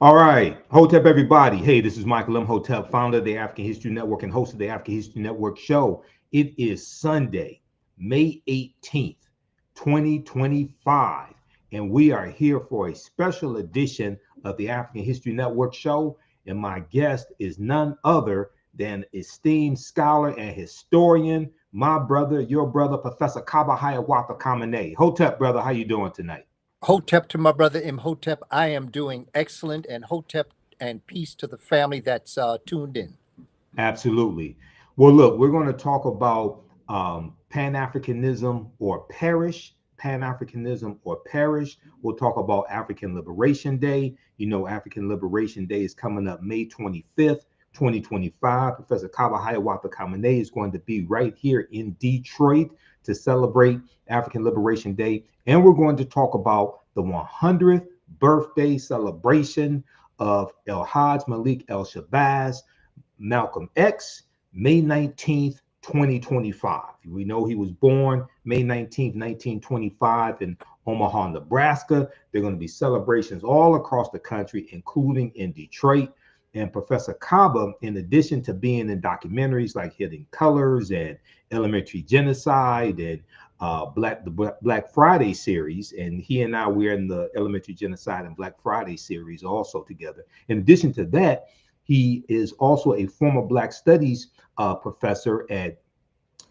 All right, Hotep, everybody. Hey, this is Michael Imhotep, founder of the African History Network and host of the African History Network show. It is Sunday, May 18th, 2025, and we are here for a special edition of the African History Network show. And my guest is none other than esteemed scholar and historian, my brother, your brother, Professor Kaba Kamene. Hotep, brother, how you doing tonight? Hotep to my brother Imhotep. I am doing excellent, and Hotep and peace to the family that's tuned in. Absolutely. Well, look, we're going to talk about Pan-Africanism or perish. Pan-Africanism or perish. We'll talk about African Liberation Day. You know, African Liberation Day is coming up May 25th, 2025. Professor Kaba Kamene is going to be right here in Detroit to celebrate African Liberation Day. And we're going to talk about the 100th birthday celebration of El Hajj Malik El Shabazz, Malcolm X, May 19th, 2025. We know he was born May 19th, 1925 in Omaha, Nebraska. There are going to be celebrations all across the country, including in Detroit. And Professor Kaba, in addition to being in documentaries like Hidden Colors and Elementary Genocide and the Black Friday series, and he and I, we're in the Elementary Genocide and Black Friday series also together. In addition to that, he is also a former Black Studies professor at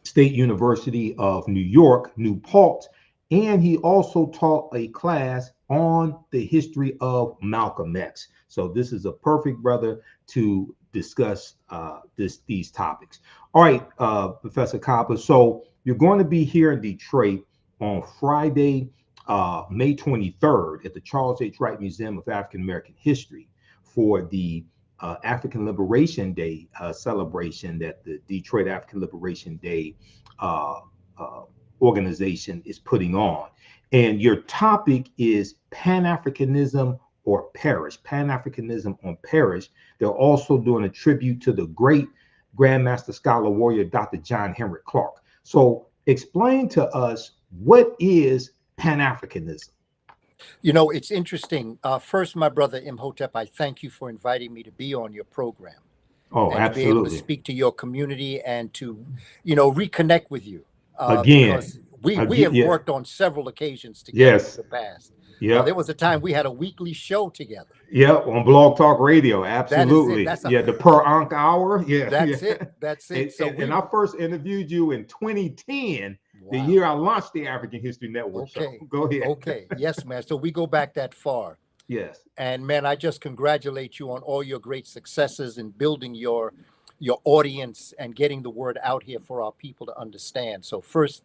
State University of New York, New Paltz, and he also taught a class on the history of Malcolm X. So this is a perfect brother to discuss these topics. All right, Professor Kaba. So you're going to be here in Detroit on Friday, May 23rd at the Charles H. Wright Museum of African American History for the African Liberation Day celebration that the Detroit African Liberation Day organization is putting on. And your topic is Pan-Africanism or perish. Pan-Africanism on perish. They're also doing a tribute to the great Grandmaster Scholar Warrior, Dr. John Henrik Clarke. So explain to us, what is Pan-Africanism? You know, it's interesting. First, my brother Imhotep, I thank you for inviting me to be on your program. Oh, and absolutely. to be able to speak to your community and to, reconnect with you. Again. Because we have worked on several occasions together in the past. Yeah. There was a time we had a weekly show together. Yep, on Blog Talk Radio. Absolutely. That is it. Yeah, the Per Ankh Hour. Yeah. That's it. That's it. And I first interviewed you in 2010, the Wow. year I launched the African History Network show. Go ahead. Okay. Yes, man. So we go back that far. Yes. And man, I just congratulate you on all your great successes in building your audience and getting the word out here for our people to understand. So first,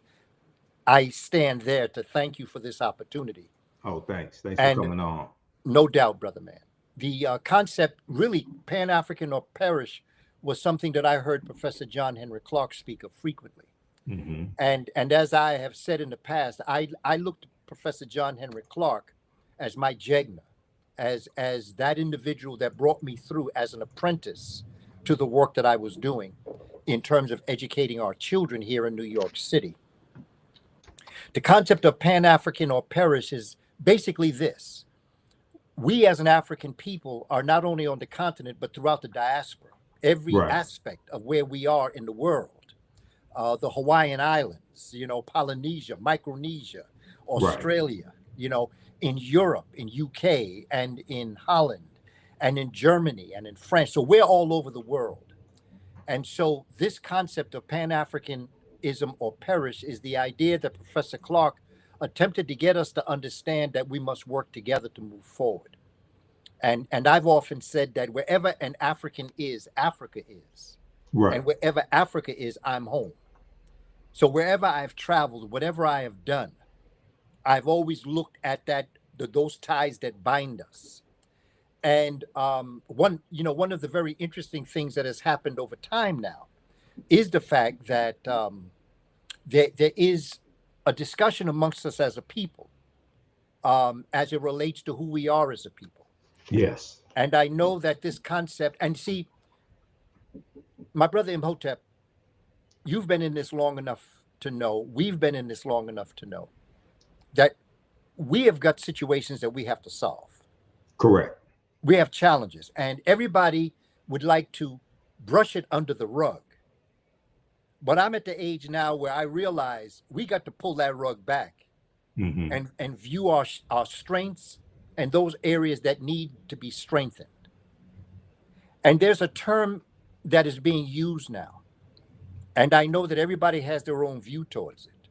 I stand there to thank you for this opportunity. Oh, thanks. Thanks for coming on. No doubt, brother man. The concept, really, Pan-African or perish, was something that I heard Professor John Henrik Clarke speak of frequently. Mm-hmm. And as I have said in the past, I looked at Professor John Henrik Clarke as my Jegna, as that individual that brought me through as an apprentice to the work that I was doing in terms of educating our children here in New York City. The concept of Pan-African or perish is basically this. We as an African people are not only on the continent, but throughout the diaspora, every aspect of where we are in the world. The Hawaiian Islands, Polynesia, Micronesia, Australia, in Europe, in UK, and in Holland, and in Germany, and in France. So we're all over the world. And so this concept of Pan-Africanism or perish is the idea that Professor Clarke attempted to get us to understand that we must work together to move forward. And I've often said that wherever an African is, Africa is. Right. And wherever Africa is, I'm home. So wherever I've traveled, whatever I have done, I've always looked at those ties that bind us. And one of the very interesting things that has happened over time now is the fact that there is a discussion amongst us as a people as it relates to who we are as a people. Yes. And I know that this concept, and see, my brother Imhotep, you've been in this long enough to know, we've been in this long enough to know that we have got situations that we have to solve. Correct. We have challenges, and everybody would like to brush it under the rug. But I'm at the age now where I realize we got to pull that rug back Mm-hmm. and view our strengths and those areas that need to be strengthened. And there's a term that is being used now, and I know that everybody has their own view towards it.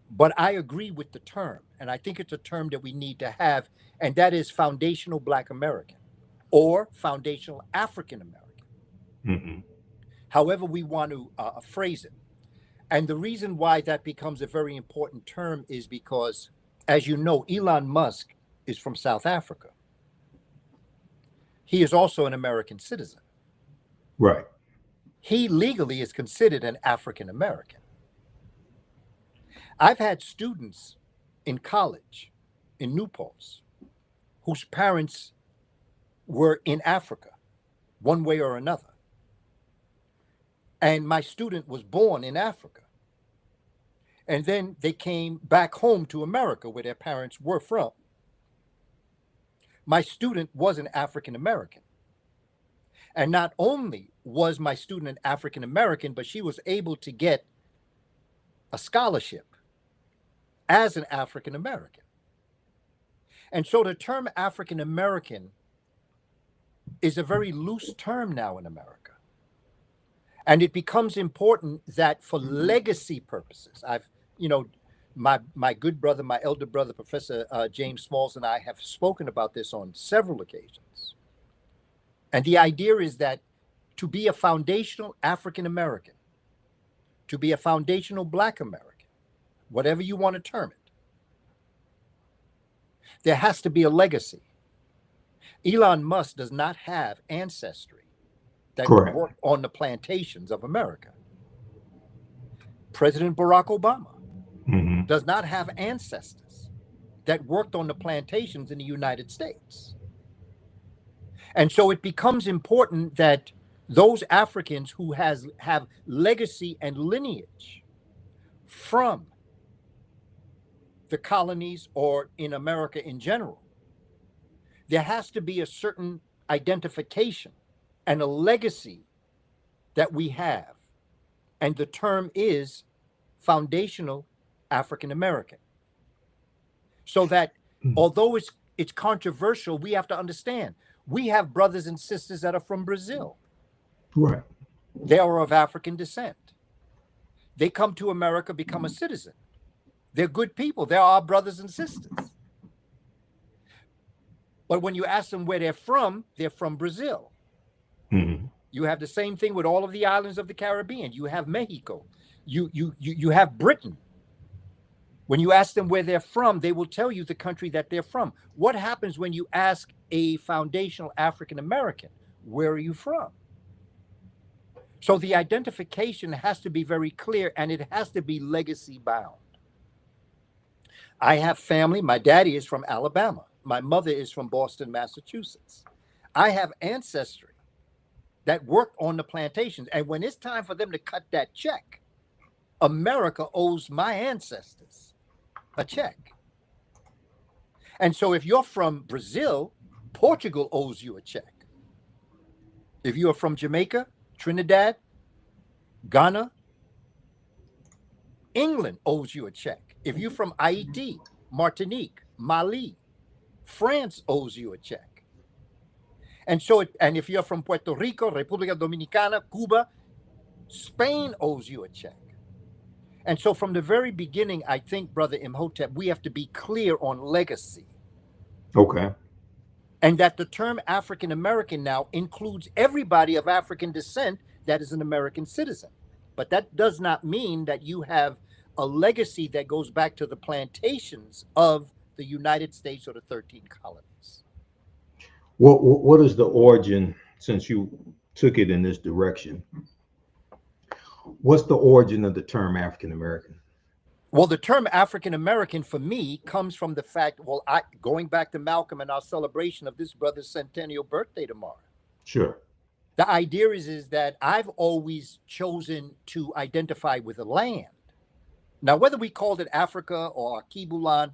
But I agree with the term, and I think it's a term that we need to have, and that is foundational Black American or foundational African American, Mm-hmm. however we want to phrase it. And the reason why that becomes a very important term is because, as you know, Elon Musk is from South Africa. He is also an American citizen. Right. He legally is considered an African American. I've had students in college in Newport whose parents were in Africa, one way or another. And my student was born in Africa. And then they came back home to America where their parents were from. My student was an African American. And not only was my student an African American, but she was able to get a scholarship as an African American. And so the term African American is a very loose term now in America. And it becomes important that for legacy purposes, my good brother, my elder brother, Professor James Smalls, and I have spoken about this on several occasions. And the idea is that to be a foundational African American, to be a foundational Black American, whatever you want to term it, there has to be a legacy. Elon Musk does not have ancestry that Correct. worked on the plantations of America. President Barack Obama Mm-hmm. does not have ancestors that worked on the plantations in the United States. And so it becomes important that those Africans who have legacy and lineage from the colonies or in America in general, there has to be a certain identification and a legacy that we have. And the term is foundational African American. So that although it's controversial, we have to understand we have brothers and sisters that are from Brazil. Right. They are of African descent. They come to America, become a citizen. They're good people. They're our brothers and sisters. But when you ask them where they're from Brazil. Mm-hmm. You have the same thing with all of the islands of the Caribbean. You have Mexico. You have Britain. When you ask them where they're from, they will tell you the country that they're from. What happens when you ask a foundational African American, where are you from? So the identification has to be very clear, and it has to be legacy bound. I have family. My daddy is from Alabama. My mother is from Boston, Massachusetts. I have ancestry that worked on the plantations. And when it's time for them to cut that check, America owes my ancestors a check. And so if you're from Brazil, Portugal owes you a check. If you are from Jamaica, Trinidad, Ghana, England owes you a check. If you're from Haiti, Martinique, Mali, France owes you a check. And so, and if you're from Puerto Rico, República Dominicana, Cuba, Spain owes you a check. And so from the very beginning, I think, Brother Imhotep, we have to be clear on legacy. Okay. And that the term African American now includes everybody of African descent that is an American citizen. But that does not mean that you have a legacy that goes back to the plantations of the United States or the 13 colonies. What is the origin, since you took it in this direction? What's the origin of the term African American? Well, the term African American for me comes from the fact, going back to Malcolm and our celebration of this brother's centennial birthday tomorrow. Sure. The idea is that I've always chosen to identify with the land. Now, whether we called it Africa or Kibulan,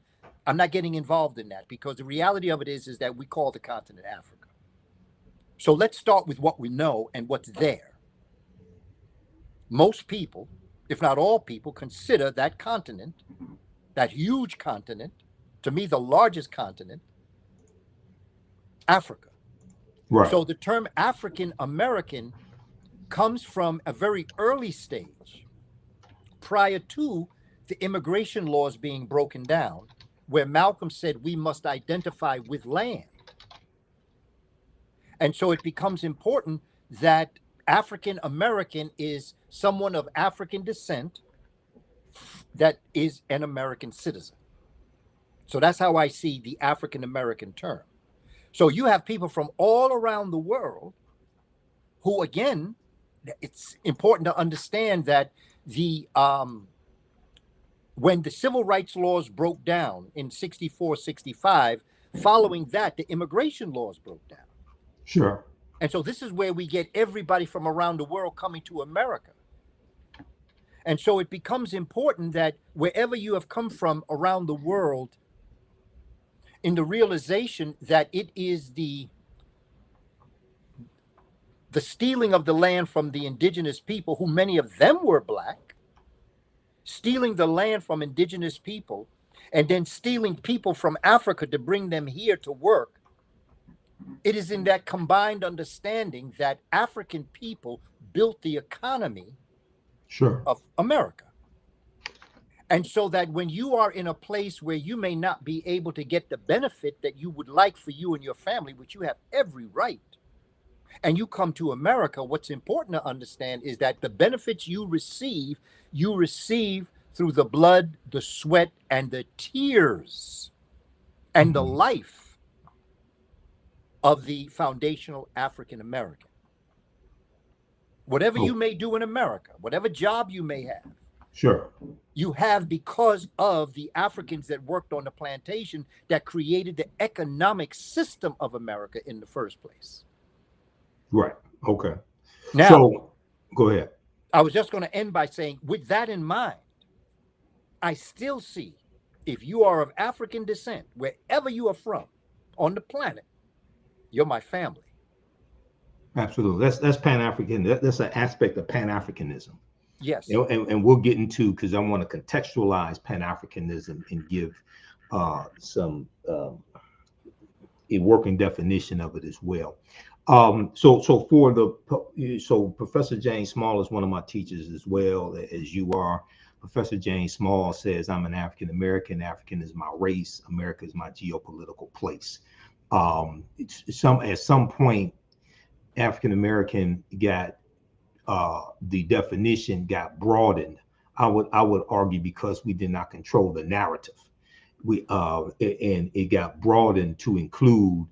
I'm not getting involved in that, because the reality of it is that we call the continent Africa. So let's start with what we know and what's there. Most people, if not all people, consider that continent, that huge continent, to me the largest continent, Africa. Right. So the term African American comes from a very early stage, prior to the immigration laws being broken down, where Malcolm said we must identify with land. And so it becomes important that African American is someone of African descent that is an American citizen. So that's how I see the African American term. So you have people from all around the world who, again, it's important to understand that the when the civil rights laws broke down in 64, 65, following that, the immigration laws broke down. Sure. And so this is where we get everybody from around the world coming to America. And so it becomes important that wherever you have come from around the world, in the realization that it is the stealing of the land from the indigenous people, who many of them were Black, stealing the land from indigenous people, and then stealing people from Africa to bring them here to work. It is in that combined understanding that African people built the economy Sure. of America. And so that when you are in a place where you may not be able to get the benefit that you would like for you and your family, which you have every right, and you come to America, what's important to understand is that the benefits you receive through the blood, the sweat, and the tears, and the life of the foundational African American. Whatever you may do in America, whatever job you may have, sure, you have because of the Africans that worked on the plantation that created the economic system of America in the first place. Right. Okay. Now, so go ahead. I was just going to end by saying, with that in mind, I still see, if you are of African descent, wherever you are from on the planet, you're my family. Absolutely. That's Pan-African. That's an aspect of Pan-Africanism. Yes. And we'll get into, because I want to contextualize Pan-Africanism and give some a working definition of it as well. So Professor James Small is one of my teachers as well, as you are. Professor James Small says, I'm an African American. African is my race. America is my geopolitical place. At some point, African American got the definition got broadened. I would argue because we did not control the narrative. And it got broadened to include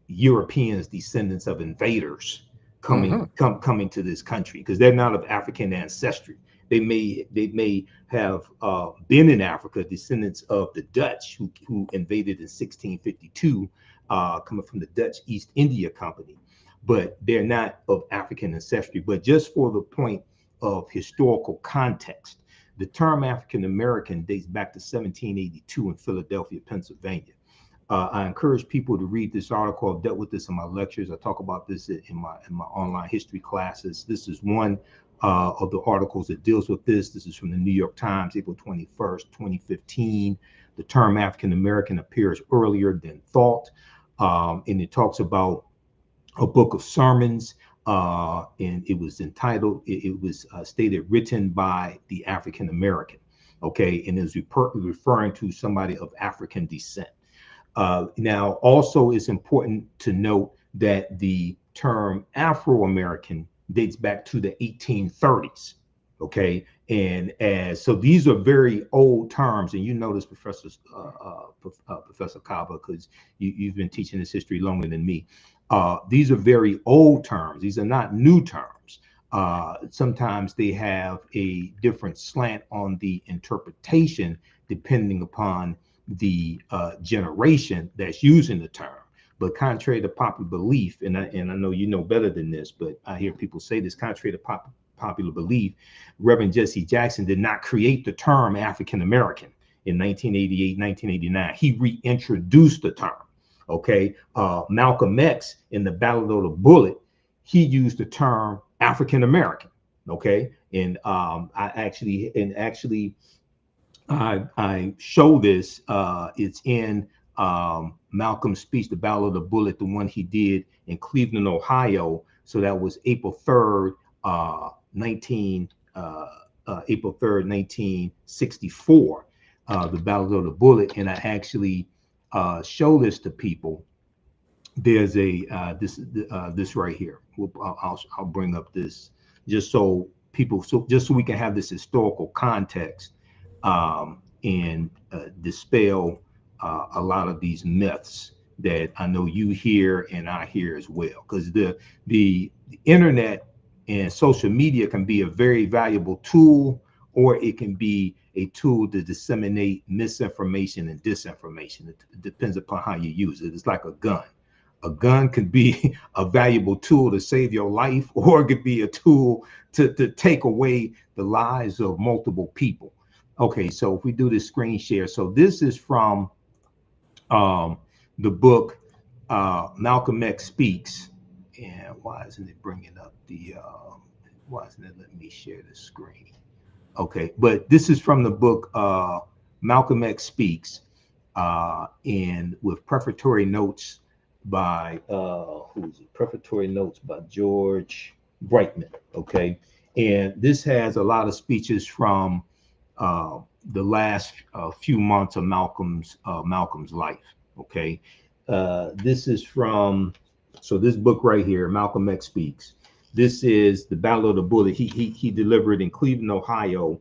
Europeans, descendants of invaders coming to this country, because they're not of African ancestry. They may have been in Africa, descendants of the Dutch who invaded in 1652, coming from the Dutch East India Company, but they're not of African ancestry. But just for the point of historical context, the term African American dates back to 1782 in Philadelphia, Pennsylvania. I encourage people to read this article. I've dealt with this in my lectures. I talk about this in my online history classes. This is one of the articles that deals with this. This is from the New York Times, April 21st, 2015. The term African American appears earlier than thought, and it talks about a book of sermons, and it was entitled, it was stated, written by the African American, okay, and it was referring to somebody of African descent. Now, also, it's important to note that the term Afro-American dates back to the 1830s, okay, and so these are very old terms, and you know this, Professor Kaba, because you've been teaching this history longer than me. These are very old terms. These are not new terms. Sometimes they have a different slant on the interpretation depending upon the generation that's using the term. But contrary to popular belief, and I know you know better than this, but I hear people say this, contrary to popular belief, Reverend Jesse Jackson did not create the term African American in 1988, 1989. He reintroduced the term. Okay, Malcolm X in the Battle of the Bullet, he used the term African American. Okay, and I show this. It's in Malcolm's speech, the Battle of the Bullet, the one he did in Cleveland, Ohio. So that was April 3rd, 1964, the Battle of the Bullet. And I actually show this to people. There's a this right here. I'll bring up this just so people, just so we can have this historical context, and dispel a lot of these myths that I know you hear and I hear as well. Because the internet and social media can be a very valuable tool, or it can be a tool to disseminate misinformation and disinformation. It depends upon how you use it. It's like a gun. A gun could be a valuable tool to save your life, or it could be a tool to take away the lives of multiple people. Okay, so if we do this screen share, so this is from the book Malcolm X Speaks. And why isn't it bringing up the, why isn't it letting me share the screen? Okay, but this is from the book Malcolm X Speaks, and with prefatory notes by who is it? Prefatory notes by George Brightman. Okay, and this has a lot of speeches from the last few months of Malcolm's life. Okay, this is from, so this book right here, Malcolm X Speaks. This is the Battle of the Bullet. He delivered in Cleveland, Ohio.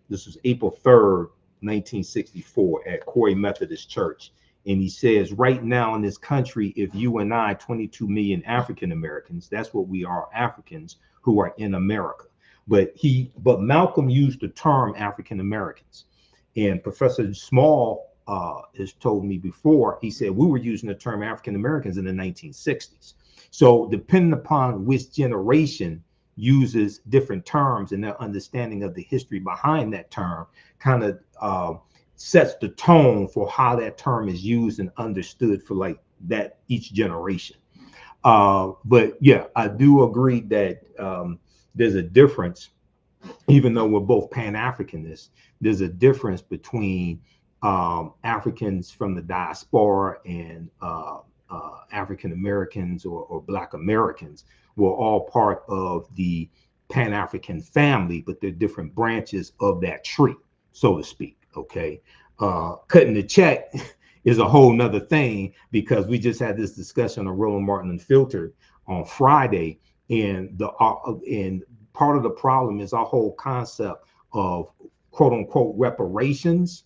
This was April 3rd, 1964, at Corey Methodist Church. And he says, right now in this country, if you and I, 22 million African Americans, that's what we are, Africans who are in America. But Malcolm used the term African Americans. And Professor Small has told me before, he said we were using the term African Americans in the 1960s. So depending upon which generation uses different terms, and their understanding of the history behind that term kind of sets the tone for how that term is used and understood for like that each generation. But yeah, I do agree that there's a difference, even though we're both Pan-Africanists, there's a difference between Africans from the diaspora and African Americans or Black Americans. We're all part of the Pan-African family, but they're different branches of that tree, so to speak. Okay, cutting the check is a whole nother thing, because we just had this discussion on Roland Martin Unfiltered on Friday, and part of the problem is our whole concept of quote unquote reparations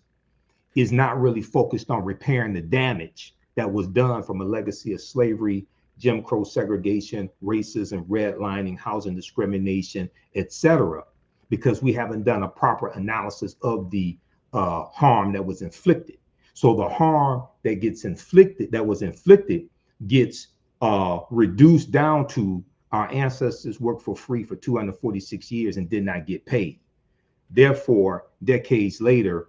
is not really focused on repairing the damage that was done from a legacy of slavery, Jim Crow segregation, racism, redlining, housing discrimination, etc., because we haven't done a proper analysis of the harm that was inflicted. So the harm that was inflicted, gets reduced down to our ancestors worked for free for 246 years and did not get paid. Therefore, decades later,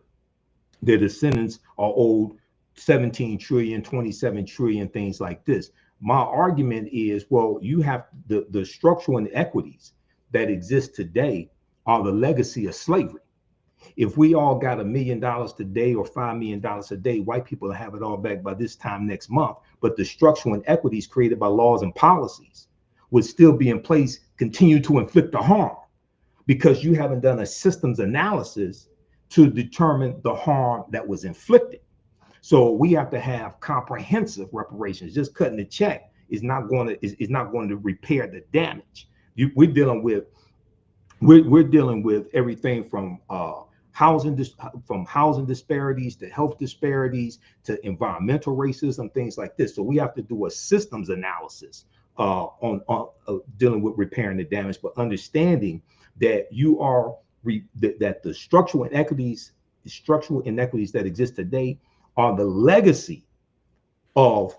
their descendants are owed 17 trillion, 27 trillion, things like this. My argument is, well, you have the structural inequities that exist today are the legacy of slavery. If we all got $1 million today or $5 million a day, white people will have it all back by this time next month. But the structural inequities created by laws and policies would still be in place, continue to inflict the harm, because you haven't done a systems analysis to determine the harm that was inflicted. So we have to have comprehensive reparations. Just cutting the check is not going to repair the damage. We're dealing with everything from housing disparities to health disparities to environmental racism, things like this. So we have to do a systems analysis on dealing with repairing the damage, but understanding that that the structural inequities that exist today are the legacy of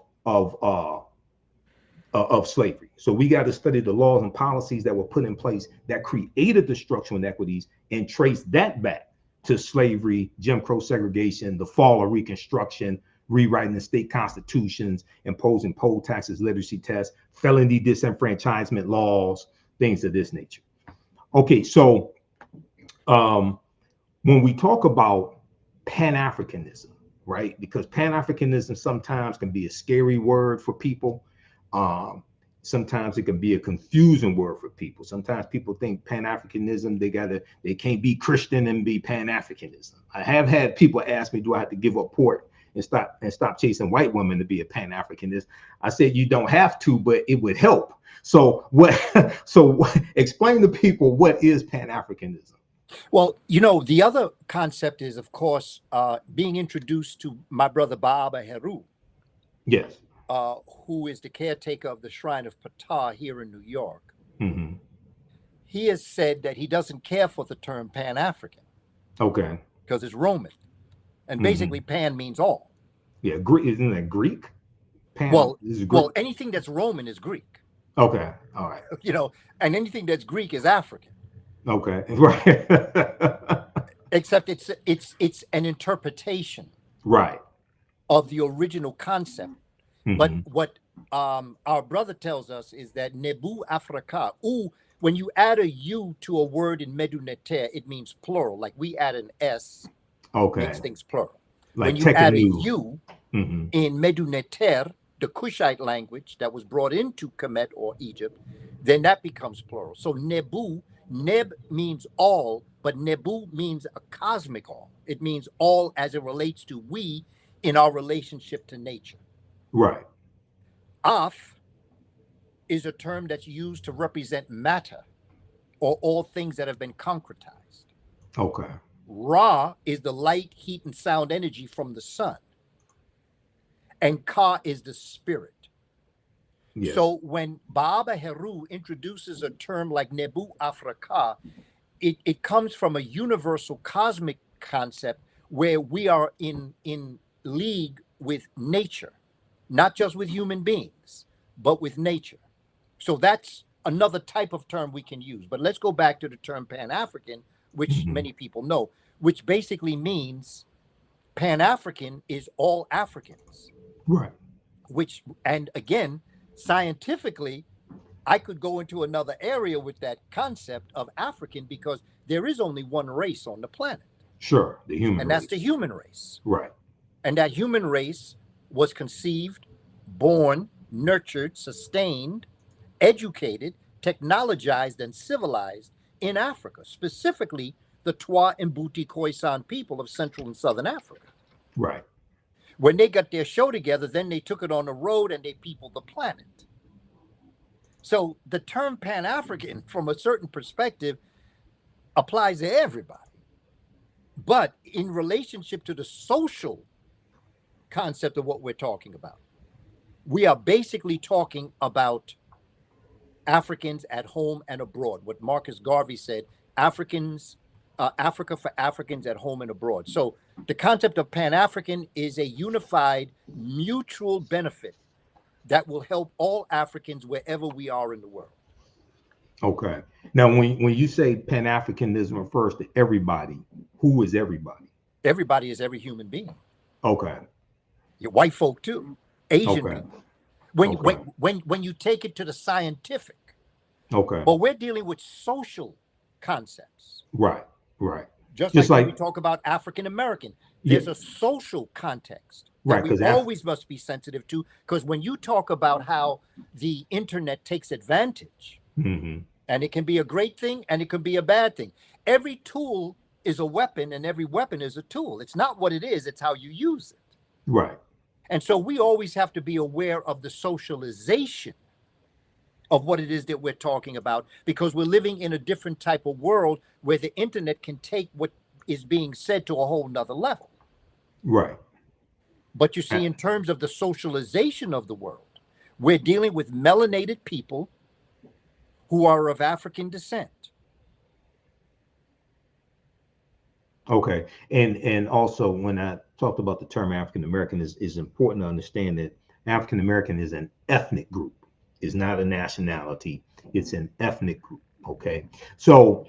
slavery. So we got to study the laws and policies that were put in place that created the structural inequities and trace that back to slavery, Jim Crow segregation, the fall of Reconstruction, rewriting the state constitutions, imposing poll taxes, literacy tests, felony disenfranchisement laws, things of this nature. Okay, so when we talk about Pan-Africanism, right? Because Pan-Africanism sometimes can be a scary word for people. Sometimes it can be a confusing word for people. Sometimes people think Pan-Africanism, they can't be Christian and be Pan-Africanism. I have had people ask me, do I have to give up pork and stop chasing white women to be a Pan-Africanist? I said, you don't have to, but it would help. So explain to people, what is Pan-Africanism? Well, you know, the other concept is, of course, being introduced to my brother Baba Heru. Yes. Who is the caretaker of the Shrine of Ptah here in New York. Mm-hmm. He has said that he doesn't care for the term Pan-African. Okay. Because it's Roman. And basically Pan means all. Yeah, Greek, isn't that Greek? Pan well, is Greek. Well, anything that's Roman is Greek. Okay, all right. You know, and anything that's Greek is African. Okay, right. Except it's an interpretation, right, of the original concept. But what our brother tells us is that Nebu Afrika, when you add a U to a word in Meduneter, it means plural. Like we add an S, makes things plural. Like when you add a U in Meduneter, the Kushite language that was brought into Kemet or Egypt, then that becomes plural. So Nebu, Neb means all, but Nebu means a cosmic all. It means all as it relates to we in our relationship to nature. Right. Af is a term that's used to represent matter or all things that have been concretized. Okay. Ra is the light, heat, and sound energy from the sun. And Ka is the spirit. Yes. So when Baba Heru introduces a term like Nebu Afrika, it comes from a universal cosmic concept where we are in league with nature, not just with human beings, but with nature. So that's another type of term we can use. But let's go back to the term Pan-African, which many people know, which basically means Pan-African is all Africans. Right. Which, and again, scientifically, I could go into another area with that concept of African because there is only one race on the planet. Sure, the human race. And that's the human race. Right. And that human race was conceived, born, nurtured, sustained, educated, technologized, and civilized in Africa, specifically the Twa and Mbuti Khoisan people of Central and Southern Africa. Right. When they got their show together, then they took it on the road and they peopled the planet. So the term Pan-African, from a certain perspective, applies to everybody. But in relationship to the social concept of what we're talking about, we are basically talking about Africans at home and abroad. What Marcus Garvey said, Africa for Africans at home and abroad. So the concept of Pan-African is a unified mutual benefit that will help all Africans wherever we are in the world. Okay. Now, when you say Pan-Africanism refers to everybody, who is everybody? Everybody is every human being. Okay. Your white folk too, Asian people. When you take it to the scientific, but we're dealing with social concepts. Right. Right. Just like when we talk about African American, there's a social context that we always must be sensitive to, because when you talk about how the internet takes advantage, and it can be a great thing and it can be a bad thing. Every tool is a weapon and every weapon is a tool. It's not what it is, it's how you use it. Right. And so we always have to be aware of the socialization of what it is that we're talking about, because we're living in a different type of world where the internet can take what is being said to a whole nother level. Right. But you see, in terms of the socialization of the world, we're dealing with melanated people who are of African descent. Okay. And also, when I talked about the term African American, is important to understand that African American is an ethnic group. It's not a nationality. It's an ethnic group. Okay. So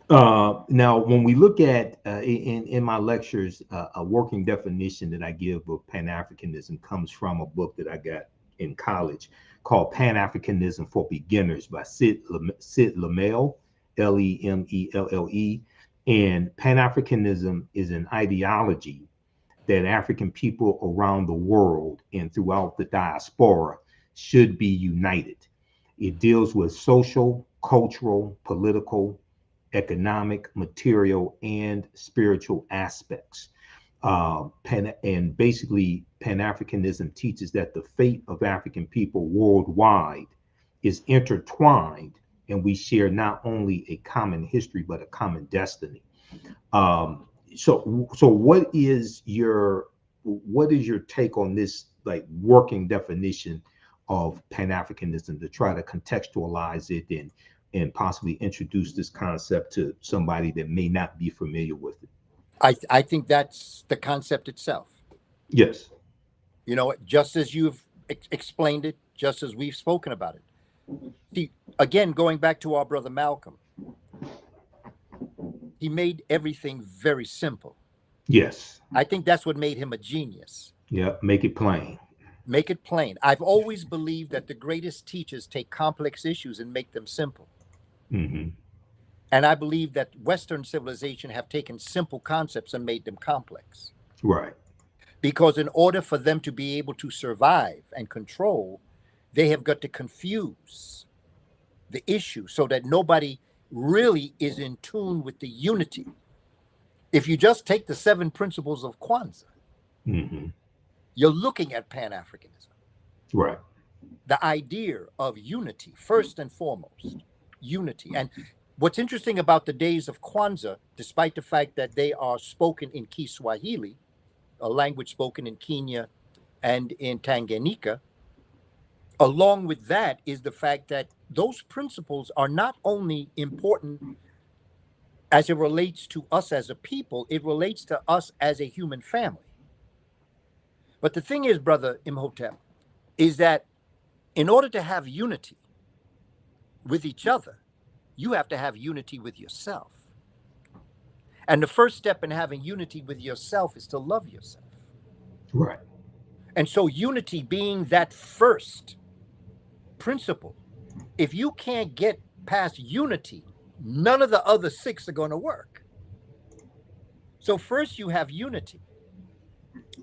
Now, when we look at in my lectures, a working definition that I give of Pan-Africanism comes from a book that I got in college called Pan-Africanism for Beginners by Sid Lemele, Lemelle. And Pan-Africanism is an ideology that African people around the world and throughout the diaspora should be united. It deals with social, cultural, political, economic, material, and spiritual aspects. And basically, Pan Africanism teaches that the fate of African people worldwide is intertwined, and we share not only a common history but a common destiny. So what is your take on this like working definition of Pan-Africanism to try to contextualize it and possibly introduce this concept to somebody that may not be familiar with it? I think that's the concept itself. Yes. Just as you've explained it, just as we've spoken about it. See, again, going back to our brother Malcolm, he made everything very simple. Yes. I think that's what made him a genius. Yeah, make it plain. Make it plain. I've always believed that the greatest teachers take complex issues and make them simple. Mm-hmm. And I believe that Western civilization have taken simple concepts and made them complex. Right. Because in order for them to be able to survive and control, they have got to confuse the issue so that nobody really is in tune with the unity. If you just take the 7 principles of Kwanza, mm-hmm. you're looking at Pan-Africanism. Right. The idea of unity, first and foremost, unity. And what's interesting about the days of Kwanza, despite the fact that they are spoken in Kiswahili, a language spoken in Kenya and in Tanganyika, along with that is the fact that those principles are not only important as it relates to us as a people, it relates to us as a human family. But the thing is, brother Imhotep, is that in order to have unity with each other, you have to have unity with yourself. And the first step in having unity with yourself is to love yourself. Right. And so unity being that first principle, if you can't get past unity, none of the other 6 are going to work. So first you have unity,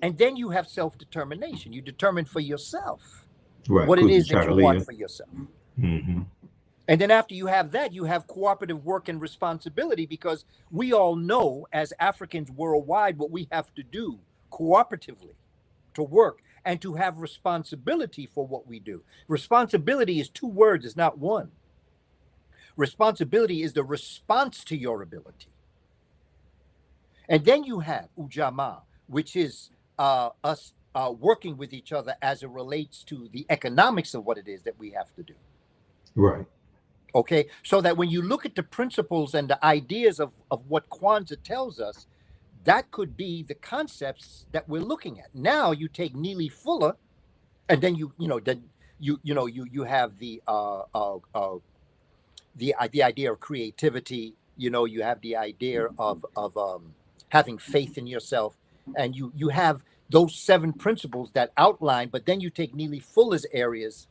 and then you have self-determination. You determine for yourself what it is that you want for yourself. Mm-hmm. And then after you have that, you have cooperative work and responsibility, because we all know as Africans worldwide what we have to do cooperatively to work and to have responsibility for what we do. Responsibility is 2 words, it's not one. Responsibility is the response to your ability. And then you have ujamaa, which is us working with each other as it relates to the economics of what it is that we have to do. Right. Okay, so that when you look at the principles and the ideas of what Kwanzaa tells us, that could be the concepts that we're looking at. Now you take Neely Fuller, and then you have the idea of creativity. You have the idea of having faith in yourself, and you have those 7 principles that outline. But then you take Neely Fuller's areas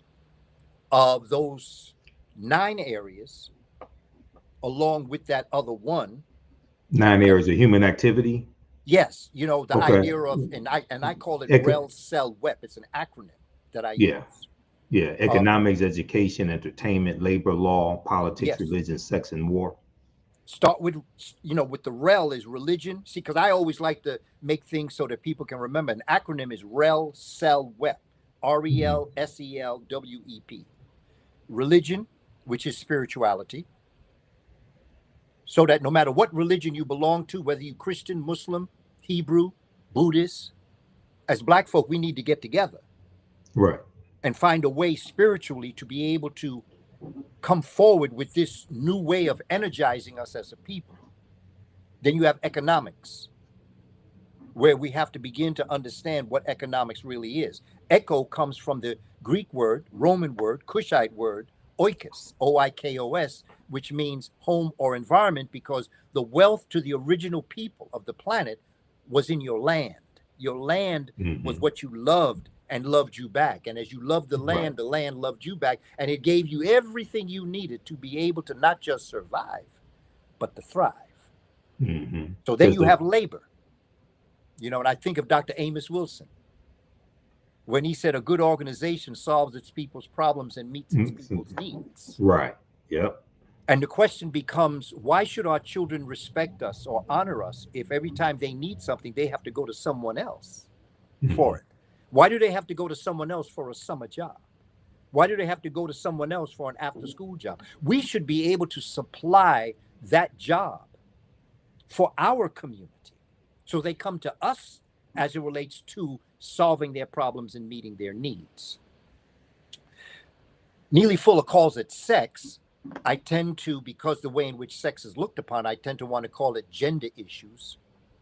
of those 9 areas, along with that other one. 9 areas of human activity. Yes, the idea of, and I call it REL CEL WEP. It's an acronym that I use. Yeah, economics, education, entertainment, labor law, politics, yes. Religion, sex, and war. Start with, with the REL is religion. See, because I always like to make things so that people can remember. An acronym is REL CEL WEP, RELSELWEP. Religion, which is spirituality. So that no matter what religion you belong to, whether you're Christian, Muslim, Hebrew, Buddhist, as Black folk, we need to get together. Right. And find a way spiritually to be able to come forward with this new way of energizing us as a people. Then you have economics, where we have to begin to understand what economics really is. Echo comes from the Greek word, Roman word, Cushite word, oikos, O-I-K-O-S, which means home or environment, because the wealth to the original people of the planet was in your land. Your land was what you loved and loved you back. And as you loved the land loved you back, and it gave you everything you needed to be able to not just survive, but to thrive. So then you have labor. You know, and I think of Dr. Amos Wilson, when he said a good organization solves its people's problems and meets its people's needs. Right. Yep. And the question becomes, why should our children respect us or honor us if every time they need something, they have to go to someone else for it? Why do they have to go to someone else for a summer job? Why do they have to go to someone else for an after-school job? We should be able to supply that job for our community. So they come to us as it relates to solving their problems and meeting their needs. Neely Fuller calls it sex. I tend to, because the way in which sex is looked upon, I tend to want to call it gender issues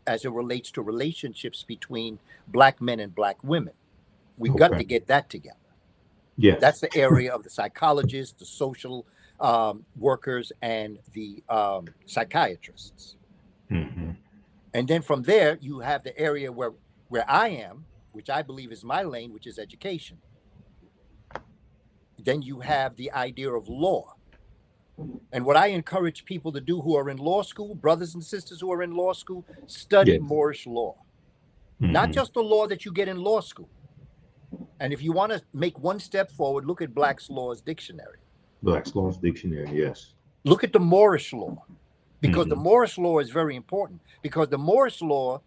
as it relates to relationships between Black men and Black women. We've got to get that together. Yeah, that's the area of the psychologists, the social workers, and the psychiatrists. And then from there, you have the area where I am, which I believe is my lane, which is education. Then you have the idea of law. And what I encourage people to do who are in law school, brothers and sisters who are in law school, study Moorish law. Not just the law that you get in law school. And if you want to make one step forward, look at Black's Law's Dictionary. Black's Law's Dictionary, yes. Look at the Moorish law, because the Moorish law is very important, because the Moorish law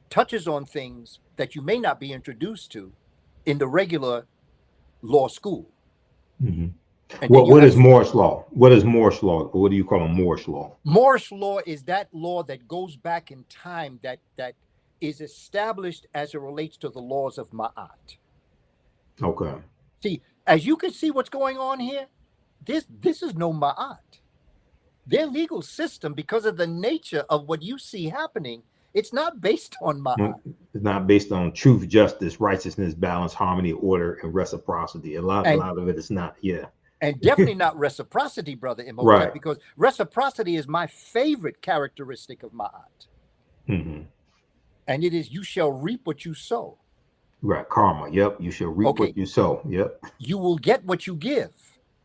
touches on things that you may not be introduced to in the regular law school. What is Moorish law? What is Moorish law? What do you call a Moorish law? Moorish law is that law that goes back in time, that is established as it relates to the laws of Ma'at. Okay. See, as you can see what's going on here, this is no Ma'at. Their legal system, because of the nature of what you see happening, it's not based on Ma'at. It's not based on truth, justice, righteousness, balance, harmony, order, and reciprocity. A lot of it is not, And definitely not reciprocity, Brother Imhotep, because reciprocity is my favorite characteristic of Ma'at. And it is, you shall reap what you sow. Right, karma. Yep, you shall reap what you sow. Yep. You will get what you give.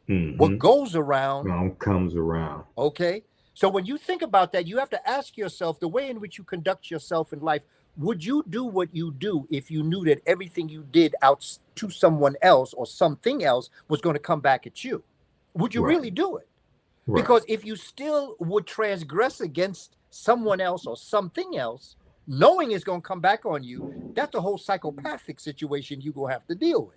What goes around comes around. Okay. So when you think about that, you have to ask yourself, the way in which you conduct yourself in life, would you do what you do if you knew that everything you did out to someone else or something else was going to come back at you? Would you really do it? Because if you still would transgress against someone else or something else, knowing it's going to come back on you, that's a whole psychopathic situation you're going to have to deal with.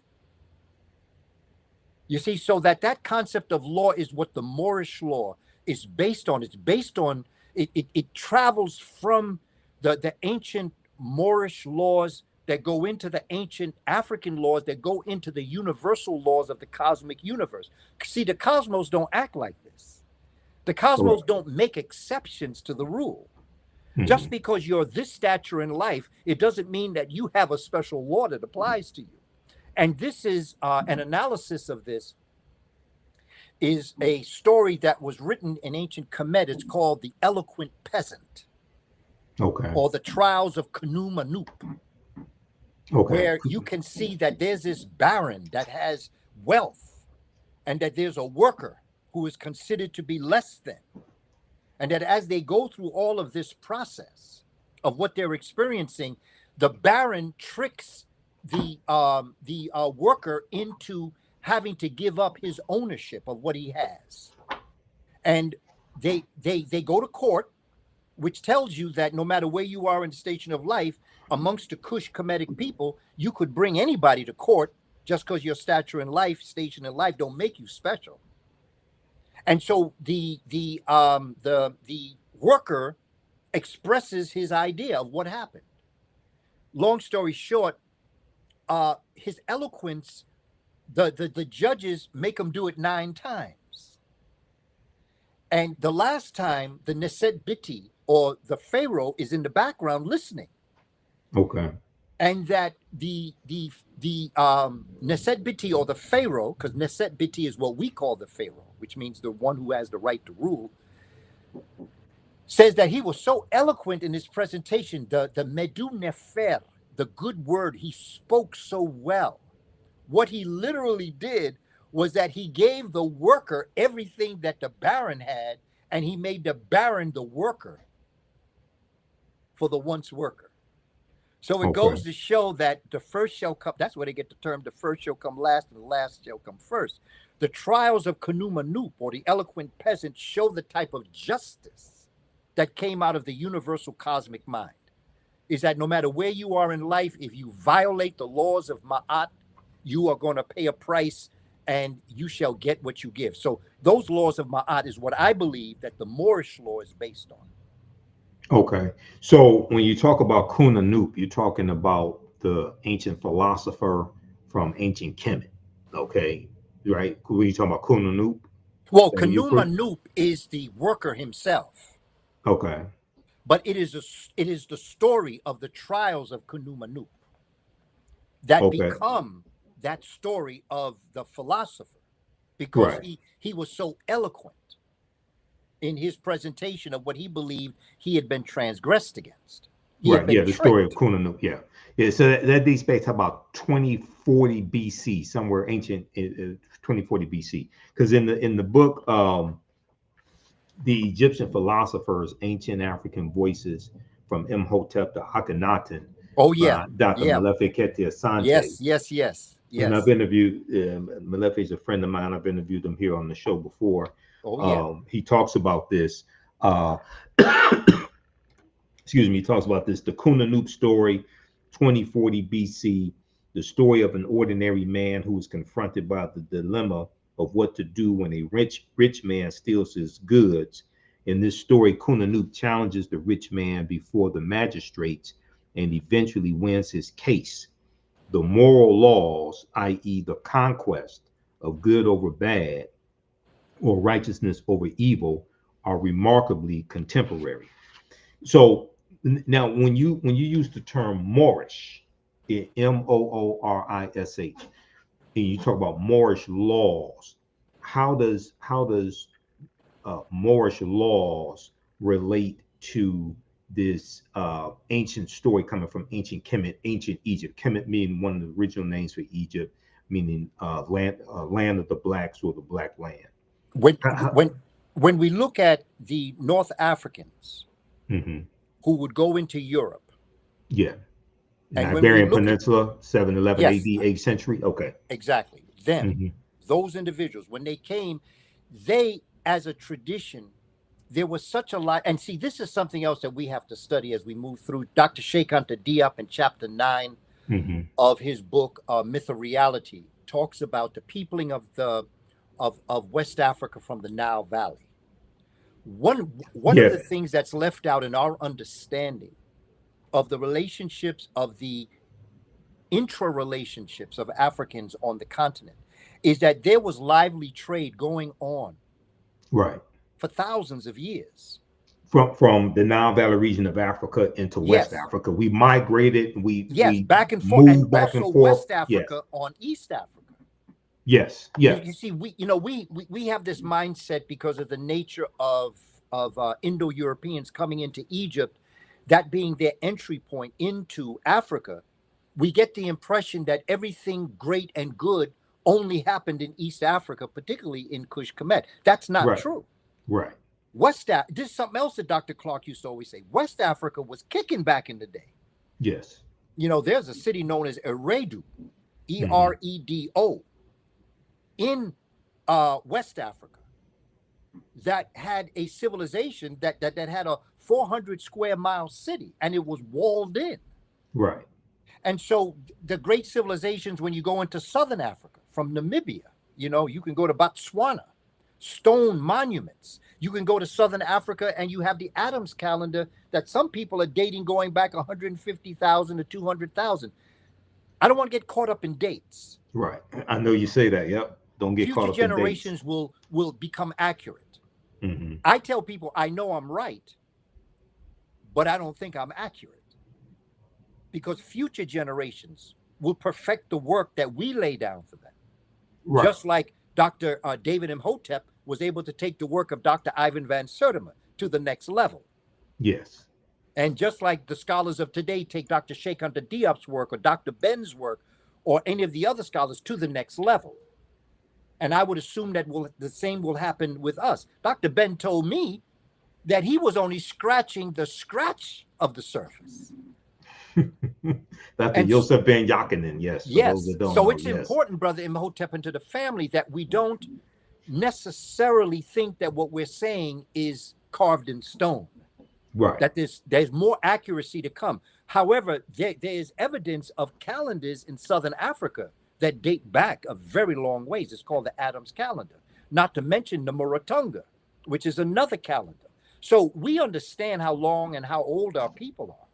You see, so that concept of law is what the Moorish law is based on. It's based on, it travels from the ancient Moorish laws that go into the ancient African laws that go into the universal laws of the cosmic universe. See, the cosmos don't act like this. The cosmos don't make exceptions to the rule. Just because you're this stature in life, it doesn't mean that you have a special law that applies to you. And this is an analysis of this is a story that was written in ancient Kemet. It's called The Eloquent Peasant. Okay. Or The Trials of Kanu Manup. Okay. Where you can see that there's this baron that has wealth, and that there's a worker who is considered to be less than. And that as they go through all of this process of what they're experiencing, the baron tricks the worker into having to give up his ownership of what he has. And they go to court, which tells you that no matter where you are in the station of life, amongst the Kush Kemetic people, you could bring anybody to court just because your stature in life, station in life, don't make you special. And so the worker expresses his idea of what happened. Long story short, his eloquence, the judges make him do it 9 times. And the last time, the Neset Biti, or the Pharaoh, is in the background listening. Okay. And that the Neset Biti, or the Pharaoh, because Neset Biti is what we call the Pharaoh, which means the one who has the right to rule, says that he was so eloquent in his presentation, the medu nefer, the good word, he spoke so well. What he literally did was that he gave the worker everything that the baron had, and he made the baron the worker for the once worker. So it goes to show that the first shall come. That's where they get the term, the first shall come last and the last shall come first. The trials of Kanu-Manu, or the eloquent peasant, show the type of justice that came out of the universal cosmic mind. Is that no matter where you are in life, if you violate the laws of Ma'at, you are going to pay a price and you shall get what you give. So those laws of Ma'at is what I believe that the Moorish law is based on. Okay. So when you talk about Kunu-Nup, you're talking about the ancient philosopher from ancient Kemet. Okay. Right? When you talking about Kunu-Nup? Well, Kanu-Manu is the worker himself. Okay. But it is the story of the trials of Kanu-Manu that become that story of the philosopher, because he was so eloquent in his presentation of what he believed he had been transgressed against. The story of Kunu-Nup. Yeah. So that dates back to about 2040 BC, somewhere ancient 2040 BC. Because in the book, the Egyptian philosophers, Ancient African Voices from Imhotep to Akhenaten. Oh yeah, Dr. Malefe Kete Asante. Yes. And I've interviewed Malefe is a friend of mine. I've interviewed him here on the show before. He talks about this. Excuse me. He talks about this. The Kunu-Nup story, 2040 BC. The story of an ordinary man who is confronted by the dilemma of what to do when a rich man steals his goods. In this story, Kunu-Nup challenges the rich man before the magistrates and eventually wins his case. The moral laws, i.e., the conquest of good over bad or righteousness over evil, are remarkably contemporary. So now, when you use the term Moorish, Moorish, and you talk about Moorish laws, how does Moorish laws relate to this ancient story coming from ancient Kemet, ancient Egypt? Kemet meaning one of the original names for Egypt, meaning land of the blacks or the black land. When we look at the North Africans who would go into Europe, Iberian Peninsula, 711 AD, 8th century. Okay, exactly. Then those individuals, when they came, they, as a tradition, there was such a lot. And see, this is something else that we have to study as we move through. Dr. Sheikh Anta Diop in chapter 9 of his book, Myth of Reality, talks about the peopling of West Africa from the Nile Valley. One of the things that's left out in our understanding of the relationships, of the intra-relationships of Africans on the continent, is that there was lively trade going on for thousands of years. From the Nile Valley region of Africa into West Africa. We migrated, we back and forth, and back also and forth. West Africa on East Africa. Yes. You see, we have this mindset because of the nature of Indo-Europeans coming into Egypt, that being their entry point into Africa. We get the impression that everything great and good only happened in East Africa, particularly in Kush Kemet. That's not true. This is something else that Dr. Clark used to always say. West Africa was kicking back in the day. Yes. There's a city known as Eredu, Eredo, in West Africa, that had a civilization that had a 400 square mile city, and it was walled in. And so the great civilizations, when you go into Southern Africa, from Namibia, you can go to Botswana, stone monuments. You can go to Southern Africa and you have the Adams calendar that some people are dating going back 150,000 to 200,000. I don't want to get caught up in dates. I know you say that. Yep. Don't get caught up in dates. Future generations will become accurate. I tell people I know I'm right, but I don't think I'm accurate, because future generations will perfect the work that we lay down for them. Just like Dr. David Imhotep was able to take the work of Dr. Ivan van Sertima to the next level. Yes. And just like the scholars of today take Dr. Sheikh Anta Diop's work or Dr. Ben's work or any of the other scholars to the next level. And I would assume that the same will happen with us. Dr. Ben told me that he was only scratching the scratch of the surface. Dr. Yosef Ben Yakinen, yes. Yes. For those that don't So know, it's important, Brother Imhotep, and to the family, that we don't necessarily think that what we're saying is carved in stone. Right. That there's more accuracy to come. However, there is evidence of calendars in Southern Africa that date back a very long ways. It's called the Adams calendar, not to mention the Muratunga, which is another calendar. So we understand how long and how old our people are.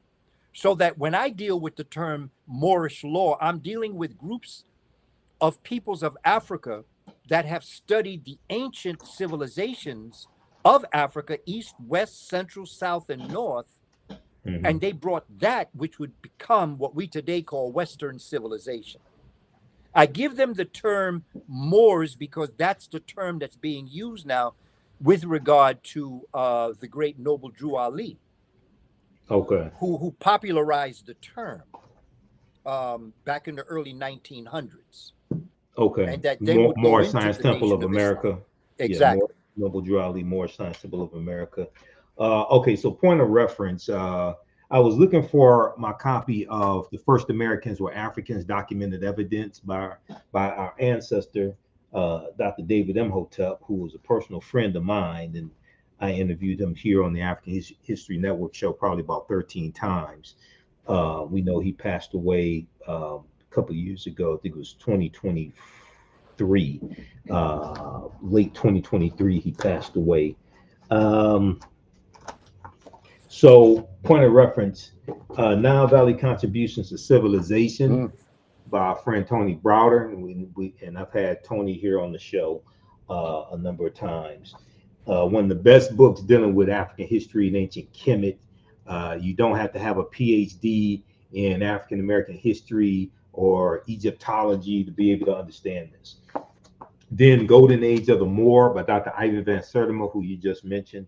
So that when I deal with the term Moorish law, I'm dealing with groups of peoples of Africa that have studied the ancient civilizations of Africa, East, West, Central, South, and North. Mm-hmm. And they brought that which would become what we today call Western civilization. I give them the term Moors because that's the term that's being used now with regard to the great noble Drew Ali. Okay. Who popularized the term back in the early 1900s. Okay. And that they would go Moorish into Science the Temple of Nation America. Islam. Exactly. Yeah, Noble Drew Ali, Moorish Science Temple of America. Okay, so point of reference. I was looking for my copy of The First Americans Were Africans, Documented Evidence by our ancestor, Dr. David Imhotep, who was a personal friend of mine. And I interviewed him here on the African History Network show probably about 13 times. We know he passed away a couple of years ago. I think it was 2023, late 2023, he passed away. So, point of reference, Nile Valley Contributions to Civilization by our friend Tony Browder. And I've had Tony here on the show a number of times. One of the best books dealing with African history and ancient Kemet. You don't have to have a PhD in African American history or Egyptology to be able to understand this. Then Golden Age of the Moor by Dr. Ivan van Sertima, who you just mentioned.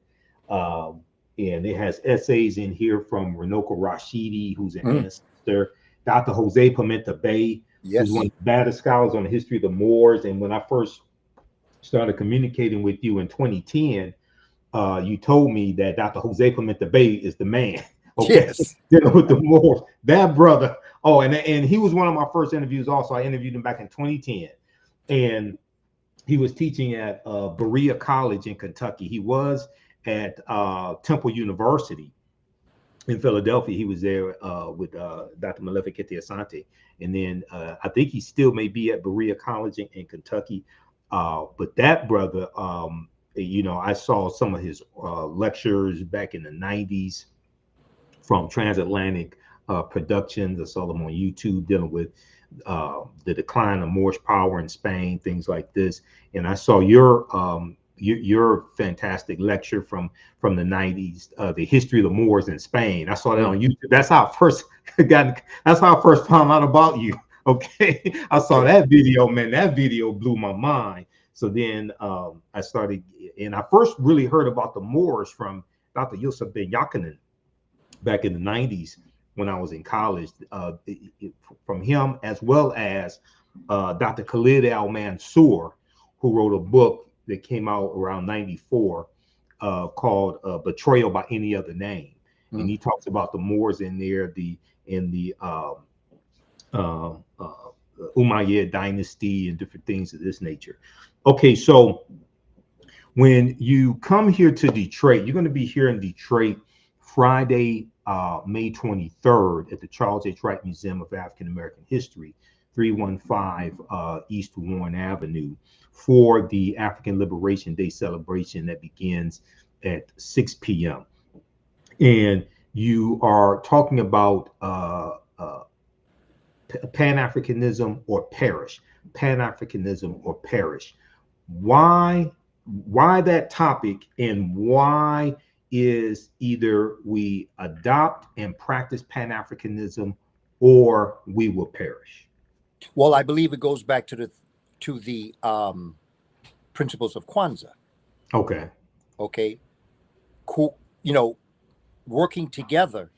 And it has essays in here from Runoko Rashidi, who's an ancestor, Dr. Jose Pimenta Bay, who's one of the baddest scholars on the history of the Moors. And when I first started communicating with you in 2010, you told me that Dr. Jose Pimenta Bay is the man. Okay, dealing with the Moors. That brother. Oh, and he was one of my first interviews also. I interviewed him back in 2010. And he was teaching at Berea College in Kentucky. He was at Temple University in Philadelphia. He was there with Dr. Malefikete Asante. And then I think he still may be at Berea College in Kentucky. But that brother, I saw some of his lectures back in the 90s from Transatlantic Productions. I saw them on YouTube dealing with the decline of Moorish power in Spain, things like this. And I saw your fantastic lecture from the 90s, the history of the Moors in Spain. I saw that on YouTube. That's how I first found out about you. Okay. I saw that video, man. That video blew my mind. So then I started, and I first really heard about the Moors from Dr. Yosef Ben Yakinen back in the 90s when I was in college, from him, as well as Dr. Khalid Al-Mansour, who wrote a book that came out around 94 called Betrayal by Any Other Name. And he talks about the Moors in there, in the Umayyad dynasty and different things of this nature. Okay, so when you come here to Detroit, you're going to be here in Detroit Friday, May 23rd at the Charles H. Wright Museum of African American History, 315 East Warren Avenue, for the African Liberation Day celebration that begins at 6 p.m. And you are talking about Pan-Africanism or perish. Pan-Africanism or perish. Why that topic, and why is either we adopt and practice Pan-Africanism or we will perish? Well, I believe it goes back to the principles of Kwanza. Okay. Okay, cool. Working together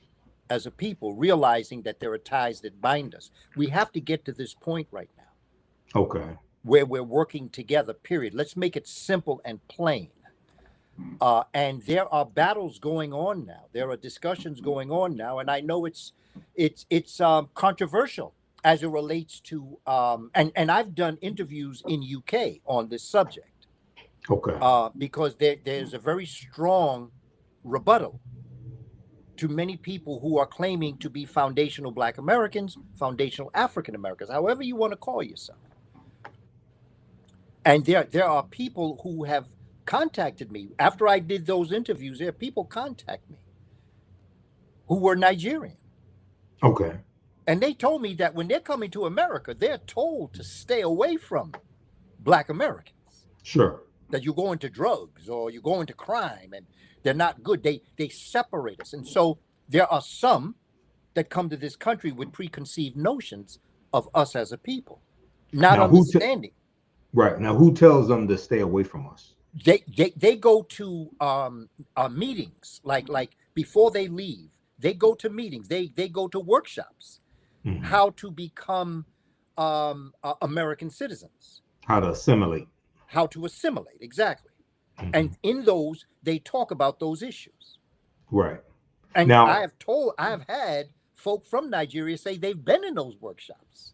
as a people, realizing that there are ties that bind us. We have to get to this point right now. Okay. Where we're working together, period. Let's make it simple and plain. And there are battles going on now. There are discussions going on now, and I know it's controversial as it relates to and I've done interviews in UK on this subject. Okay. Because there's a very strong rebuttal to many people who are claiming to be foundational Black Americans, foundational African Americans, however you want to call yourself. And there are people who have contacted me after I did those interviews. There are people contact me who were Nigerian. Okay. And they told me that when they're coming to America, they're told to stay away from Black Americans. Sure. That you go into drugs or you go into crime, and they're not good. They separate us. And so there are some that come to this country with preconceived notions of us as a people, not understanding. Right. Now, who tells them to stay away from us? They go to meetings, like before they leave, they go to meetings, they go to workshops, how to become American citizens. How to assimilate. How to assimilate, exactly. And in those, they talk about those issues. Right. And now, I have had folk from Nigeria say they've been in those workshops.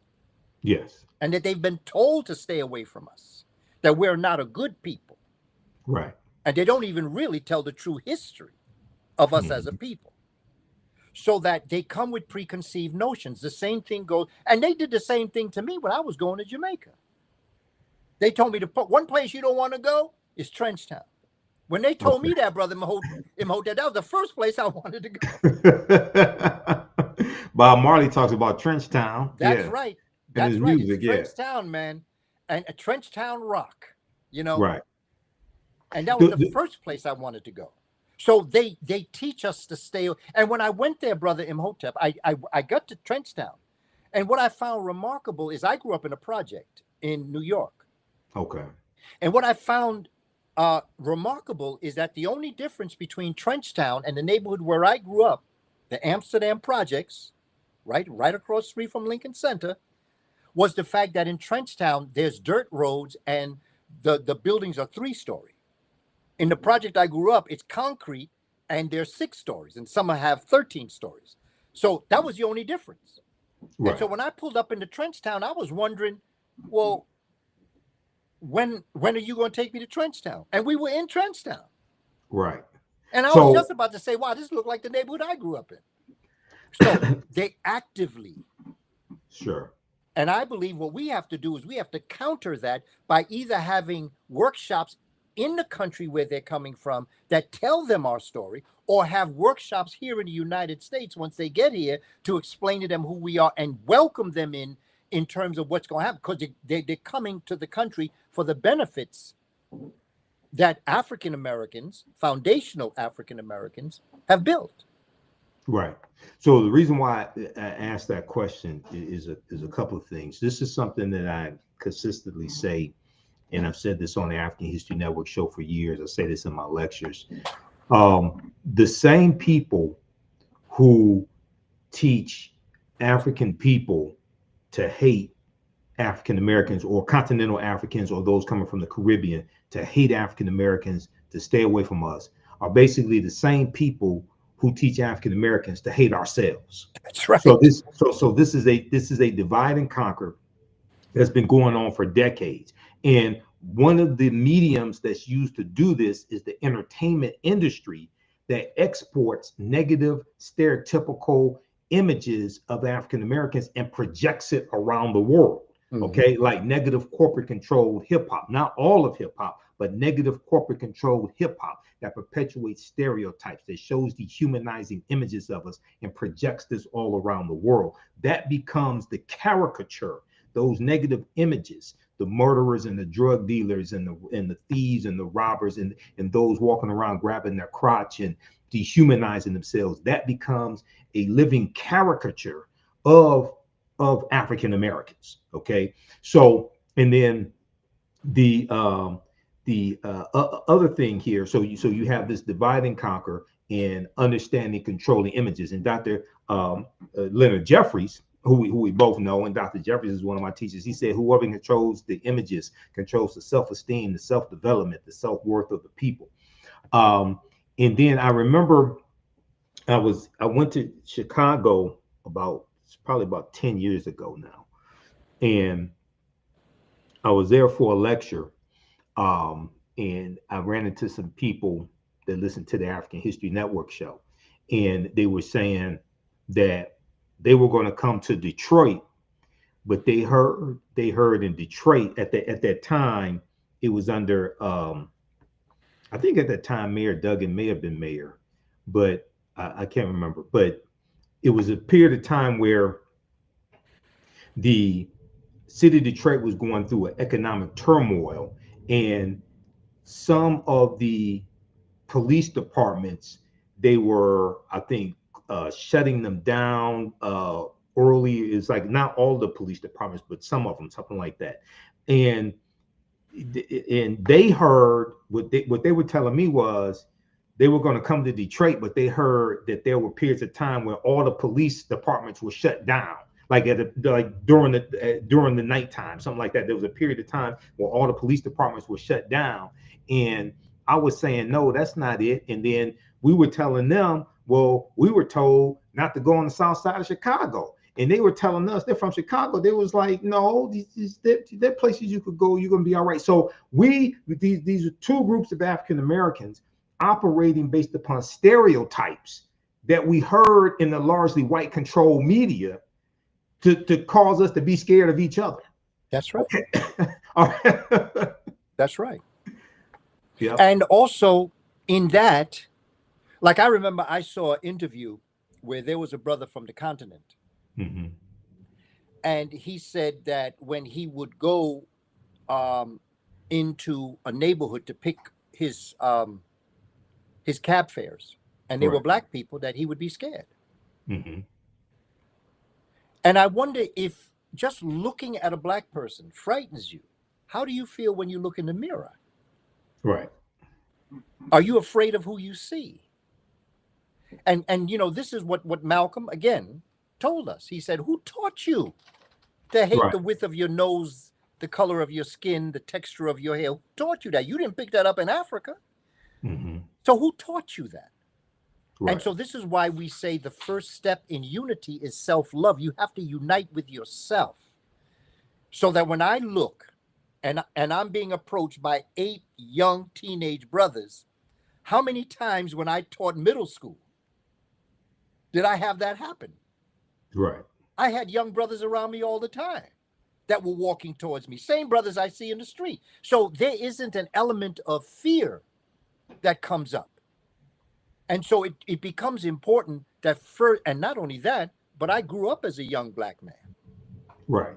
Yes. And that they've been told to stay away from us, that we're not a good people. Right. And they don't even really tell the true history of us as a people. So that they come with preconceived notions. The same thing goes, and they did the same thing to me when I was going to Jamaica. They told me to put one place you don't want to go is Trenchtown. When they told me that, brother Imhotep, that was the first place I wanted to go. Bob Marley talks about Trenchtown. That's right. That's right. Music, it's Trenchtown, man. And a Trenchtown rock, Right. And that was the first place I wanted to go. So they teach us to stay. And when I went there, brother Imhotep, I got to Trenchtown. And what I found remarkable is I grew up in a project in New York. Okay. And what I found remarkable is that the only difference between Trenchtown and the neighborhood where I grew up, the Amsterdam projects, right across the street from Lincoln Center, was the fact that in Trenchtown, there's dirt roads and the buildings are 3-story. In the project I grew up, it's concrete and there's 6 stories and some have 13 stories. So that was the only difference. Right. And so when I pulled up into Trenchtown, I was wondering, well, when are you going to take me to Trenchtown? And we were in Trenchtown. Right. And I was just about to say, wow, this looked like the neighborhood I grew up in. So they actively. Sure. And I believe what we have to do is we have to counter that by either having workshops in the country where they're coming from that tell them our story, or have workshops here in the United States once they get here to explain to them who we are and welcome them in terms of what's going to happen, because they're coming to the country for the benefits that African Americans, foundational African Americans, have built. Right. So the reason why I asked that question is a couple of things. This is something that I consistently say, and I've said this on the African History Network show for years. I say this in my lectures. The same people who teach African people to hate African Americans or continental Africans or those coming from the Caribbean to hate African Americans, to stay away from us, are basically the same people who teach African Americans to hate ourselves. That's right. So this is a divide and conquer that's been going on for decades. And one of the mediums that's used to do this is the entertainment industry that exports negative, stereotypical images of African Americans and projects it around the world. Okay, like negative corporate controlled hip hop, not all of hip hop, but negative corporate controlled hip hop that perpetuates stereotypes, that shows dehumanizing images of us and projects this all around the world. That becomes the caricature, those negative images, the murderers and the drug dealers and the thieves and the robbers and those walking around grabbing their crotch and dehumanizing themselves. That becomes a living caricature of African Americans. Okay, so and then the other thing here, so you have this divide and conquer and understanding controlling images. And Dr. Leonard Jeffries, who we both know, and Dr. Jeffries is one of my teachers, he said whoever controls the images controls the self-esteem, the self-development, the self-worth of the people. And then I remember I went to Chicago probably about 10 years ago now, and I was there for a lecture, and I ran into some people that listened to the African History Network show, and they were saying that they were going to come to Detroit, but they heard in Detroit at that time it was under I think at that time Mayor Duggan may have been mayor, but I can't remember. But it was a period of time where the city of Detroit was going through an economic turmoil, and some of the police departments, they were, I think, shutting them down early. It's like not all the police departments, but some of them, something like that. And they heard what they were telling me was they were going to come to Detroit, but they heard that there were periods of time where all the police departments were shut down, like during the nighttime, something like that. There was a period of time where all the police departments were shut down, and I was saying, no, that's not it. And then we were telling them, well, we were told not to go on the south side of Chicago. And they were telling us they're from Chicago. They was like, no, they're places you could go. You're going to be all right. So these are two groups of African Americans operating based upon stereotypes that we heard in the largely white controlled media to cause us to be scared of each other. That's right. Okay. All right. That's right. Yeah. And also in that, like I remember I saw an interview where there was a brother from the continent. Mm-hmm. And he said that when he would go into a neighborhood to pick his cab fares, and they were black people, that he would be scared. Mm-hmm. And I wonder if just looking at a black person frightens you. How do you feel when you look in the mirror? Right. Are you afraid of who you see? And you know, this is what Malcolm again told us. He said, who taught you to hate the width of your nose, the color of your skin, the texture of your hair? Who taught you that? You didn't pick that up in Africa. Mm-hmm. So who taught you that? Right. And so this is why we say the first step in unity is self-love. You have to unite with yourself, so that when I look and I'm being approached by 8 young teenage brothers, how many times when I taught middle school did I have that happen? Right. I had young brothers around me all the time that were walking towards me, same brothers I see in the street. So there isn't an element of fear that comes up. And so it becomes important that first, and not only that, but I grew up as a young black man. Right.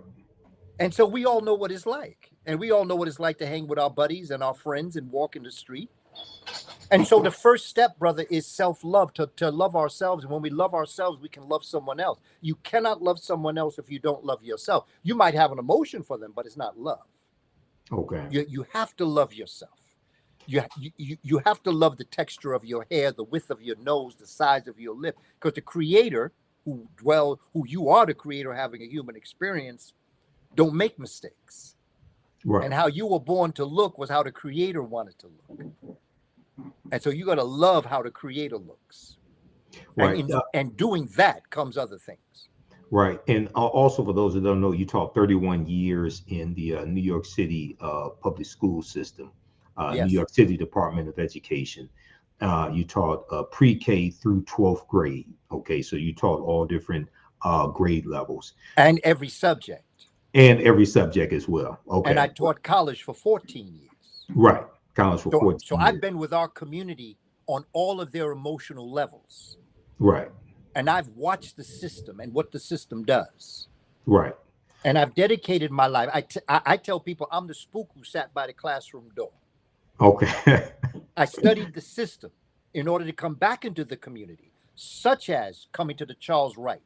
And so we all know what it's like. And we all know what it's like to hang with our buddies and our friends and walk in the street. And so the first step, brother, is self-love, to love ourselves. And when we love ourselves, we can love someone else. You cannot love someone else if you don't love yourself. You might have an emotion for them, but it's not love. Okay. You have to love yourself. You have to love the texture of your hair, the width of your nose, the size of your lip, because the creator who you are the creator having a human experience, don't make mistakes. Right. And how you were born to look was how the creator wanted to look. And so you got to love how the creator looks. Right. And doing that comes other things. Right. And also, for those that don't know, you taught 31 years in the New York City public school system, Yes. New York City Department of Education. You taught pre-K through 12th grade. Okay. So you taught all different grade levels. And every subject. And every subject as well. Okay. And I taught college for 14 years. Right. College for 14 So years. I've been with our community on all of their emotional levels. Right. And I've watched the system and what the system does. Right. And I've dedicated my life. I tell people I'm the spook who sat by the classroom door. Okay. I studied the system in order to come back into the community, such as coming to the Charles Wright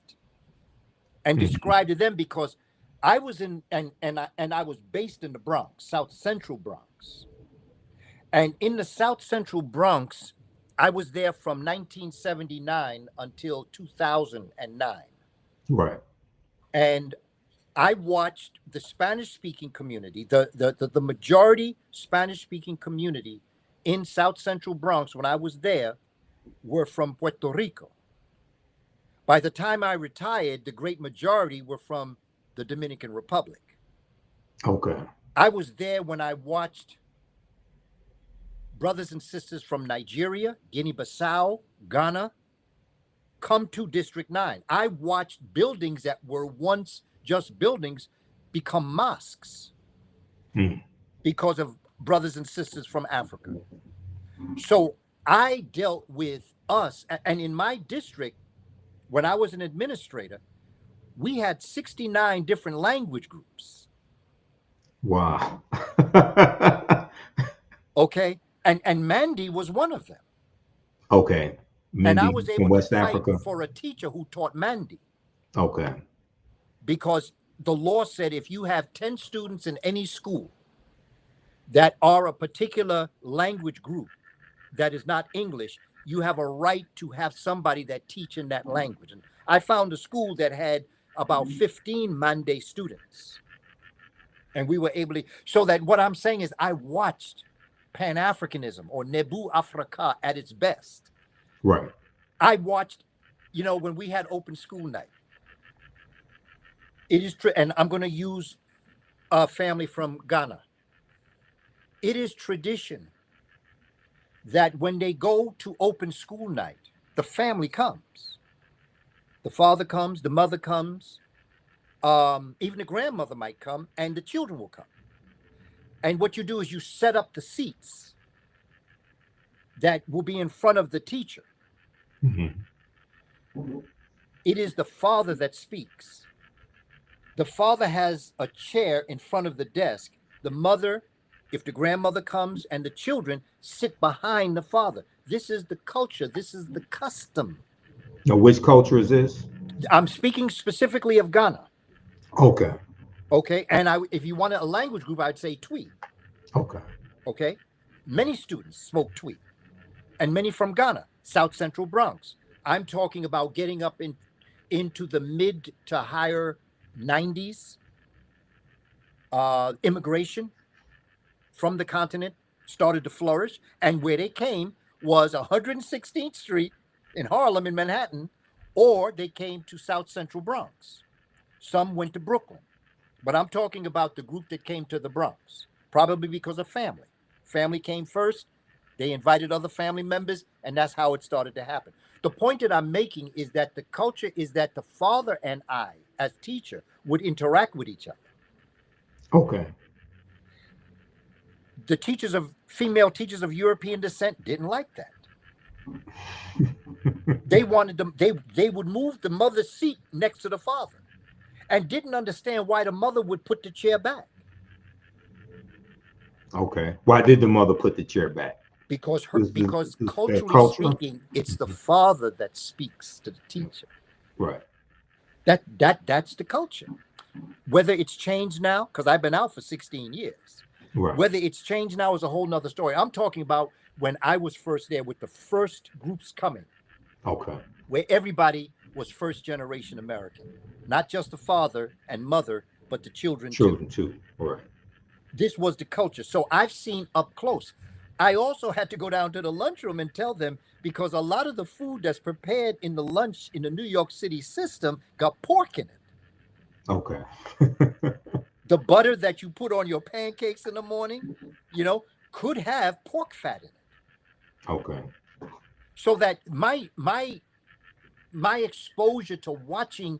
and describe to them, because I was in and I was based in the Bronx, South Central Bronx. And in the South Central Bronx, I was there from 1979 until 2009. Right. And I watched the Spanish speaking community, the majority Spanish speaking community in South Central Bronx when I was there were from Puerto Rico. By the time I retired, the great majority were from the Dominican Republic. Okay. I was there when I watched brothers and sisters from Nigeria, Guinea-Bissau, Ghana come to District 9. I watched buildings that were once just buildings become mosques because of brothers and sisters from Africa. So I dealt with us, and in my district, when I was an administrator, we had 69 different language groups. Wow. Okay. And Mandy was one of them. Okay. Mandy and I was from able West to fight Africa. for a teacher who taught Mandy. Okay. Because the law said if you have 10 students in any school that are a particular language group that is not English, you have a right to have somebody that teach in that language. And I found a school that had about 15 Mande students. And we were able to, so that what I'm saying is I watched Pan-Africanism or Nebu Afrika at its best. Right. I watched, when we had open school night. It is true, and I'm going to use a family from Ghana. It is tradition that when they go to open school night, the family comes. The father comes, the mother comes, even the grandmother might come, and the children will come. And what you do is you set up the seats that will be in front of the teacher. Mm-hmm. It is the father that speaks. The father has a chair in front of the desk. The mother, if the grandmother comes, and the children sit behind the father. This is the culture. This is the custom. Now, which culture is this? I'm speaking specifically of Ghana. Okay. Okay. And if you want a language group, I'd say Twi. Okay. Okay. Many students spoke Twi, and many from Ghana, South Central Bronx. I'm talking about getting up into the mid to higher 90s. Immigration from the continent started to flourish, and where they came was 116th Street in Harlem in Manhattan, or they came to South Central Bronx. Some went to Brooklyn, but I'm talking about the group that came to the Bronx, probably because of family. Family came first, they invited other family members, and that's how it started to happen. The point that I'm making is that the culture is that the father and I, as teacher, would interact with each other. Okay. The female teachers of European descent didn't like that. They wanted them, they would move the mother's seat next to the father and didn't understand why the mother would put the chair back. Okay. Why did the mother put the chair back? Because culturally speaking, it's the father that speaks to the teacher. Right. That's the culture. Whether it's changed now, because I've been out for 16 years. Right. Whether it's changed now is a whole nother story. I'm talking about when I was first there with the first groups coming. Okay. Where everybody was first generation American. Not just the father and mother, but the children too. Right. This was the culture. So I've seen up close. I also had to go down to the lunchroom and tell them, because a lot of the food that's prepared in the lunch in the New York City system got pork in it. Okay. The butter that you put on your pancakes in the morning, could have pork fat in it. Okay. So that my exposure to watching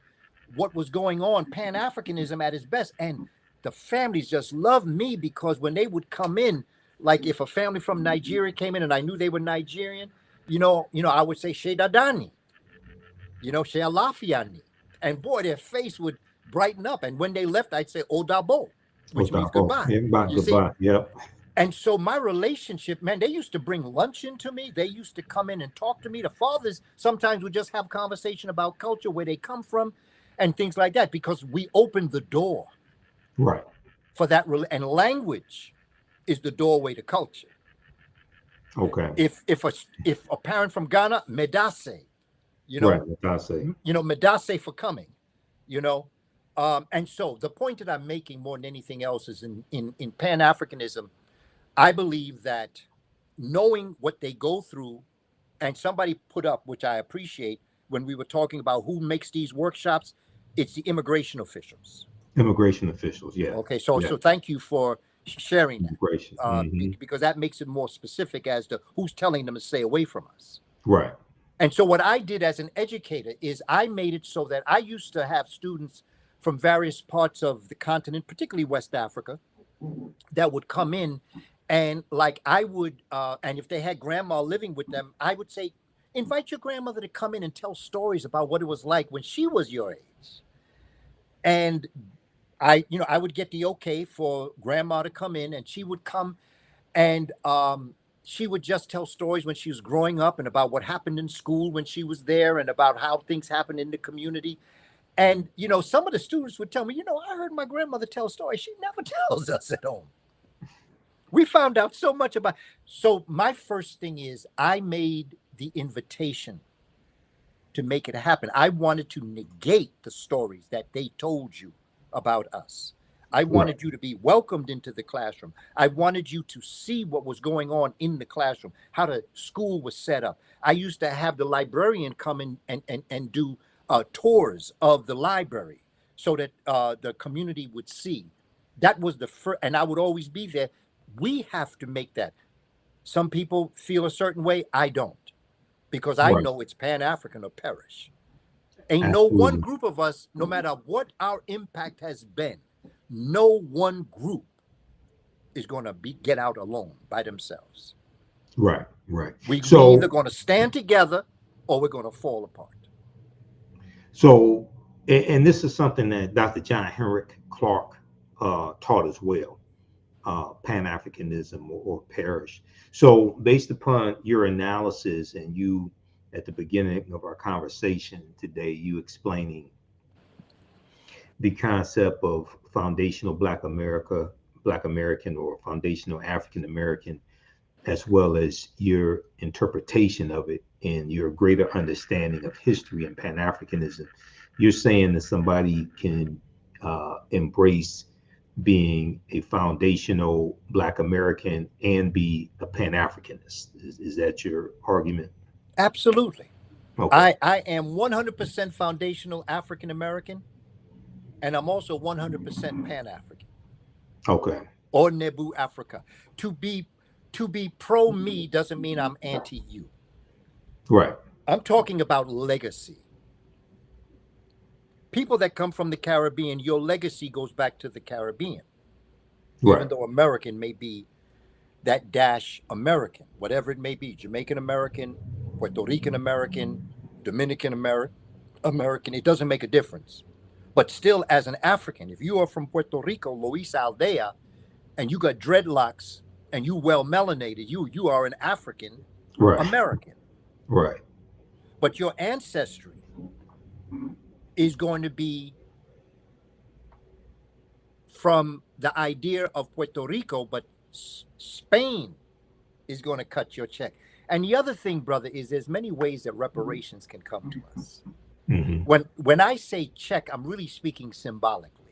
what was going on, Pan-Africanism at its best, and the families just loved me because when they would come in, like if a family from Nigeria came in and I knew they were Nigerian, I would say She Dadani, She Alafiani. And boy, their face would brighten up. And when they left, I'd say Odabo, which means goodbye. Yeah, goodbye. Yep. And so my relationship, man, they used to bring lunch into me. They used to come in and talk to me. The fathers sometimes would just have conversation about culture, where they come from and things like that, because we opened the door. Right. For that, and language is the doorway to culture. Okay. If a parent from Ghana, Medase, Right. That's say. Medase for coming, you know. And so the point that I'm making more than anything else is in Pan-Africanism, I believe that knowing what they go through, and somebody put up, which I appreciate, when we were talking about who makes these workshops, it's the immigration officials. Immigration officials, yeah. Okay, so thank you for sharing that, Immigration. because that makes it more specific as to who's telling them to stay away from us. Right. And so what I did as an educator is I made it so that I used to have students from various parts of the continent, particularly West Africa, that would come in, and like I would, and if they had grandma living with them, I would say, invite your grandmother to come in and tell stories about what it was like when she was your age. And I would get the okay for grandma to come in, and she would come, and she would just tell stories when she was growing up and about what happened in school when she was there and about how things happened in the community. And, some of the students would tell me, I heard my grandmother tell stories. She never tells us at home. We found out so much about. So my first thing is I made the invitation to make it happen. I wanted to negate the stories that they told you about us. I wanted you to be welcomed into the classroom. I wanted you to see what was going on in the classroom, how the school was set up. I used to have the librarian come in and do tours of the library so that the community would see. That was the first, and I would always be there. We have to make that. Some people feel a certain way. I don't, because I know it's Pan-African or perish. Ain't no one group of us, no matter what our impact has been, no one group is going to get out alone by themselves. We're either going to stand together or we're going to fall apart. So, and this is something that Dr. John Henrik Clarke taught as well, Pan-Africanism or perish. So based upon your analysis and you at the beginning of our conversation today, you explaining the concept of foundational Black American or foundational African American, as well as your interpretation of it and your greater understanding of history and Pan-Africanism. You're saying that somebody can embrace being a foundational Black American and be a Pan-Africanist. Is that your argument? Absolutely. Okay. I am 100% foundational African American, and I'm also 100% Pan-African. Okay. Or Nebu Africa. To be pro me doesn't mean I'm anti you. Right. I'm talking about legacy. People that come from the Caribbean, your legacy goes back to the Caribbean. Even though American may be that dash American, whatever it may be, Jamaican American, Puerto Rican American, Dominican American, it doesn't make a difference. But still, as an African, if you are from Puerto Rico, Luis Aldea, and you got dreadlocks and you well melanated, you are an African American. Right. But your ancestry is going to be from the idea of Puerto Rico, but Spain is going to cut your check. And the other thing, brother, is there's many ways that reparations can come to us. Mm-hmm. When I say check, I'm really speaking symbolically.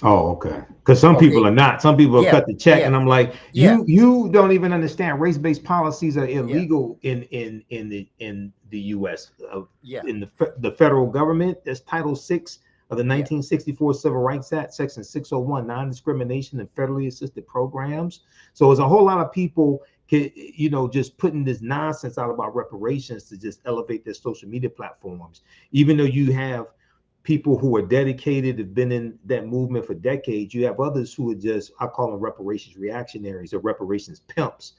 Oh, okay. Because some people are not. Some people cut the check, and I'm like, you don't even understand. Race-based policies are illegal in the U.S. In the federal government. There's Title VI of the 1964 Civil Rights Act, Section 601, non-discrimination in federally assisted programs. So there's a whole lot of people, just putting this nonsense out about reparations to just elevate their social media platforms, even though you have people who are dedicated, have been in that movement for decades. You have others who are just, I call them reparations reactionaries or reparations pimps,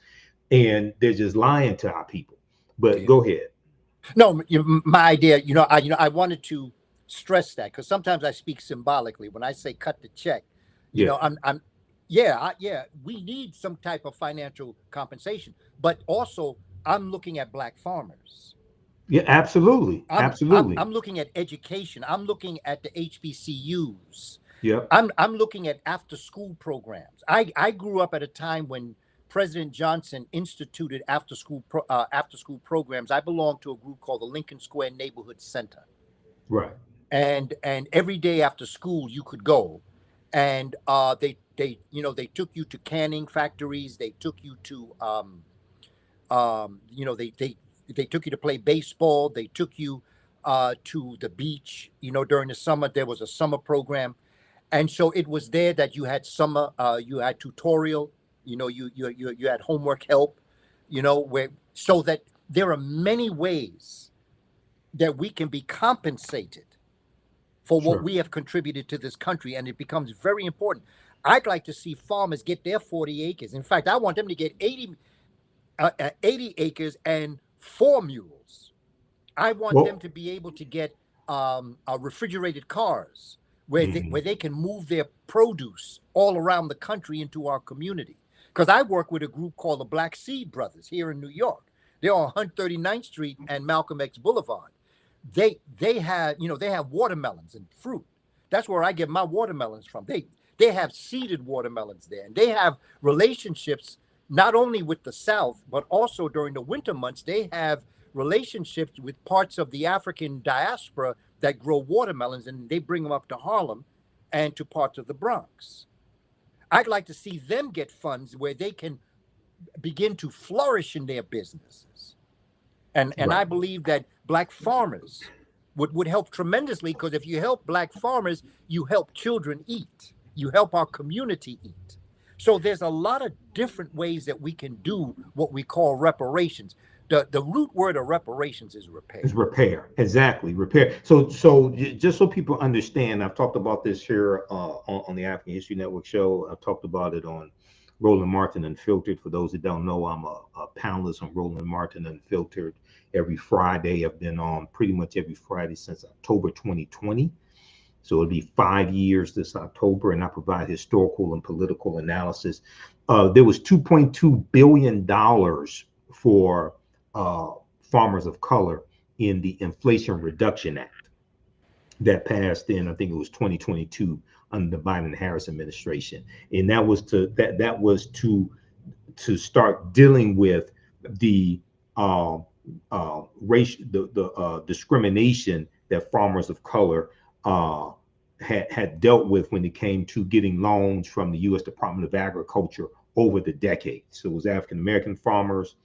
and they're just lying to our people. But go ahead. No, my idea, I wanted to stress that because sometimes I speak symbolically when I say cut the check. We need some type of financial compensation, but also I'm looking at Black farmers. Yeah, absolutely. I'm looking at education. I'm looking at the HBCUs. Yeah. I'm looking at after school programs. I grew up at a time when President Johnson instituted after school programs, I belong to a group called the Lincoln Square Neighborhood Center. Right. And every day after school you could go, and they they took you to canning factories. They took you to they took you to play baseball. They took you to the beach. During the summer there was a summer program, and so it was there that you had summer. You had tutorial. You had homework help. Where so that there are many ways that we can be compensated for what we have contributed to this country, and it becomes very important. I'd like to see farmers get their 40 acres. In fact, I want them to get 80 acres and 4 mules. I want them to be able to get refrigerated cars where they can move their produce all around the country into our community. Because I work with a group called the Black Seed Brothers here in New York. They're on 139th Street and Malcolm X Boulevard. They have watermelons and fruit. That's where I get my watermelons from. They have seeded watermelons there, and they have relationships not only with the South, but also during the winter months. They have relationships with parts of the African diaspora that grow watermelons, and they bring them up to Harlem and to parts of the Bronx. I'd like to see them get funds where they can begin to flourish in their businesses. And I believe that Black farmers would help tremendously, because if you help Black farmers, you help children eat. You help our community eat. So there's a lot of different ways that we can do what we call reparations. The root word of reparations is repair. It's repair, exactly, repair. So just so people understand, I've talked about this here on the African History Network show. I've talked about it on Roland Martin Unfiltered. For those that don't know, I'm a panelist on Roland Martin Unfiltered every Friday. I've been on pretty much every Friday since October 2020. So it'll be 5 years this October, and I provide historical and political analysis. There was $2.2 billion for farmers of color in the Inflation Reduction Act that passed in, I think it was 2022, under the Biden-Harris administration, and that was to start dealing with the race, the discrimination that farmers of color had dealt with when it came to getting loans from the U.S. Department of Agriculture over the decades. So it was African American farmers,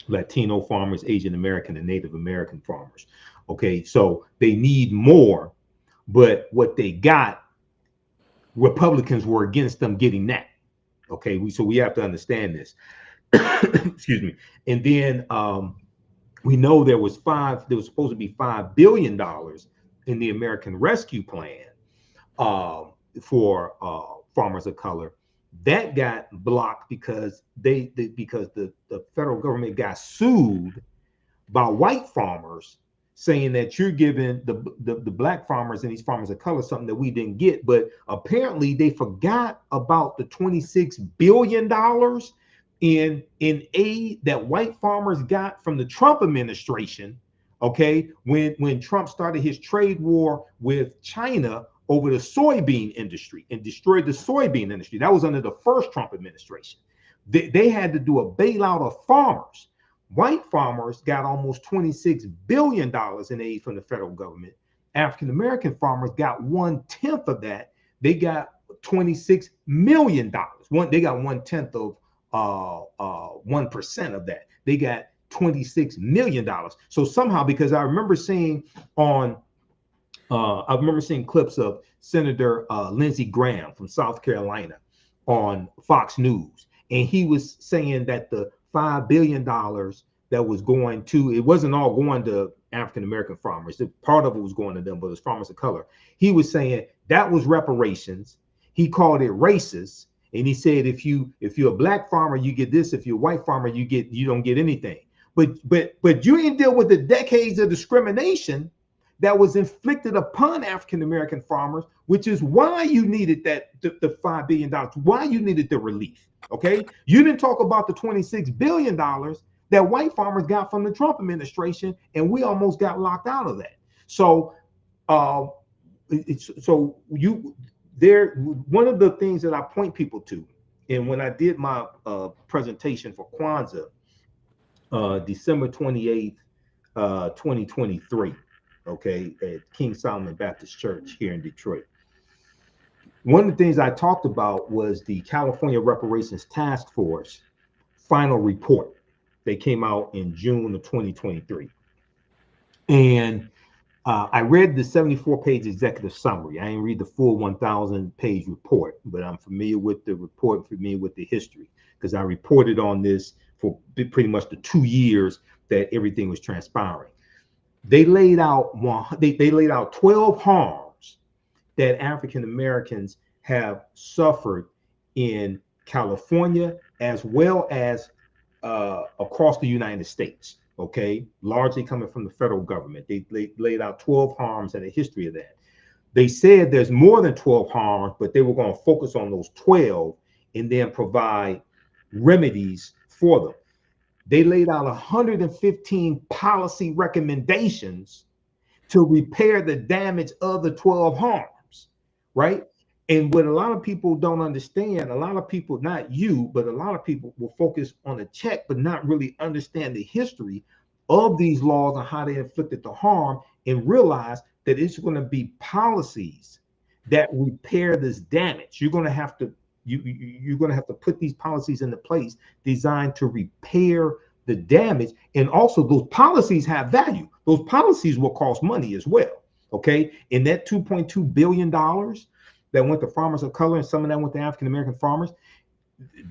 Latino farmers, Asian American, and Native American farmers. Okay, so they need more, but what they got, Republicans were against them getting that. Okay, so we have to understand this. Excuse me. And then we know there was supposed to be $5 billion in the American Rescue Plan for farmers of color. That got blocked because the federal government got sued by white farmers, saying that you're giving the Black farmers and these farmers of color something that we didn't get. But apparently they forgot about the $26 billion in aid that white farmers got from the Trump administration. Okay, when Trump started his trade war with China over the soybean industry and destroyed the soybean industry. That was under the first Trump administration. They had to do a bailout of farmers. White farmers got almost $26 billion in aid from the federal government. African American farmers got 1/10 of that. They got $26 million. They got 1/10 of 1% of that. They got $26 million. So somehow, because I remember seeing clips of Senator Lindsey Graham from South Carolina on Fox News, and he was saying that the $5 billion that was going to, it wasn't all going to African American farmers. Part of it was going to them, but it was farmers of color. He was saying that was reparations. He called it racist, and he said if you're a Black farmer, you get this. If you're a white farmer, you don't get anything. But you didn't deal with the decades of discrimination that was inflicted upon African American farmers, which is why you needed the $5 billion, why you needed the relief. Okay, you didn't talk about the $26 billion that white farmers got from the Trump administration, and we almost got locked out of that. So, one of the things that I point people to And when I did my presentation for Kwanzaa, December 28th, 2023, okay, at King Solomon Baptist Church here in Detroit. One of the things I talked about was the California Reparations Task Force final report. They came out in June of 2023. And I read the 74-page executive summary. I didn't read the full 1,000-page report, but I'm familiar with the report, familiar with the history, because I reported on this for pretty much the 2 years that everything was transpiring. They laid out they laid out 12 harms that African Americans have suffered in California as well as across the United States. Okay, largely coming from the federal government. They laid out 12 harms and a history of that. They said there's more than 12 harms, but they were going to focus on those 12 and then provide remedies for them. They laid out 115 policy recommendations to repair the damage of the 12 harms, right? And what a lot of people don't understand, a lot of people, not you, but a lot of people will focus on a check, but not really understand the history of these laws and how they inflicted the harm, and realize that it's going to be policies that repair this damage. You're going to have to you're going to have to put these policies into place designed to repair the damage. And also those policies have value. Those policies will cost money as well. Okay. And that $2.2 billion that went to farmers of color, and some of that went to African American farmers,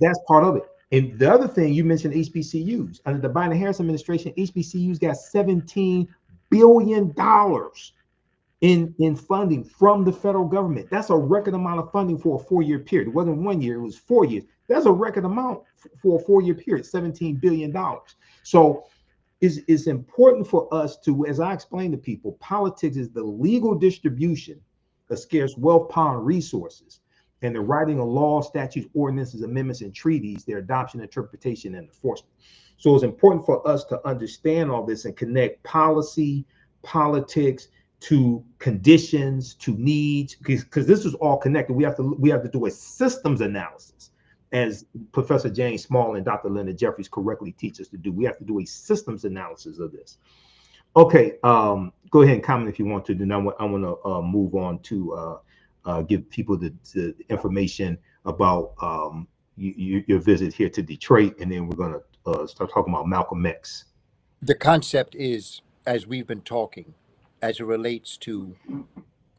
that's part of it. And the other thing, you mentioned HBCUs. Under the Biden-Harris administration, HBCUs got $17 billion in funding from the federal government. That's a record amount of funding for a 4-year period. It wasn't 1 year, it was 4 years. That's a record amount for a 4-year period, $17 billion. So it's important for us to, as I explain to people, politics is the legal distribution of scarce wealth, power, and resources, and the writing of laws, statutes, ordinances, amendments, and treaties, their adoption, interpretation, and enforcement. So it's important for us to understand all this and connect policy, politics, to conditions, to needs, because this is all connected. We have to do a systems analysis, as Professor James Small and Dr. Linda Jeffries correctly teach us to do. We have to do a systems analysis of this. Okay, go ahead and comment if you want to. Then I want to move on to give people the information about your visit here to Detroit, and then we're going to start talking about Malcolm X. The concept is, as we've been talking, as it relates to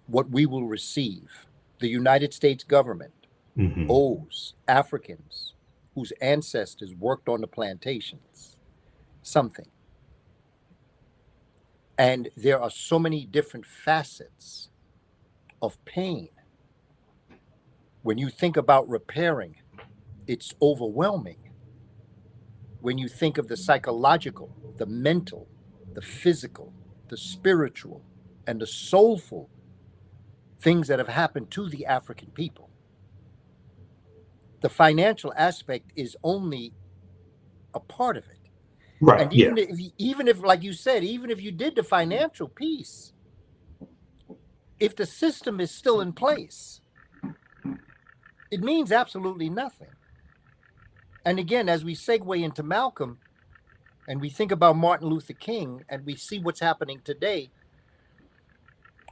what we will receive, the United States government owes Africans whose ancestors worked on the plantations something. And there are so many different facets of pain. When you think about repairing, it's overwhelming. When you think of the psychological, the mental, the physical, the spiritual, and the soulful things that have happened to the African people, the financial aspect is only a part of it. Right. And even if, like you said, even if you did the financial piece, if the system is still in place, it means absolutely nothing. And again, as we segue into Malcolm, and we think about Martin Luther King, and we see what's happening today,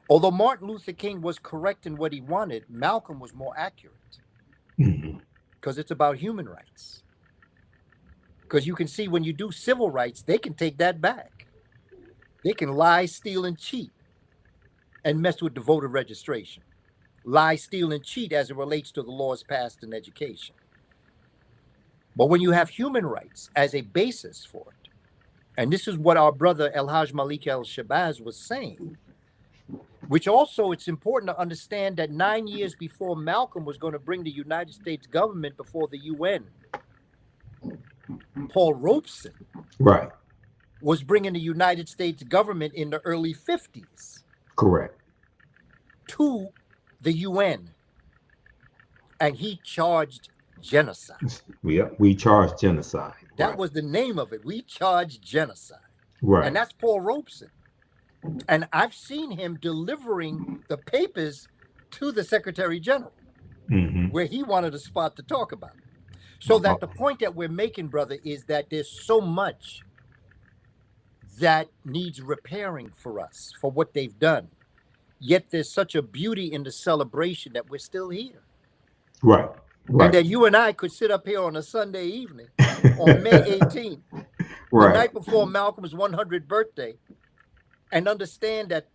although Martin Luther King was correct in what he wanted, Malcolm was more accurate, because it's about human rights. Because you can see when you do civil rights, they can take that back. They can lie, steal, and cheat and mess with the voter registration. Lie, steal, and cheat as it relates to the laws passed in education. But when you have human rights as a basis for it, and this is what our brother El-Haj Malik El-Shabazz was saying, which also it's important to understand that 9 years before Malcolm was going to bring the United States government before the UN, Paul Robeson was bringing the United States government in the early 50s. Correct. To the UN. And he charged genocide. We charged genocide. That was the name of it. We charged genocide. Right. And that's Paul Robeson. And I've seen him delivering the papers to the Secretary General, where he wanted a spot to talk about it. So that the point that we're making, brother, is that there's so much that needs repairing for us for what they've done. Yet there's such a beauty in the celebration that we're still here. Right. And that you and I could sit up here on a Sunday evening on May 18th, the night before Malcolm's 100th birthday, and understand that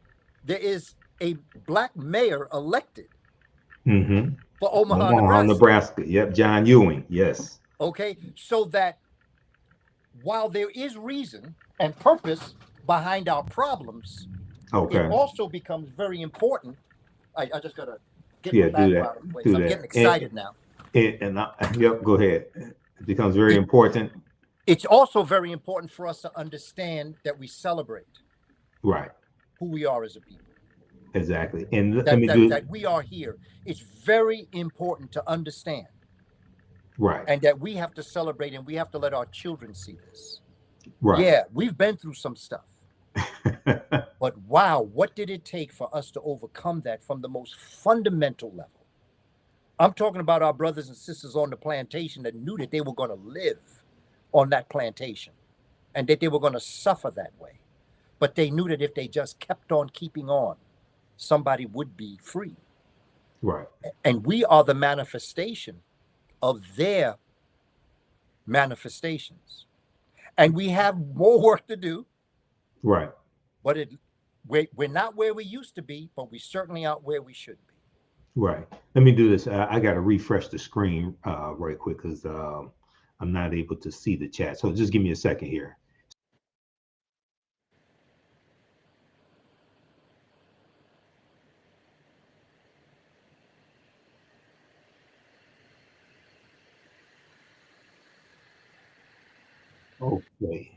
there is a black mayor elected for Omaha, Nebraska. Yep, John Ewing. Yes. Okay, so that while there is reason and purpose behind our problems, it also becomes very important. I just gotta get my back out of the place. I'm getting excited now. Yep, go ahead. It becomes very important. It's also very important for us to understand that we celebrate who we are as a people. Exactly. And that we are here. It's very important to understand. And that we have to celebrate, and we have to let our children see this. Yeah, we've been through some stuff. But wow, what did it take for us to overcome that from the most fundamental level? I'm talking about our brothers and sisters on the plantation that knew that they were going to live on that plantation and that they were going to suffer that way. But they knew that if they just kept on keeping on, somebody would be free. And we are the manifestation of their manifestations. And we have more work to do. But we're not where we used to be, but we certainly aren't where we should be. Let me do this. I got to refresh the screen right quick because I'm not able to see the chat. So just give me a second here. Okay.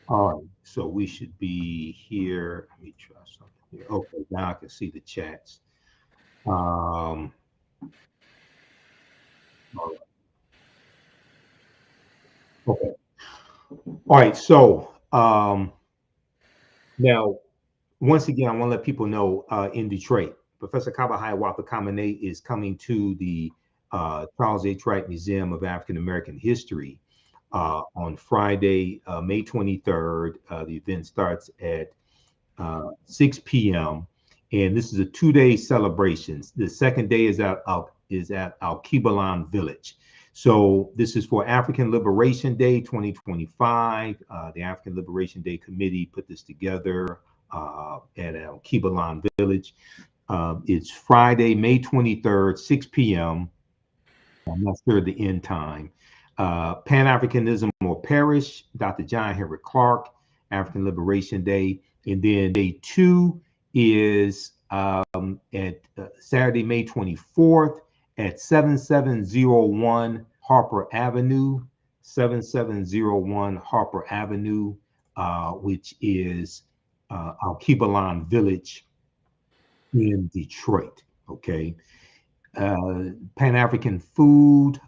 All right. So we should be here. Let me try something here. Okay. Now I can see the chats. All right. Okay. All right. So now, once again, I want to let people know in Detroit, Professor Kaba Kamene is coming to the Charles H. Wright Museum of African American History on Friday, May 23rd. The event starts at 6 p.m. and this is a 2-day celebration. The second day is at Al-Kibalan Village. So this is for African Liberation Day 2025. The African Liberation Day Committee put this together at Al-Kibalan Village. It's Friday, May 23rd, 6 p.m. I'm not sure the end time. Pan-Africanism or Perish, Dr. John Henry Clark, African Liberation Day. And then day 2 is at Saturday, May 24th at 7701 Harper Avenue, 7701 Harper Avenue, which is Al-Kibalan Village in Detroit. Okay. Pan-African food,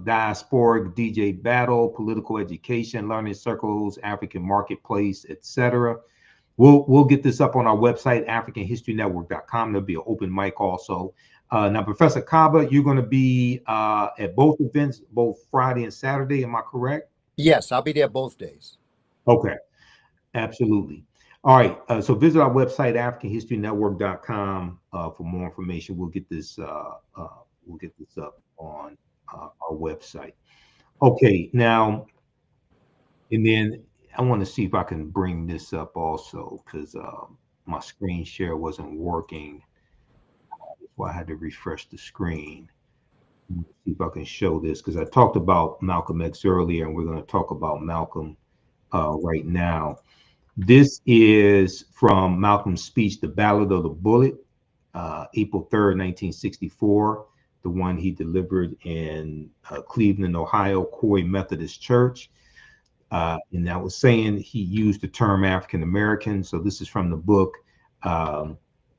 diasporic DJ battle, political education, learning circles, African marketplace, etc. We'll get this up on our website, AfricanHistoryNetwork.com. There'll be an open mic also. Now, Professor Kaba, you're going to be at both events, both Friday and Saturday. Am I correct? Yes, I'll be there both days. Okay, absolutely. All right, so visit our website, AfricanHistoryNetwork.com, for more information. We'll get this up on our website. Okay, now, and then I want to see if I can bring this up also because my screen share wasn't working. That's why I had to refresh the screen. Let's see if I can show this because I talked about Malcolm X earlier, and we're going to talk about Malcolm right now. This is from Malcolm's speech, The Ballad of the Bullet, April 3rd, 1964, the one he delivered in Cleveland, Ohio, Coy Methodist Church. And I was saying he used the term African American. So this is from the book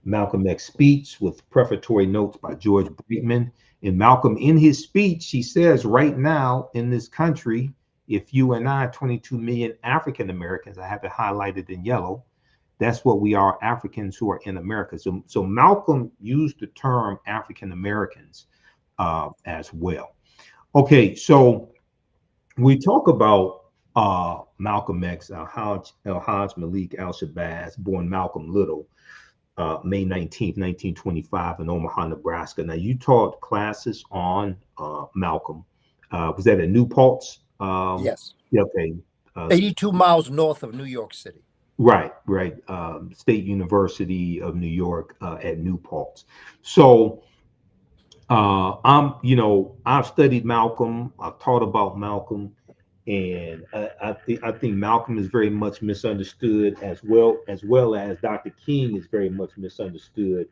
Malcolm X Speech with prefatory notes by George Breitman. And Malcolm, in his speech, he says right now in this country, if you and I, 22 million African Americans, I have it highlighted in yellow, that's what we are, Africans who are in America. So Malcolm used the term African Americans as well. Okay, so we talk about Malcolm X, Al-Hajj Malik Al-Shabazz, born Malcolm Little, May 19th, 1925 in Omaha, Nebraska. Now, you taught classes on Malcolm. Was that at New Paltz? Yes. Yeah, okay. 82 miles north of New York City. Right, right. State University of New York at New Paltz. So I've studied Malcolm. I've taught about Malcolm, and I think Malcolm is very much misunderstood as Dr. King is very much misunderstood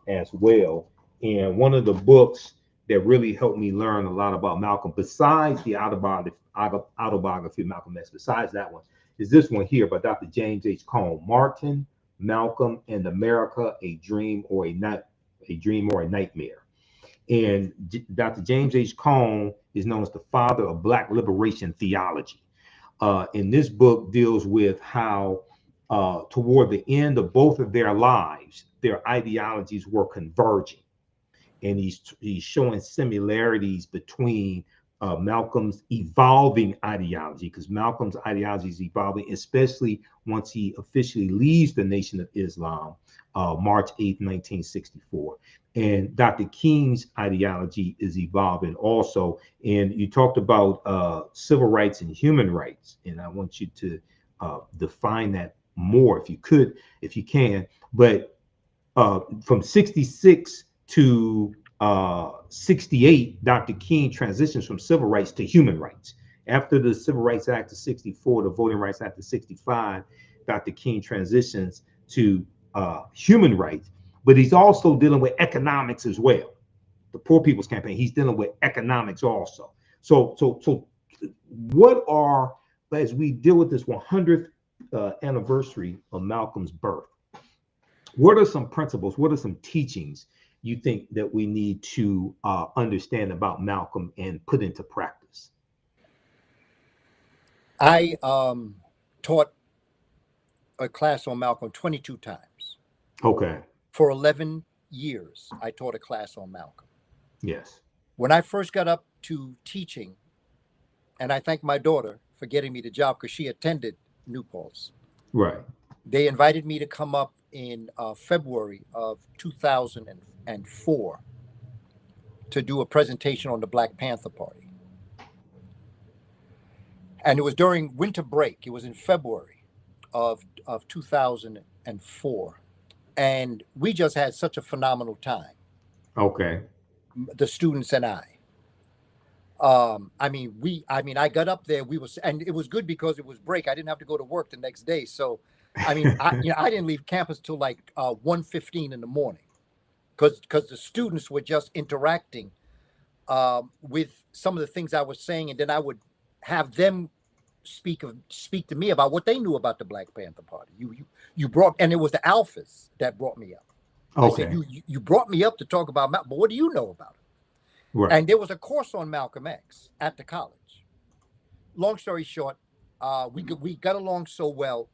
as well. And one of the books that really helped me learn a lot about Malcolm, besides the autobiography of Malcolm X, besides that one, is this one here by Dr. James H. Cone, Martin, Malcolm, and America: A Dream or a Nightmare. And Dr. James H. Cone is known as the father of Black liberation theology. And this book deals with how, toward the end of both of their lives, their ideologies were converging. And he's showing similarities between Malcolm's evolving ideology, because Malcolm's ideology is evolving, especially once he officially leaves the Nation of Islam, March 8th, 1964. And Dr. King's ideology is evolving also. And you talked about civil rights and human rights, and I want you to define that more if you can. But from 66 to 68, Dr. King transitions from civil rights to human rights. After the Civil Rights Act of 64, the Voting Rights Act of 65, Dr. King transitions to human rights, but he's also dealing with economics as well. The Poor People's Campaign, he's dealing with economics also. So what are, as we deal with this 100th anniversary of Malcolm's birth, what are some principles, what are some teachings you think that we need to understand about Malcolm and put into practice? I taught a class on Malcolm 22 times. Okay. For 11 years, I taught a class on Malcolm. Yes. When I first got up to teaching, and I thank my daughter for getting me the job because she attended New Paltz. Right. They invited me to come up in February of 2004 to do a presentation on the Black Panther Party. And it was during winter break. It was in February of 2004. And we just had such a phenomenal time. Okay. The students and I. I got up there. And it was good because it was break. I didn't have to go to work the next day. So, I didn't leave campus till like 1:15 in the morning, because the students were just interacting with some of the things I was saying, and then I would have them speak to me about what they knew about the Black Panther Party. You brought, and it was the alphas that brought me up. Okay. I said, you brought me up to talk about Malcolm, but what do you know about it? Right. And there was a course on Malcolm X at the college. Long story short, we got along so well.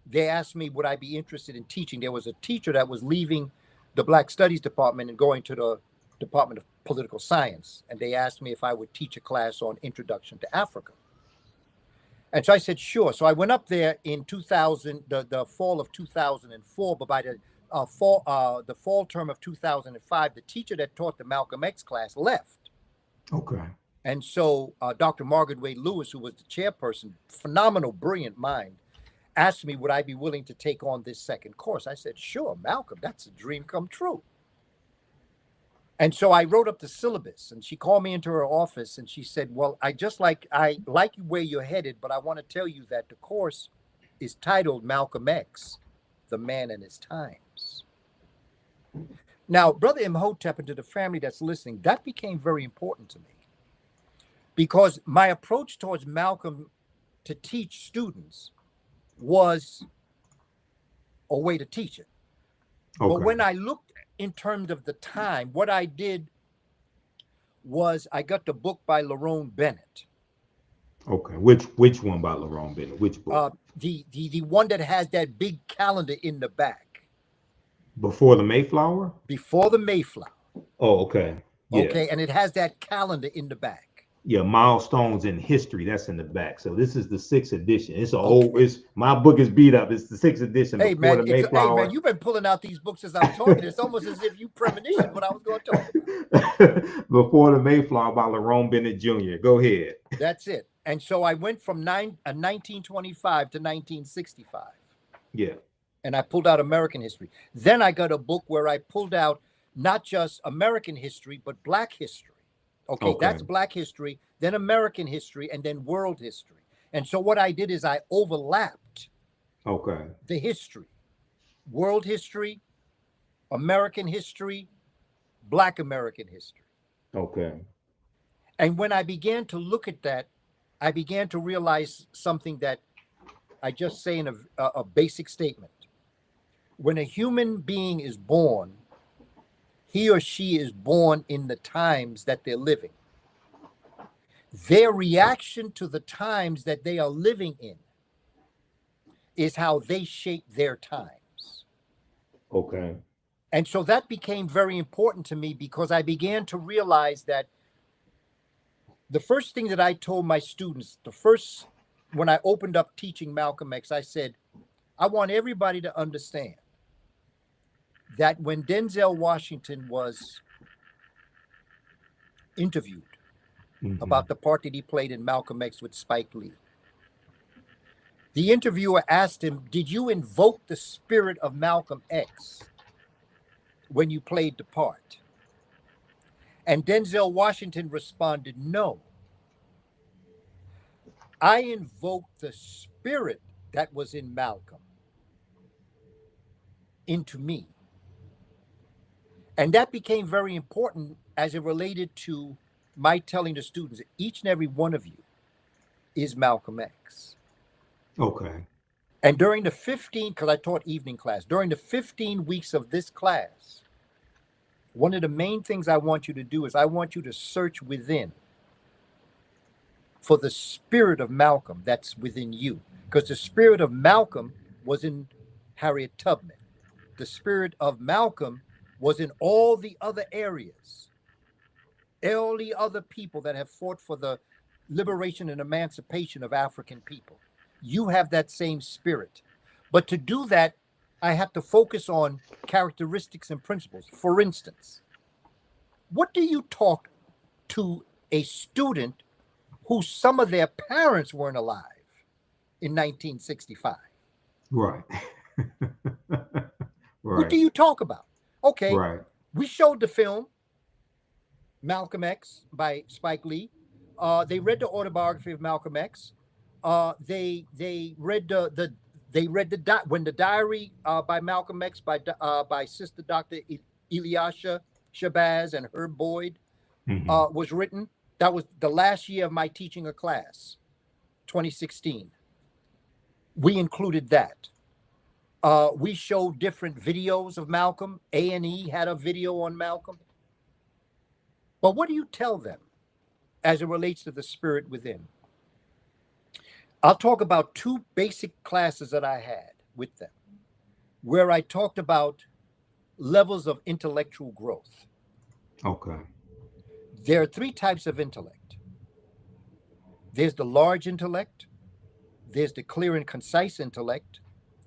They asked me, would I be interested in teaching? There was a teacher that was leaving the Black Studies department and going to the Department of Political Science. And they asked me if I would teach a class on Introduction to Africa. And so I said, sure. So I went up there in 2000, the fall of 2004, but by the fall term of 2005, the teacher that taught the Malcolm X class left. Okay. And so Dr. Margaret Wade Lewis, who was the chairperson, phenomenal, brilliant mind, asked me, would I be willing to take on this second course? I said, sure, Malcolm, that's a dream come true. And so I wrote up the syllabus, and she called me into her office and she said, well, I like where you're headed, but I want to tell you that the course is titled Malcolm X, the Man and His Times. Now, Brother Imhotep, and to the family that's listening, that became very important to me, because my approach towards Malcolm to teach students was a way to teach it. Okay. But when I looked in terms of the time, what I did was I got the book by Lerone Bennett. Okay, which one by Lerone Bennett? Which book? The one that has that big calendar in the back. Before the Mayflower? Before the Mayflower. Oh, okay. Yeah. Okay, and it has that calendar in the back. Yeah, milestones in history. That's in the back. So this is the 6th edition. It's an Okay. old. It's my book is beat up. It's the 6th edition Hey before man, the Mayflower. you've been pulling out these books as I'm talking. It's almost as if you premonitioned what I was going to talk about. Before the Mayflower by Lerone Bennett Jr. Go ahead. That's it. And so I went from 1925 to 1965. Yeah. And I pulled out American history. Then I got a book where I pulled out not just American history, but Black history. Okay, that's Black history, then American history, and then world history. And so what I did is I overlapped the history, world history, American history, Black American history. Okay. And when I began to look at that, I began to realize something that I just say in a basic statement. When a human being is born, he or she is born in the times that they're living. Their reaction to the times that they are living in is how they shape their times. Okay. And so that became very important to me because I began to realize that the first thing that I told my students, when I opened up teaching Malcolm X, I said, I want everybody to understand that when Denzel Washington was interviewed about the part that he played in Malcolm X with Spike Lee, the interviewer asked him, did you invoke the spirit of Malcolm X when you played the part? And Denzel Washington responded, no. I invoked the spirit that was in Malcolm into me. And that became very important as it related to my telling the students that each and every one of you is Malcolm X. Okay. And during the 15, because I taught evening class, during the 15 weeks of this class, one of the main things I want you to do is I want you to search within for the spirit of Malcolm that's within you. Because the spirit of Malcolm was in Harriet Tubman. The spirit of Malcolm was in all the other areas, all the other people that have fought for the liberation and emancipation of African people. You have that same spirit. But to do that, I have to focus on characteristics and principles. For instance, what do you talk to a student who some of their parents weren't alive in 1965? Right. What do you talk about? Okay, we showed the film Malcolm X by Spike Lee. They read the autobiography of Malcolm X. They read when the diary by Malcolm X by Sister Dr. Ilyasha Shabazz and Herb Boyd was written. That was the last year of my teaching a class, 2016. We included that. We showed different videos of Malcolm. A&E had a video on Malcolm. But what do you tell them as it relates to the spirit within? I'll talk about two basic classes that I had with them, where I talked about levels of intellectual growth. Okay. There are three types of intellect. There's the large intellect, there's the clear and concise intellect,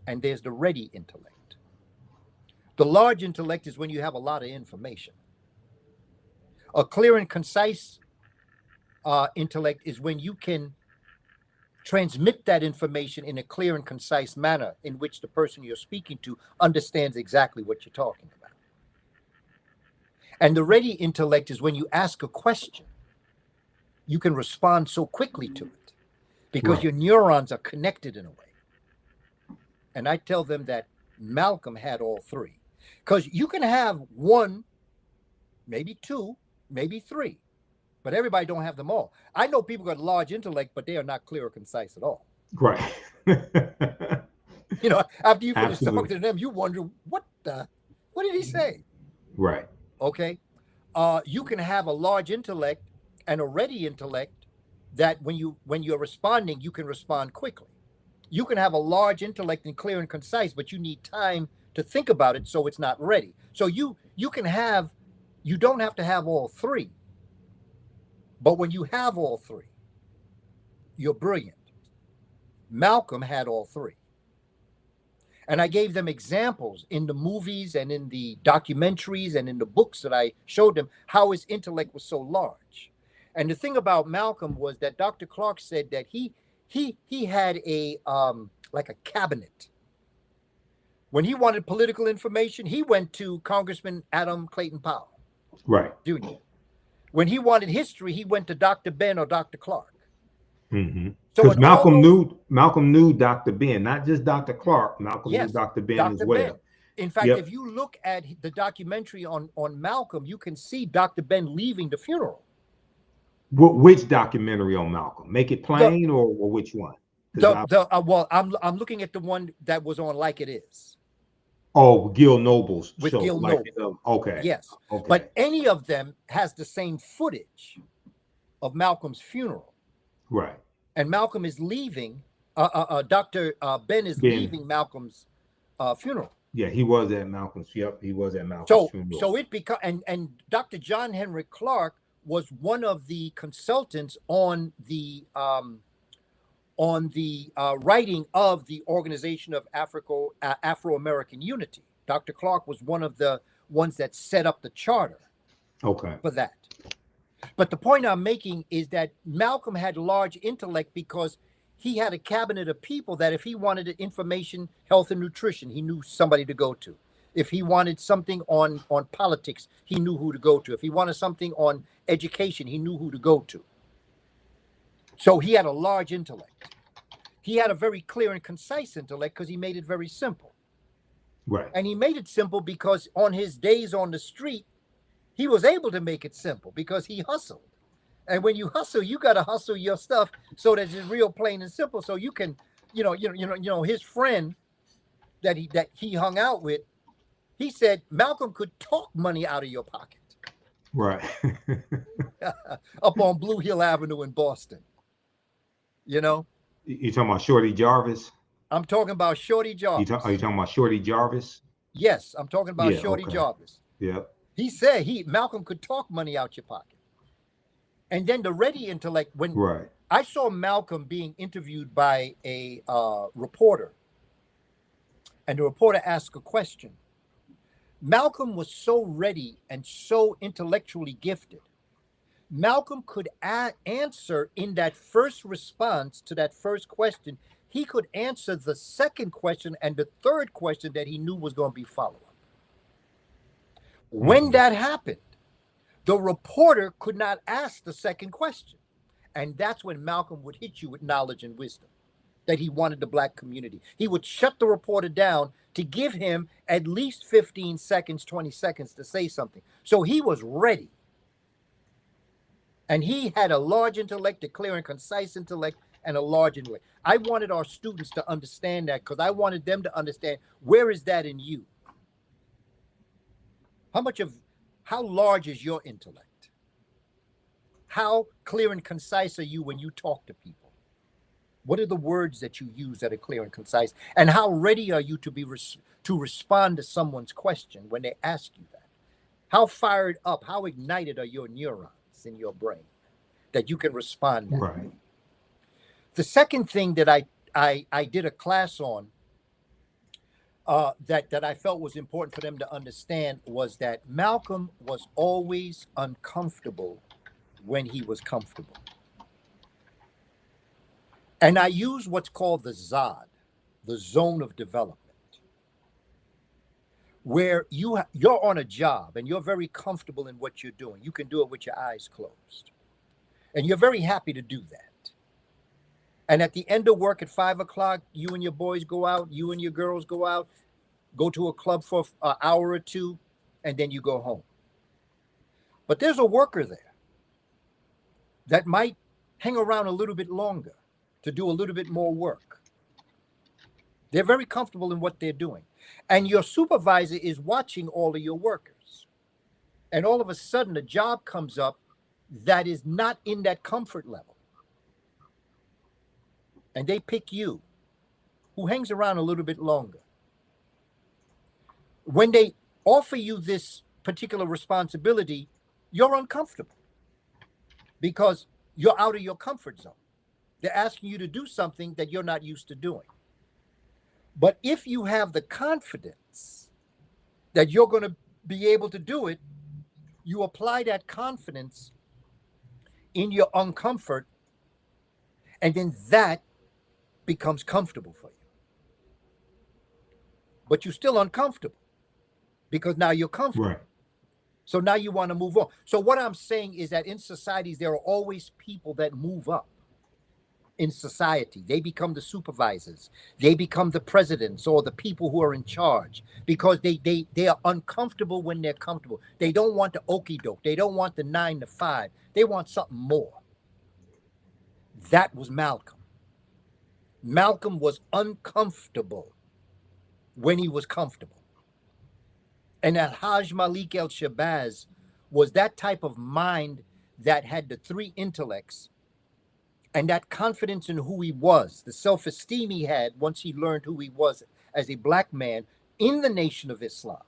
and there's the ready intellect. The large intellect is when you have a lot of information. A clear and concise intellect is when you can transmit that information in a clear and concise manner in which the person you're speaking to understands exactly what you're talking about. And the ready intellect is when you ask a question, you can respond so quickly to it because your neurons are connected in a way. And I tell them that Malcolm had all three, because you can have one, maybe two, maybe three, but everybody don't have them all. I know people got large intellect, but they are not clear or concise at all. Right. You know, after you finish talking to them, you wonder, what did he say? Right. Okay. You can have a large intellect and a ready intellect that when you're responding, you can respond quickly. You can have a large intellect and clear and concise, but you need time to think about it, so it's not ready. So you don't have to have all three, But when you have all three, you're brilliant. Malcolm had all three. And I gave them examples in the movies and in the documentaries and in the books that I showed them how his intellect was so large. And the thing about Malcolm was that Dr. Clark said that he had a like a cabinet. When he wanted political information, he went to Congressman Adam Clayton Powell, Right. Jr. When he wanted history, he went to Dr. Ben or Dr. Clark. Because Malcolm knew Dr. Ben, not just Dr. Clark. Malcolm knew Dr. Ben as well. In fact, if you look at the documentary on Malcolm, you can see Dr. Ben leaving the funeral. Which documentary on Malcolm? Make It Plain or which one? Well, I'm looking at the one that was on Like It Is. Oh, Gil Noble's with show. Gil Noble. Okay. Yes. Okay. But any of them has the same footage of Malcolm's funeral. Right. And Malcolm is leaving. Dr. Ben is leaving Malcolm's funeral. Yeah, he was at Malcolm's. Yep, he was at Malcolm's funeral. So it become and Dr. John Henry Clark was one of the consultants on the writing of the Organization of Afro-American Unity. Dr. Clark was one of the ones that set up the charter for that. But the point I'm making is that Malcolm had large intellect because he had a cabinet of people that if he wanted information, health and nutrition, he knew somebody to go to. If he wanted something on politics, he knew who to go to. If he wanted something on education, he knew who to go to. So he had a large intellect. He had a very clear and concise intellect because he made it very simple. Right. And he made it simple because on his days on the street, he was able to make it simple because he hustled. And when you hustle, you got to hustle your stuff so that it's real plain and simple. So you can, his friend that he hung out with, he said Malcolm could talk money out of your pocket. Right. Up on Blue Hill Avenue in Boston. You talking about Shorty Jarvis? I'm talking about Shorty Jarvis. Are you talking about Shorty Jarvis? Yes, I'm talking about Shorty Jarvis. Yeah. He said Malcolm could talk money out your pocket. And then the ready intellect, when I saw Malcolm being interviewed by a reporter, and the reporter asked a question. Malcolm was so ready and so intellectually gifted. Malcolm could answer in that first response to that first question. He could answer the second question and the third question that he knew was going to be follow-up. When that happened, the reporter could not ask the second question. And that's when Malcolm would hit you with knowledge and wisdom that he wanted the Black community. He would shut the reporter down to give him at least 15 seconds, 20 seconds to say something. So he was ready. And he had a large intellect, a clear and concise intellect, and a large intellect. I wanted our students to understand that because I wanted them to understand, where is that in you? How large is your intellect? How clear and concise are you when you talk to people? What are the words that you use that are clear and concise? And how ready are you to respond to someone's question when they ask you that? How fired up, how ignited are your neurons in your brain that you can respond that way? The second thing that I did a class on that I felt was important for them to understand was that Malcolm was always uncomfortable when he was comfortable. And I use what's called the ZOD, the zone of development, where you're on a job and you're very comfortable in what you're doing. You can do it with your eyes closed. And you're very happy to do that. And at the end of work at 5 o'clock, you and your boys go out, you and your girls go out, go to a club for an hour or two, and then you go home. But there's a worker there that might hang around a little bit longer to do a little bit more work. They're very comfortable in what they're doing. And your supervisor is watching all of your workers. And all of a sudden, a job comes up that is not in that comfort level. And they pick you, who hangs around a little bit longer. When they offer you this particular responsibility, you're uncomfortable. because you're out of your comfort zone. They're asking you to do something that you're not used to doing. But if you have the confidence that you're going to be able to do it, you apply that confidence in your uncomfort, and then that becomes comfortable for you. But you're still uncomfortable because now you're comfortable. Right. So now you want to move on. So what I'm saying is that in societies, there are always people that move up in society. They become the supervisors. They become the presidents or the people who are in charge because they are uncomfortable when they're comfortable. They don't want the okie doke. They don't want the 9 to 5. They want something more. That was Malcolm. Malcolm was uncomfortable when he was comfortable. And Al-Hajj Malik el-Shabazz was that type of mind that had the 3 intellects and that confidence in who he was, the self-esteem he had once he learned who he was as a black man in the Nation of Islam,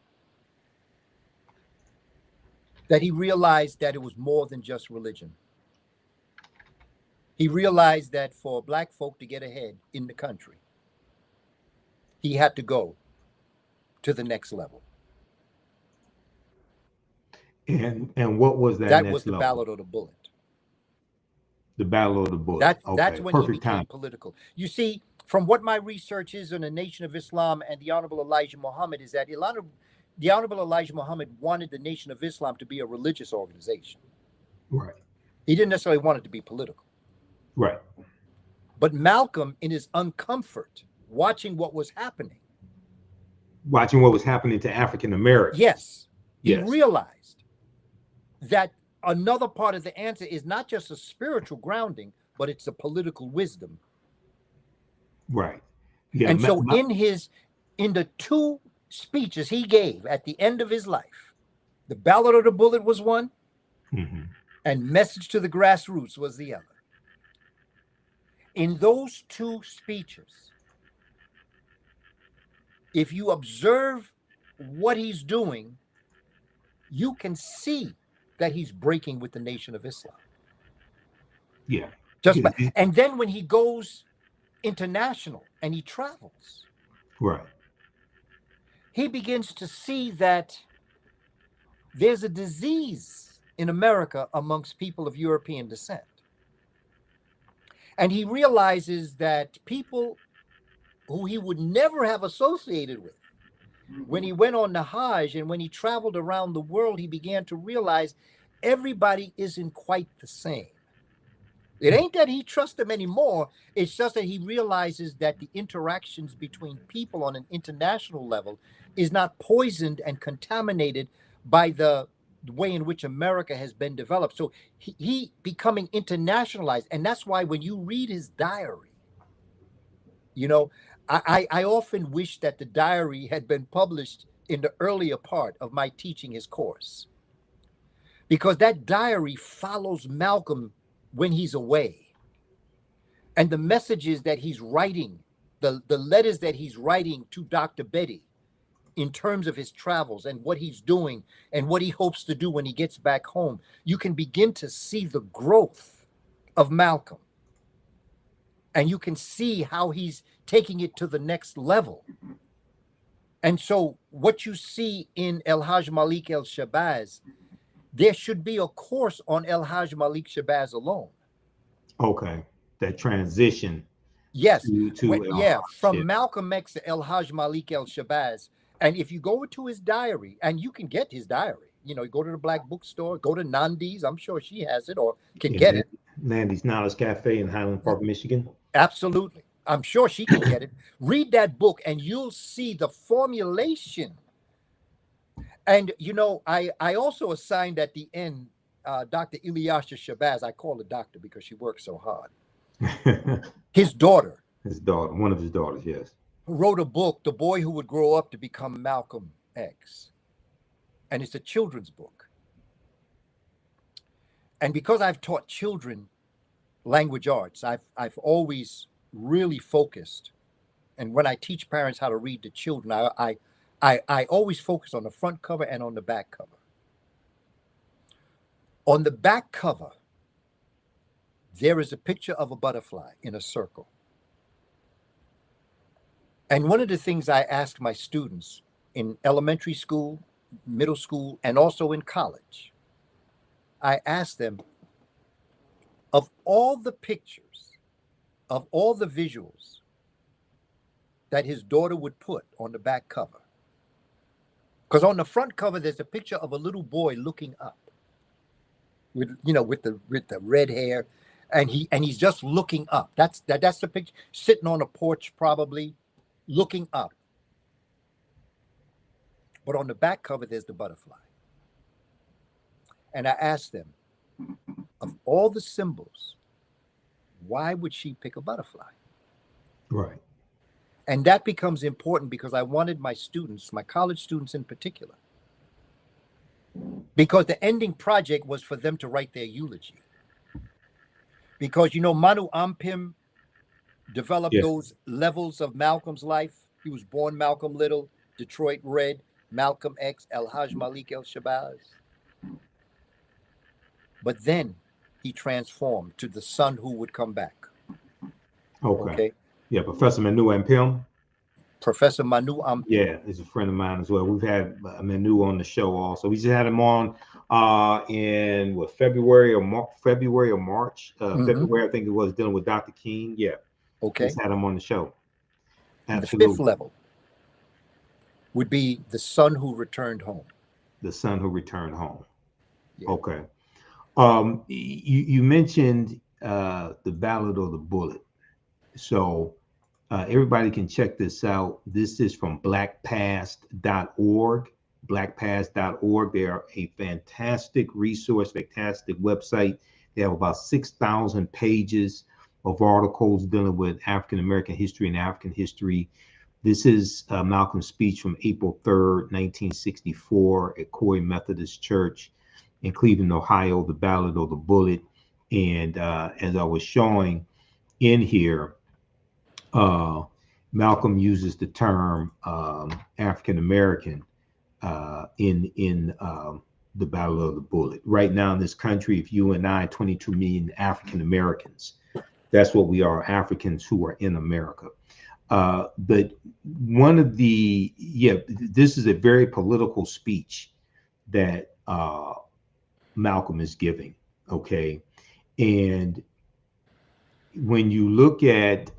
that he realized that it was more than just religion. He realized that for black folk to get ahead in the country, he had to go to the next level. And what was that? That next was the level? Ballad of the Bullet. The Battle of the Bullet. That's when he became time. political. You see, from what my research is on the Nation of Islam and the Honorable Elijah Muhammad, is that the Honorable Elijah Muhammad wanted the Nation of Islam to be a religious organization. Right. He didn't necessarily want it to be political. Right. But Malcolm, in his uncomfort, watching what was happening. Watching what was happening to African Americans. Yes. He Yes. realized that another part of the answer is not just a spiritual grounding, but it's a political wisdom. Right. Yeah. And so in the 2 speeches he gave at the end of his life, the Ballad of the Bullet was one, and Message to the Grassroots was the other. In those 2 speeches, if you observe what he's doing, you can see that he's breaking with the Nation of Islam. Yeah. And then when he goes international and he travels, Right. he begins to see that there's a disease in America amongst people of European descent. And he realizes that people who he would never have associated with, when he went on the Hajj and when he traveled around the world, he began to realize everybody isn't quite the same. It ain't that he trusts them anymore. It's just that he realizes that the interactions between people on an international level is not poisoned and contaminated by the way in which America has been developed. So he becoming internationalized. And that's why when you read his diary, you know, I often wish that the diary had been published in the earlier part of my teaching his course, because that diary follows Malcolm when he's away. And the messages that he's writing, the letters that he's writing to Dr. Betty in terms of his travels and what he's doing and what he hopes to do when he gets back home, you can begin to see the growth of Malcolm. And you can see how he's taking it to the next level. And so what you see in El-Hajj Malik el-Shabazz, there should be a course on El-Hajj Malik Shabazz alone. Okay. That transition. Yes. From yeah. Malcolm X to El-Hajj Malik el-Shabazz. And if you go to his diary, and you can get his diary, you know, go to the Black Bookstore, go to Nandi's, I'm sure she has it or can get it. Nandi's Knowledge Cafe in Highland Park, Michigan. Absolutely. I'm sure she can get it. Read that book and you'll see the formulation. And, you know, I also assigned at the end Dr. Ilyasha Shabazz. I call her doctor because she works so hard. His daughter. One of his daughters, yes. Wrote a book, The Boy Who Would Grow Up to Become Malcolm X. And it's a children's book. And because I've taught children language arts, I've always really focused. And when I teach parents how to read to children, I always focus on the front cover and on the back cover. On the back cover, there is a picture of a butterfly in a circle. And one of the things I asked my students in elementary school, middle school, and also in college, I asked them, of all the pictures, of all the visuals that his daughter would put on the back cover, because on the front cover there's a picture of a little boy looking up, with the red hair, and he's just looking up. That's the picture, sitting on a porch probably, looking up. But on the back cover there's the butterfly. And I asked them, of all the symbols, why would she pick a butterfly? Right. And that becomes important because I wanted my students, my college students in particular, because the ending project was for them to write their eulogy. Because, Manu Ampim developed those levels of Malcolm's life. He was born Malcolm Little, Detroit Red, Malcolm X, El Haj Malik El Shabazz. But then he transformed to the son who would come back. Okay. Yeah, Professor Manu Ampim. Professor Manu Ampim. Yeah, he's a friend of mine as well. We've had Manu on the show also. We just had him on in February or March. February, I think it was, dealing with Dr. King. Yeah. Okay. Just had him on the show. Absolutely. The fifth level would be the son who returned home. The son who returned home. Yeah. Okay. You mentioned the Ballad of the Bullet. So everybody can check this out. This is from blackpast.org. Blackpast.org. They are a fantastic resource, fantastic website. They have about 6,000 pages of articles dealing with African American history and African history. This is Malcolm's speech from April 3rd, 1964 at Corey Methodist Church in Cleveland, Ohio, the Ballad of the Bullet. And as I was showing in here, Malcolm uses the term African American in the Battle of the Bullet. Right now in this country, if you and I, 22 million African Americans, that's what we are, Africans who are in America. But one of this is a very political speech that Malcolm is giving, okay? And when you look at,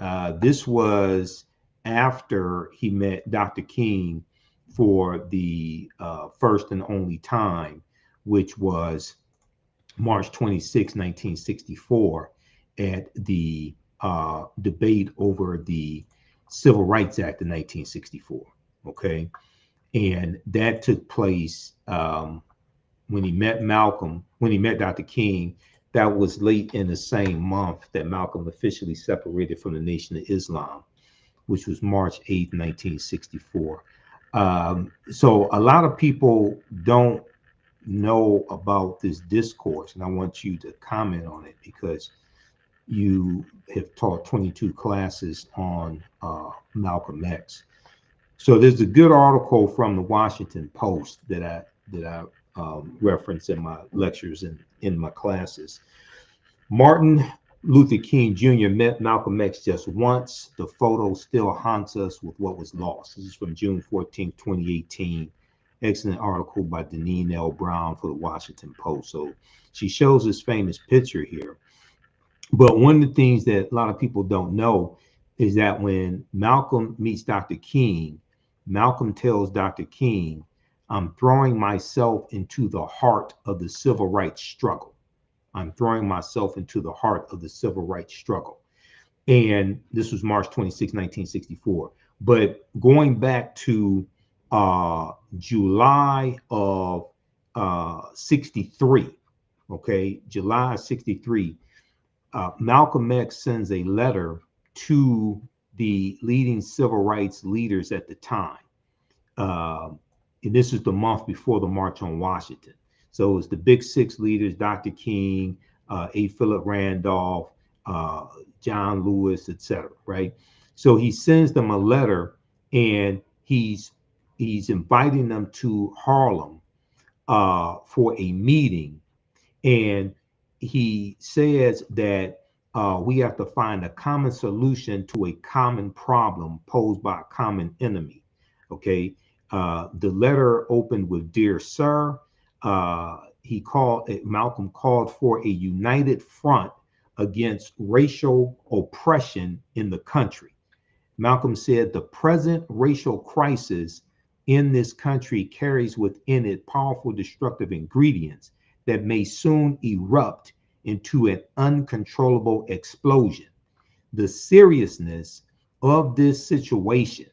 this was after he met Dr. King for the first and only time, which was March 26, 1964, at the debate over the Civil Rights Act of 1964, okay? And that took place when he met Dr. King. That was late in the same month that Malcolm officially separated from the Nation of Islam, which was March 8, 1964. So a lot of people don't know about this discourse, and I want you to comment on it because you have taught 22 classes on Malcolm X. So there's a good article from the Washington Post that I reference in my lectures and in my classes. Martin Luther King Jr. met Malcolm X just once. The photo still haunts us with what was lost. This is from June 14, 2018. Excellent article by Deneen L. Brown for the Washington Post. So she shows this famous picture here. But one of the things that a lot of people don't know is that when Malcolm meets Dr. King, Malcolm tells Dr. King, "I'm throwing myself into the heart of the civil rights struggle. I'm throwing myself into the heart of the civil rights struggle." And this was March 26, 1964. But going back to July of 63, okay, July of 63, Malcolm X sends a letter to the leading civil rights leaders at the time. And this is the month before the March on Washington. So it was the big six leaders: Dr. King, A. Philip Randolph, John Lewis, etc. Right? So he sends them a letter, and he's inviting them to Harlem for a meeting, and he says that we have to find a common solution to a common problem posed by a common enemy. Okay. The letter opened with "Dear Sir." Malcolm called for a united front against racial oppression in the country. Malcolm said the present racial crisis in this country carries within it powerful destructive ingredients that may soon erupt into an uncontrollable explosion. The seriousness of this situation,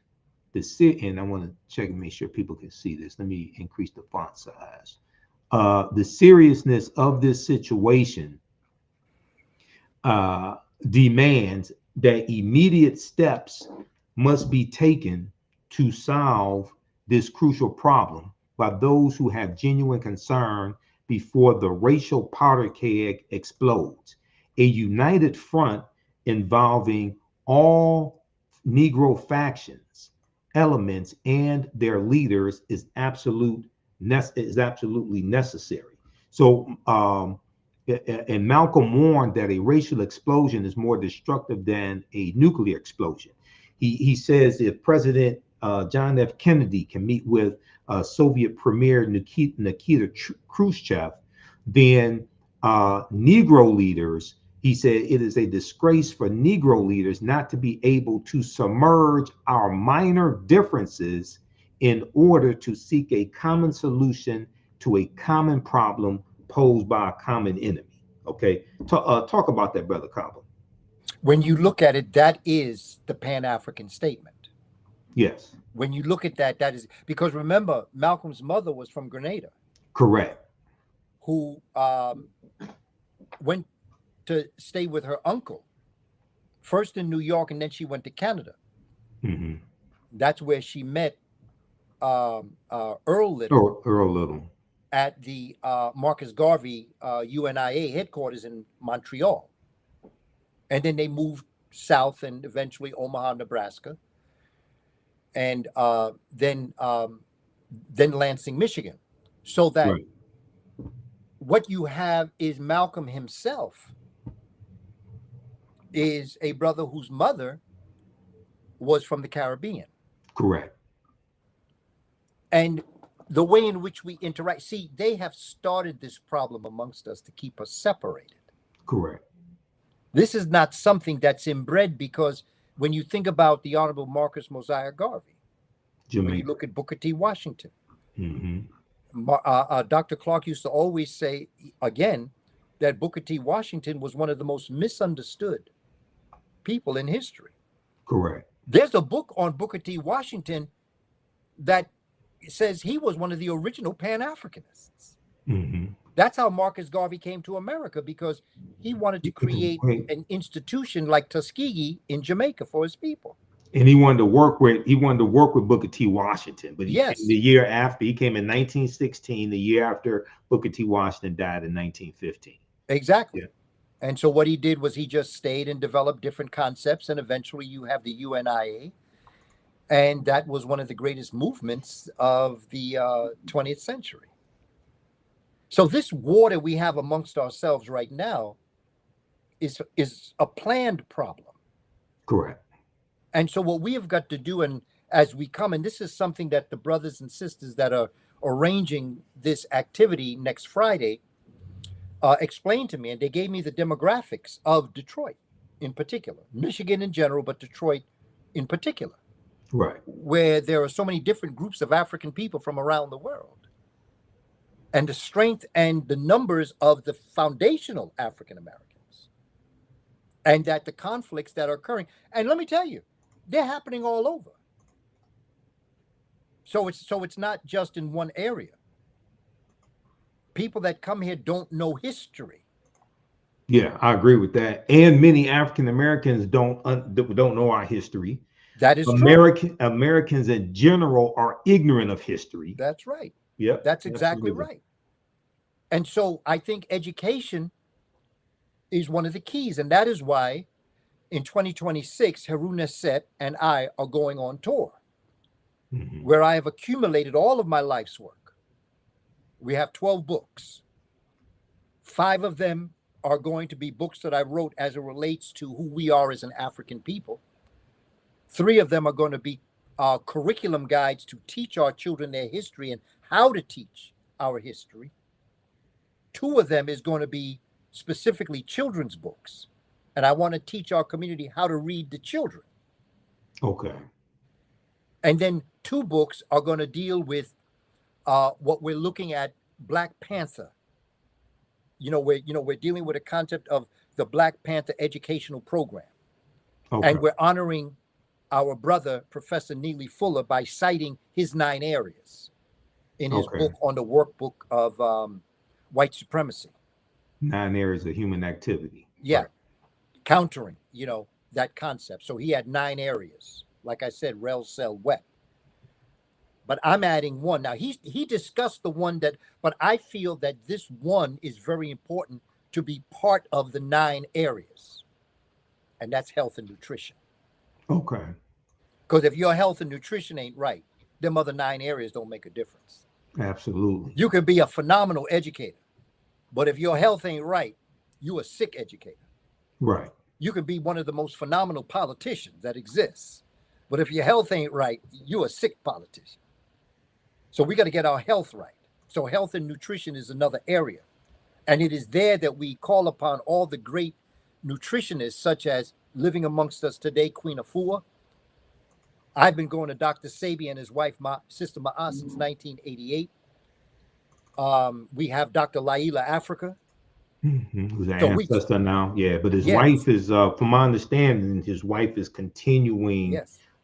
and I want to check and make sure people can see this. Let me increase the font size. The seriousness of this situation demands that immediate steps must be taken to solve this crucial problem by those who have genuine concern before the racial powder keg explodes. A united front involving all Negro factions, elements, and their leaders is absolutely necessary. So, and Malcolm warned that a racial explosion is more destructive than a nuclear explosion. He says if President John F. Kennedy can meet with Soviet Premier Nikita Khrushchev, then Negro leaders, he said it is a disgrace for Negro leaders not to be able to submerge our minor differences in order to seek a common solution to a common problem posed by a common enemy. Okay, talk about that, Brother Kaba. When you look at it, that is the Pan-African statement. Yes. When you look at that, that is because remember, Malcolm's mother was from Grenada. Correct. Who went to stay with her uncle, first in New York, and then she went to Canada. Mm-hmm. That's where she met Earl Little. Oh, Earl Little. At the Marcus Garvey UNIA headquarters in Montreal. And then they moved south and eventually Omaha, Nebraska. And then Lansing, Michigan. So that right. What you have is Malcolm himself is a brother whose mother was from the Caribbean. Correct. And the way in which we interact, see, they have started this problem amongst us to keep us separated. Correct. This is not something that's inbred because when you think about the Honorable Marcus Mosiah Garvey, when you look at Booker T. Washington, Dr. Clark used to always say, again, that Booker T. Washington was one of the most misunderstood people in history. Correct. There's a book on Booker T. Washington that says he was one of the original Pan-Africanists. Mm-hmm. That's how Marcus Garvey came to America, because he wanted to create an institution like Tuskegee in Jamaica for his people. And he wanted to work with Booker T. Washington, but he yes. came the year after. He came in 1916, the year after Booker T. Washington died in 1915. Exactly. Yeah. And so what he did was he just stayed and developed different concepts, and eventually you have the UNIA. And that was one of the greatest movements of the 20th century. So this war that we have amongst ourselves right now is a planned problem. Correct. And so what we have got to do, and as we come, and this is something that the brothers and sisters that are arranging this activity next Friday explained to me, and they gave me the demographics of Detroit in particular, Michigan in general, but Detroit in particular. Right. Where there are so many different groups of African people from around the world. And the strength and the numbers of the foundational African Americans. And that the conflicts that are occurring. And let me tell you, they're happening all over. So it's not just in one area. People that come here don't know history. Yeah, I agree with that. And many African Americans don't know our history. That is true. Americans in general are ignorant of history. That's right. Yeah, that's exactly right. And so I think education is one of the keys. And that is why in 2026, Harun Nesset and I are going on tour, where I have accumulated all of my life's work. We have 12 books. 5 of them are going to be books that I wrote as it relates to who we are as an African people. 3 of them are going to be curriculum guides to teach our children their history and how to teach our history. 2 of them is going to be specifically children's books. And I want to teach our community how to read to children. Okay. And then 2 books are going to deal with what we're looking at, Black Panther. We're dealing with a concept of the Black Panther educational program. Okay. And we're honoring our brother, Professor Neely Fuller, by citing his 9 areas in his book on the workbook of white supremacy. 9 areas of human activity. Yeah. Right. Countering, that concept. So he had 9 areas. Like I said, rel, cell, web. But I'm adding 1. Now, he discussed the one but I feel that this one is very important to be part of the 9 areas. And that's health and nutrition. Okay. Because if your health and nutrition ain't right, them other 9 areas don't make a difference. Absolutely. You can be a phenomenal educator, but if your health ain't right, you a sick educator. Right. You can be one of the most phenomenal politicians that exists, but if your health ain't right, you a sick politician. So we got to get our health right. So health and nutrition is another area. And it is there that we call upon all the great nutritionists, such as living amongst us today, Queen Afua. I've been going to Dr. Sebi and his wife, Sister Ma'a, since 1988. We have Dr. Laila Africa. Who's an ancestor now. Yeah, but his wife is, from my understanding, his wife is continuing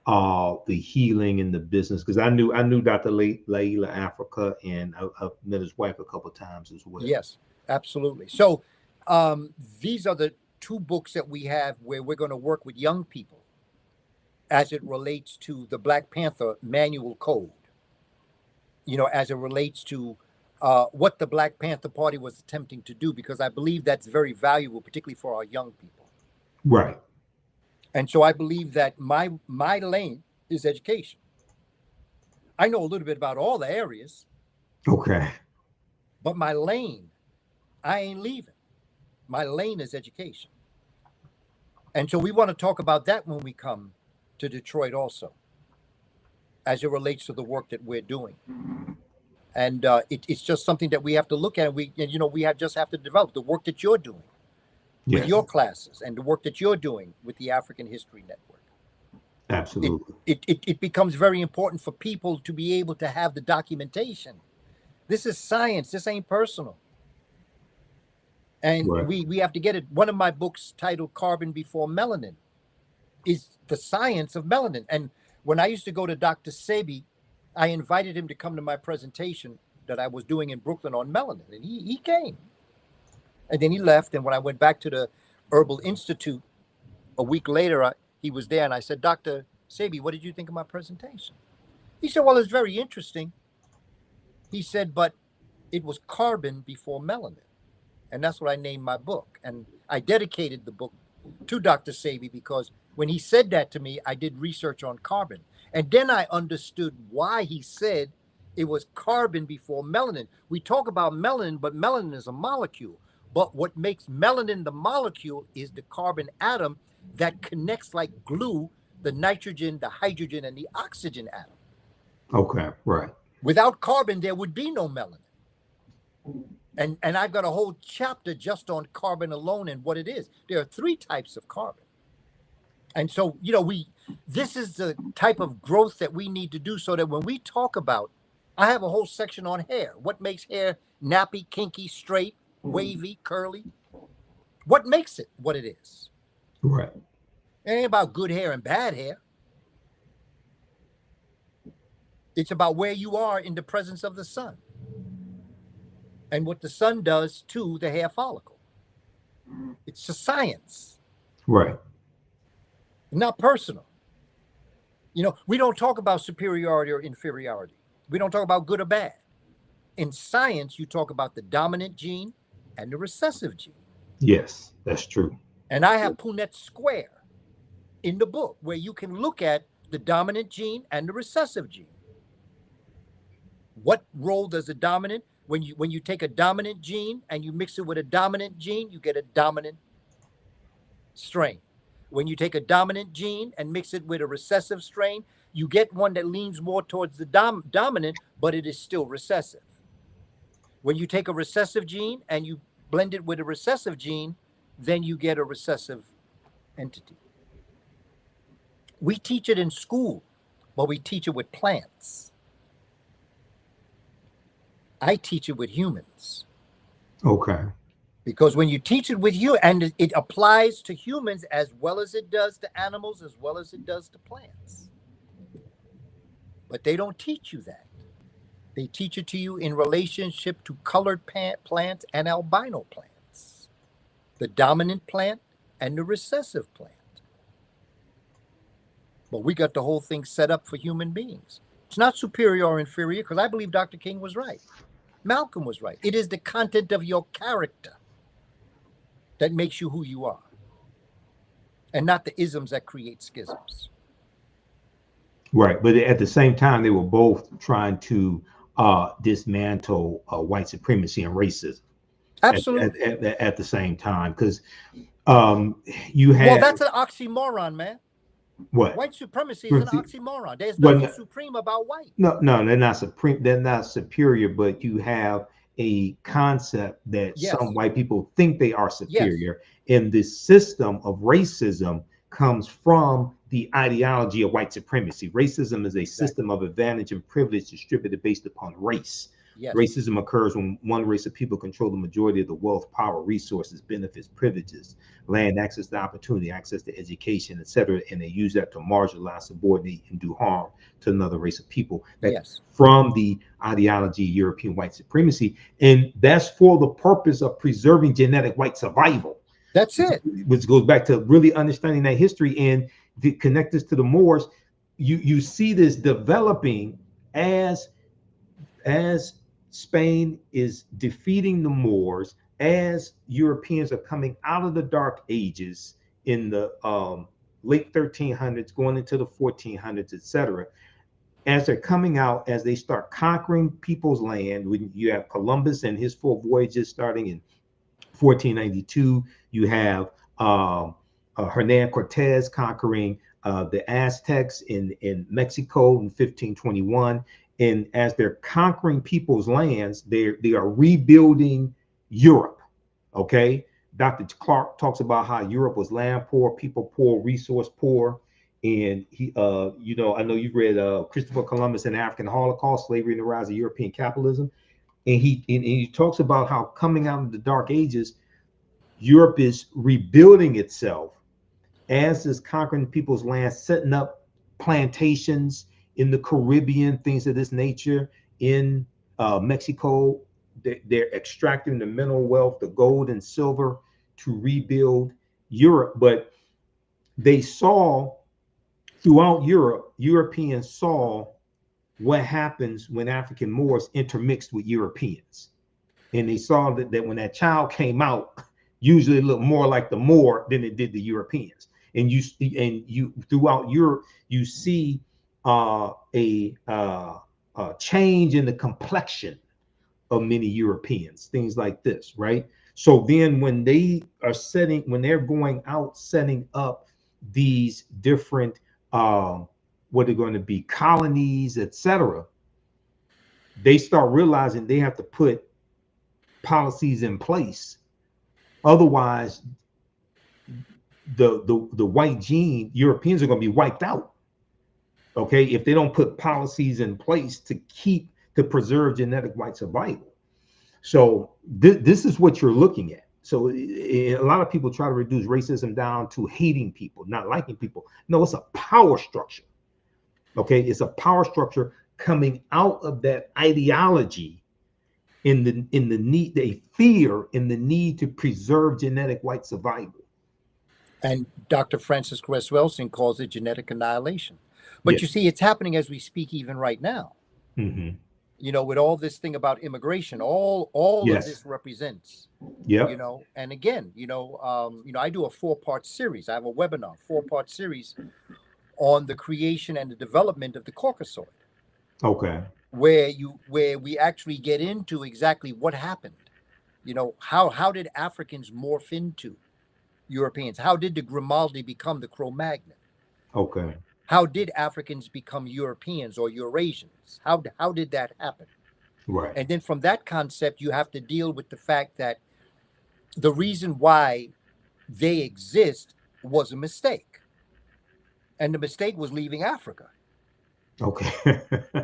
the healing and the business. Because I knew Dr. Laila Africa, and I've met his wife a couple of times as well. Yes, absolutely. So these are the 2 books that we have where we're going to work with young people as it relates to the Black Panther manual code, as it relates to what the Black Panther Party was attempting to do, because I believe that's very valuable, particularly for our young people. Right. And so I believe that my lane is education. I know a little bit about all the areas. Okay. But my lane, I ain't leaving. My lane is education. And so we want to talk about that when we come to Detroit also, as it relates to the work that we're doing. And it's just something that we have to look at. We just have to develop the work that you're doing with your classes and the work that you're doing with the African History Network. Absolutely. It becomes very important for people to be able to have the documentation. This is science. This ain't personal. And we have to get it. One of my books titled Carbon Before Melanin is the science of melanin. And when I used to go to Dr. Sebi, I invited him to come to my presentation that I was doing in Brooklyn on melanin. And he came. And then he left. And when I went back to the Herbal Institute a week later, he was there. And I said, Dr. Sebi, what did you think of my presentation? He said, well, it's very interesting. He said, but it was carbon before melanin. And that's what I named my book. And I dedicated the book to Dr. Sebi because when he said that to me, I did research on carbon. And then I understood why he said it was carbon before melanin. We talk about melanin, but melanin is a molecule. But what makes melanin the molecule is the carbon atom that connects like glue the nitrogen, the hydrogen, and the oxygen atom. Okay, right. Without carbon, there would be no melanin. And I've got a whole chapter just on carbon alone and what it is. There are 3 types of carbon. And so, this is the type of growth that we need to do so that when we talk about, I have a whole section on hair. What makes hair nappy, kinky, straight, wavy, curly? What makes it what it is? Right. It ain't about good hair and bad hair. It's about where you are in the presence of the sun and what the sun does to the hair follicle. It's a science. Right. Not personal. We don't talk about superiority or inferiority. We don't talk about good or bad. In science, you talk about the dominant gene and the recessive gene. Yes, that's true. And I have Punnett Square in the book where you can look at the dominant gene and the recessive gene. What role does the dominant When you take a dominant gene and you mix it with a dominant gene, you get a dominant strain. When you take a dominant gene and mix it with a recessive strain, you get one that leans more towards the dominant, but it is still recessive. When you take a recessive gene and you blend it with a recessive gene, then you get a recessive entity. We teach it in school, but we teach it with plants. I teach it with humans. Okay. Because when you teach it with you, and it applies to humans as well as it does to animals, as well as it does to plants. But they don't teach you that. They teach it to you in relationship to colored plants and albino plants, the dominant plant and the recessive plant. But we got the whole thing set up for human beings. It's not superior or inferior, because I believe Dr. King was right. Malcolm was right. It is the content of your character that makes you who you are, and not the isms that create schisms. Right. But at the same time, they were both trying to dismantle white supremacy and racism. Absolutely. At the same time, because you have... Well, that's an oxymoron, man. What? White supremacy is an oxymoron. There's nothing supreme about white. No, they're not supreme. They're not superior, but you have a concept that some white people think they are superior. And this system of racism comes from the ideology of white supremacy. Racism is a system of advantage and privilege distributed based upon race. Racism occurs when one race of people control the majority of the wealth, power, resources, benefits, privileges, land, access to opportunity, access to education, etc., and they use that to marginalize, subordinate, and do harm to another race of people. That's from the ideology of European white supremacy, and that's for the purpose of preserving genetic white survival. That's it. Which goes back to really understanding that history and connect this to the Moors. You see this developing as Spain is defeating the Moors, as Europeans are coming out of the Dark Ages in the late 1300s, going into the 1400s, etc. As they're coming out, as they start conquering people's land, when you have Columbus and his 4 voyages starting in 1492, you have Hernan Cortez conquering the Aztecs in Mexico in 1521. And as they're conquering people's lands, they are rebuilding Europe. Okay. Dr. Clark talks about how Europe was land poor, people poor, resource poor. And he, I know you've read Christopher Columbus and the African Holocaust, Slavery and the Rise of European Capitalism. And he talks about how coming out of the Dark Ages, Europe is rebuilding itself as is conquering people's land, setting up plantations in the Caribbean, things of this nature. In Mexico, they're extracting the mineral wealth, the gold and silver, to rebuild Europe. But they saw throughout Europe, Europeans saw what happens when African Moors intermixed with Europeans. And they saw that when that child came out, usually it looked more like the Moor than it did the Europeans. And you throughout Europe, you see a change in the complexion of many Europeans, things like this, right? So then when they're going out setting up these different what are going to be colonies, etc., they start realizing they have to put policies in place. Otherwise, the white gene, Europeans are going to be wiped out. Okay, if they don't put policies in place to preserve genetic white survival. So this is what you're looking at. So a lot of people try to reduce racism down to hating people, not liking people. No, it's a power structure. Okay, it's a power structure coming out of that ideology in the need, they fear in the need to preserve genetic white survival. And Dr. Francis Cress Welsing calls it genetic annihilation. But you see, it's happening as we speak, even right now. Mm-hmm. You know, with all this thing about immigration, all of this represents. Yeah. You know, and again, I do a 4-part series. I have a webinar, 4-part series on the creation and the development of the Caucasoid. Okay. where we actually get into exactly what happened. You know, how did Africans morph into Europeans? How did the Grimaldi become the Cro-Magnon? Okay. How did Africans become Europeans or Eurasians? How did that happen? Right. And then from that concept, you have to deal with the fact that the reason why they exist was a mistake. And the mistake was leaving Africa. Okay.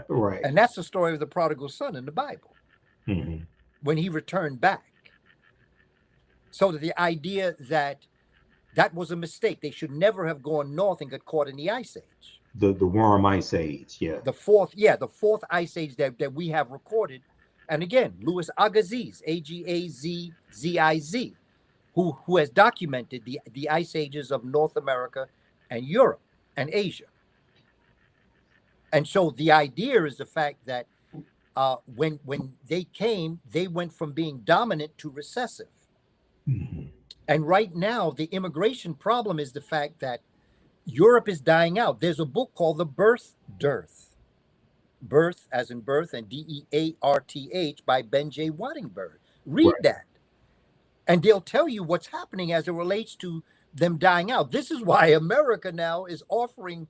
Right. And that's the story of the prodigal son in the Bible, when he returned back. So that the idea that that was a mistake, they should never have gone north and got caught in the Ice Age. The worm Ice Age, yeah. The fourth Ice Age that we have recorded. And again, Louis Agassiz, Agazziz, who has documented the Ice Ages of North America and Europe and Asia. And so the idea is the fact that when they came, they went from being dominant to recessive. And right now, the immigration problem is the fact that Europe is dying out. There's a book called The Birth Dearth. Birth as in birth and Dearth by Ben J. Waddingberg. Read that. And they'll tell you what's happening as it relates to them dying out. This is why America now is offering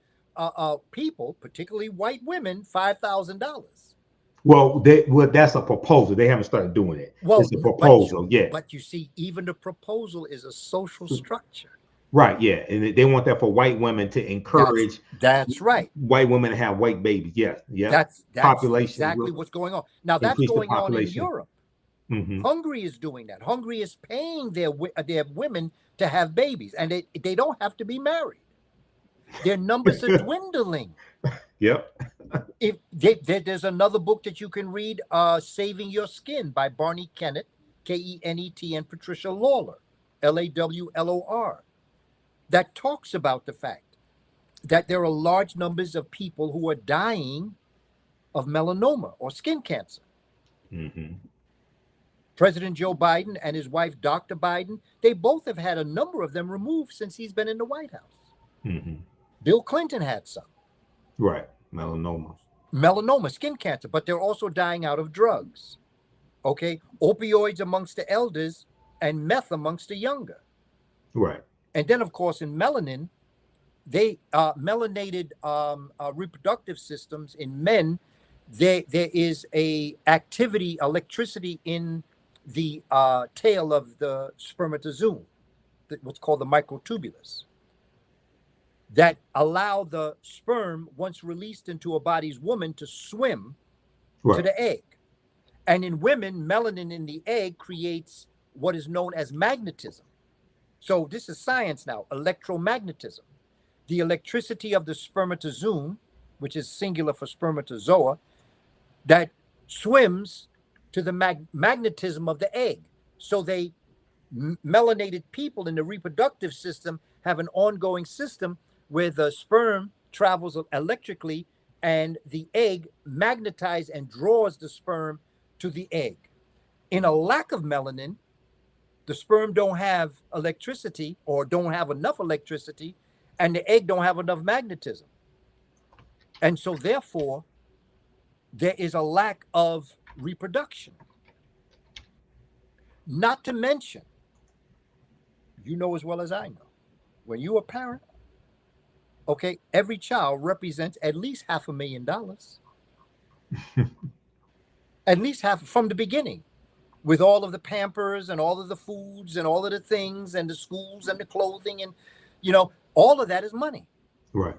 people, particularly white women, $5,000. Well, that's a proposal. They haven't started doing it. Well, it's a proposal, yeah. But you see, even the proposal is a social structure. Right, yeah. And they want that for white women to encourage. That's right. White women to have white babies. Yeah, yeah. That's population exactly what's going on. Now, that's going on in Europe. Hungary is doing that. Hungary is paying their women to have babies, and they don't have to be married. Their numbers are dwindling. Yep. There's another book that you can read, Saving Your Skin by Barney Kennett, Kenet, and Patricia Lawler, Lawlor, that talks about the fact that there are large numbers of people who are dying of melanoma or skin cancer. President Joe Biden and his wife, Dr. Biden, they both have had a number of them removed since he's been in the White House. Bill Clinton had some. Right. Melanoma, skin cancer, but they're also dying out of drugs. Okay. Opioids amongst the elders and meth amongst the younger. Right. And then, of course, in melanin, they melanated reproductive systems in men. There is a activity, electricity in the tail of the spermatozoon, what's called the microtubulus, that allow the sperm, once released into a body's woman, to swim to the egg. And in women, melanin in the egg creates what is known as magnetism. So this is science now, electromagnetism. The electricity of the spermatozoon, which is singular for spermatozoa, that swims to the magnetism of the egg. So they melanated people in the reproductive system have an ongoing system where the sperm travels electrically and the egg magnetizes and draws the sperm to the egg. In a lack of melanin, the sperm don't have electricity or don't have enough electricity, and the egg don't have enough magnetism. And so therefore, there is a lack of reproduction. Not to mention, you know as well as I know, when you're a parent, okay, every child represents at least $500,000. At least half from the beginning, with all of the Pampers and all of the foods and all of the things and the schools and the clothing and, all of that is money. Right.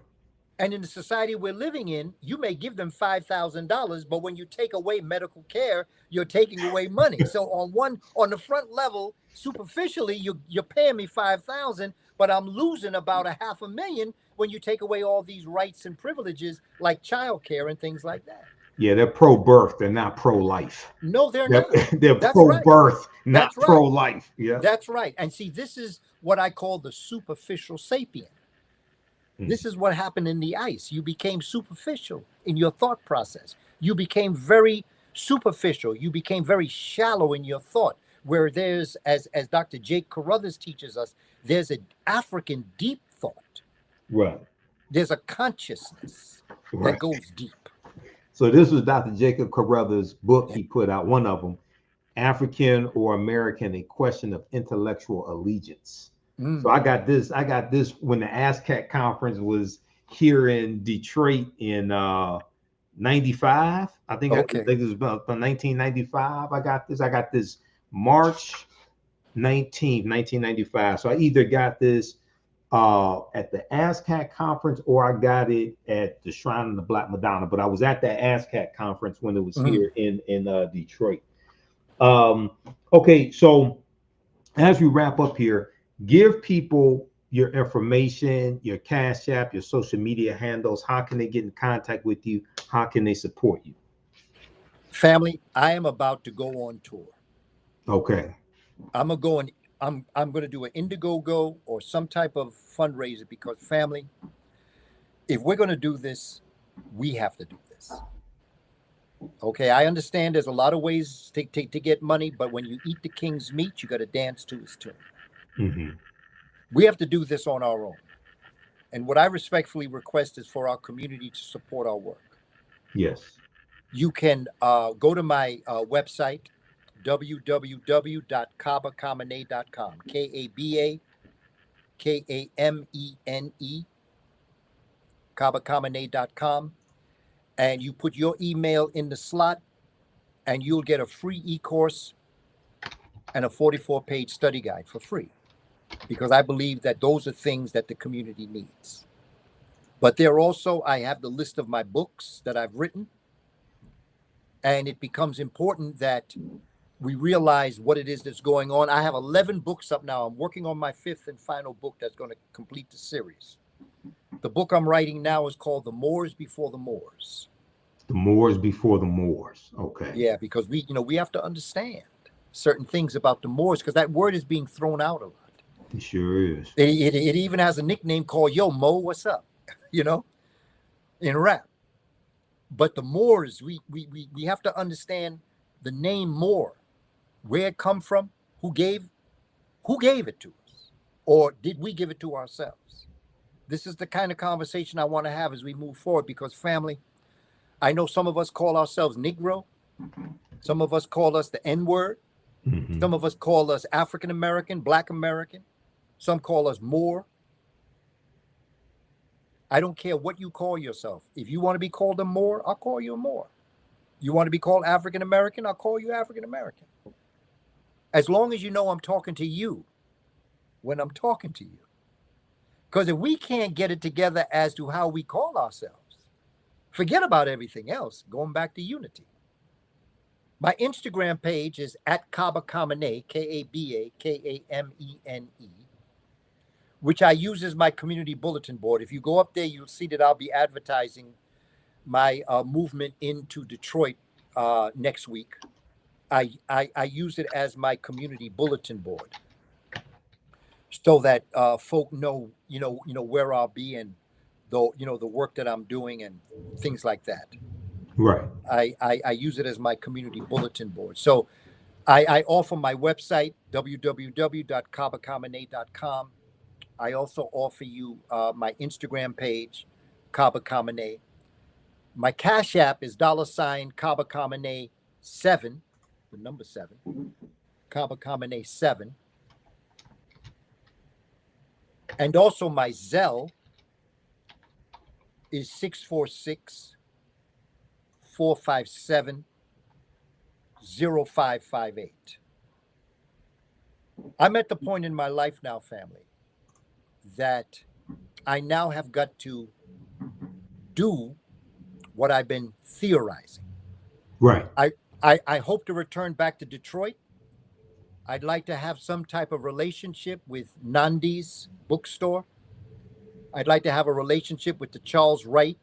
And in the society we're living in, you may give them $5,000, but when you take away medical care, you're taking away money. So on the front level, superficially, you're paying me $5,000, but I'm losing about $500,000 when you take away all these rights and privileges like childcare and things like that. Yeah, they're pro-birth. They're not pro-life. No, they're not. They're pro-birth, not pro-life. Yeah, that's right. And see, this is what I call the superficial sapient. This is what happened in the ice. You became superficial in your thought process. You became very superficial. You became very shallow in your thought, where there's, as Dr. Jake Carruthers teaches us, there's an African deep thought. Right. There's a consciousness that goes deep. So this was Dr. Jacob Carruthers' book he put out, one of them, African or American, A Question of Intellectual Allegiance. So I got this when the ASCAC conference was here in Detroit in 95. I think it was about 1995. I got this March 19th, 1995. So I either got this at the ASCAC conference or I got it at the Shrine of the Black Madonna. But I was at the ASCAC conference when it was here in Detroit. Okay, so as we wrap up here, give people your information, your Cash App, your social media handles. How can they get in contact with you? How can they support you? Family, I am about to go on tour. Okay. I'm going to do an Indiegogo or some type of fundraiser because, family, if we're going to do this, we have to do this. Okay, I understand there's a lot of ways to get money, but when you eat the king's meat, you got to dance to his tune. Mm-hmm. We have to do this on our own. And what I respectfully request is for our community to support our work. Yes. You can go to my website, www.kabakamene.com, KABAKAMENE, kabakamene.com, and you put your email in the slot, and you'll get a free e-course and a 44-page study guide for free, because I believe that those are things that the community needs. But there also, I have the list of my books that I've written, and it becomes important that we realize what it is that's going on. I have 11 books up now. I'm working on my 5th and final book that's going to complete the series. The book I'm writing now is called The Moors Before the Moors. The Moors Before the Moors. Okay. Yeah, because we have to understand certain things about the Moors, because that word is being thrown out a lot. It sure is. It even has a nickname called Yo Mo, what's up? In rap. But the Moors, we have to understand the name Moor, where it come from, who gave it to us, or did we give it to ourselves? This is the kind of conversation I want to have as we move forward, because, family, I know some of us call ourselves Negro, some of us call us the N-word, some of us call us African American, Black American, some call us Moor. I don't care what you call yourself. If you want to be called a Moor, I'll call you a Moor. You want to be called African American, I'll call you African American. As long as you know I'm talking to you when I'm talking to you. Because if we can't get it together as to how we call ourselves, forget about everything else, going back to unity. My Instagram page is at Kaba Kamene, KABAKAMENE, which I use as my community bulletin board. If you go up there, you'll see that I'll be advertising my movement into Detroit next week. I use it as my community bulletin board, so that folk know, where I'll be, and the work that I'm doing and things like that. Right. I use it as my community bulletin board. So I offer my website, www.kabakamene.com. I also offer you my Instagram page, Kaba Kamene. My Cash App is $ Kaba Kamene 7, the number 7, Kaba Kamene 7. And also my Zelle is 646-457-0558. I'm at the point in my life now, family, that I now have got to do what I've been theorizing. Right. I hope to return back to Detroit. I'd like to have some type of relationship with Nandi's bookstore. I'd like to have a relationship with the Charles Wright.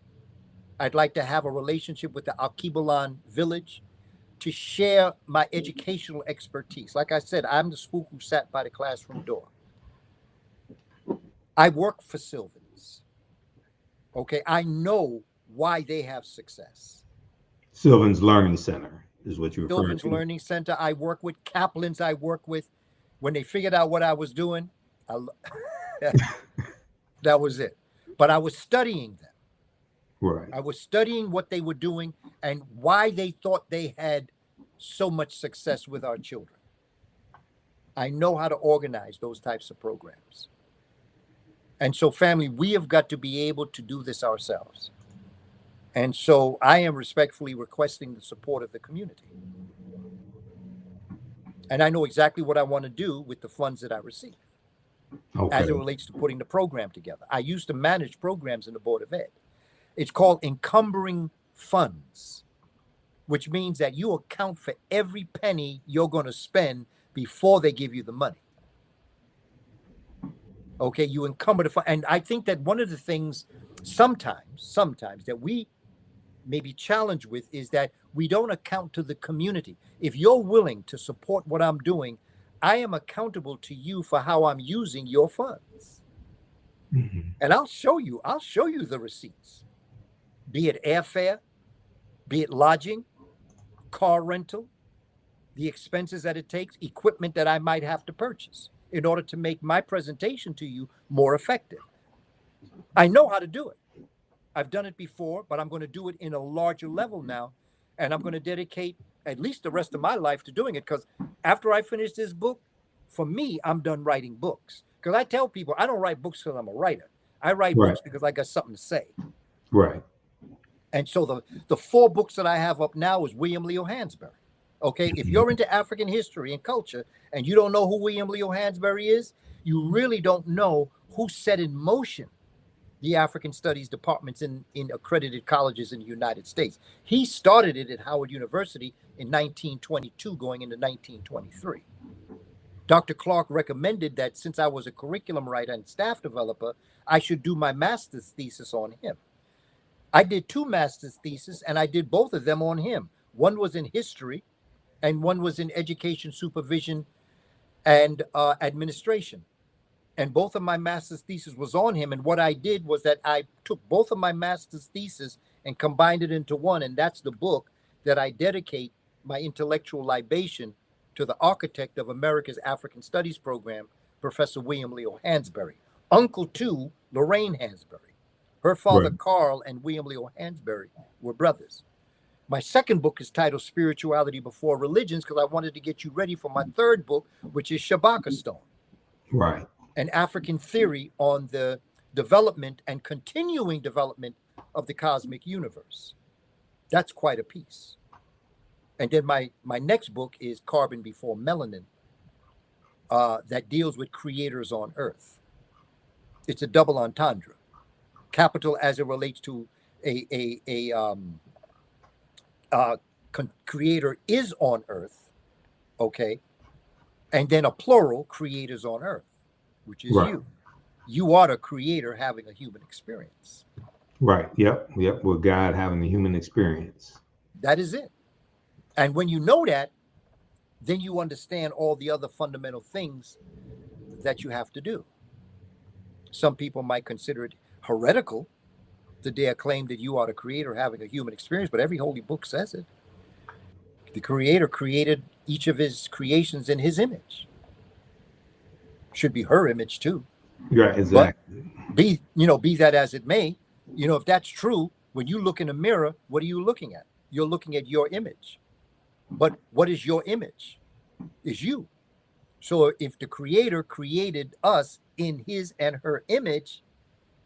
I'd like to have a relationship with the Alkebulan Village to share my educational expertise. Like I said, I'm the spook who sat by the classroom door. I work for Sylvans. Okay, I know why they have success. Sylvans Learning Center is what you're referring to. Sylvans Learning Center. I work with Kaplans. I work with, when they figured out what I was doing, that was it. But I was studying them. Right. I was studying what they were doing and why they thought they had so much success with our children. I know how to organize those types of programs. And so, family, we have got to be able to do this ourselves. And so I am respectfully requesting the support of the community. And I know exactly what I want to do with the funds that I receive as it relates to putting the program together. I used to manage programs in the Board of Ed. It's called encumbering funds, which means that you account for every penny you're going to spend before they give you the money. Okay, you encumber the fund. And I think that one of the things sometimes that we may be challenged with is that we don't account to the community. If you're willing to support what I'm doing, I am accountable to you for how I'm using your funds. Mm-hmm. And I'll show you the receipts, be it airfare, be it lodging, car rental, the expenses that it takes, equipment that I might have to purchase in order to make my presentation to you more effective. I know how to do it. I've done it before, but I'm going to do it in a larger level now. And I'm going to dedicate at least the rest of my life to doing it, because after I finish this book, for me, I'm done writing books. Because I tell people I don't write books because I'm a writer. I write books because I got something to say. Right. And so the 4 books that I have up now is William Leo Hansberry. Okay, if you're into African history and culture and you don't know who William Leo Hansberry is, you really don't know who set in motion the African Studies departments in accredited colleges in the United States. He started it at Howard University in 1922, going into 1923. Dr. Clark recommended that since I was a curriculum writer and staff developer, I should do my master's thesis on him. I did 2 master's theses, and I did both of them on him. One was in history, and one was in education supervision and administration. And both of my master's thesis was on him. And what I did was that I took both of my master's thesis and combined it into one. And that's the book that I dedicate my intellectual libation to the architect of America's African Studies program, Professor William Leo Hansberry, uncle to Lorraine Hansberry. Her father, Carl, and William Leo Hansberry were brothers. My second book is titled Spirituality Before Religions, because I wanted to get you ready for my third book, which is Shabaka Stone. Right. An African theory on the development and continuing development of the cosmic universe. That's quite a piece. And then my next book is Carbon Before Melanin, that deals with creators on Earth. It's a double entendre. Capital as it relates to creator is on Earth, okay? And then a plural, creators on Earth, which is you. You are the creator having a human experience. Right. Yep. With God having a human experience. That is it. And when you know that, then you understand all the other fundamental things that you have to do. Some people might consider it heretical to dare claim that you are the creator having a human experience, but every holy book says it. The creator created each of his creations in his image. Should be her image too. Yeah, exactly. But be that as it may, if that's true, when you look in a mirror, what are you looking at? You're looking at your image. But what is your image? Is you. So if the creator created us in his and her image,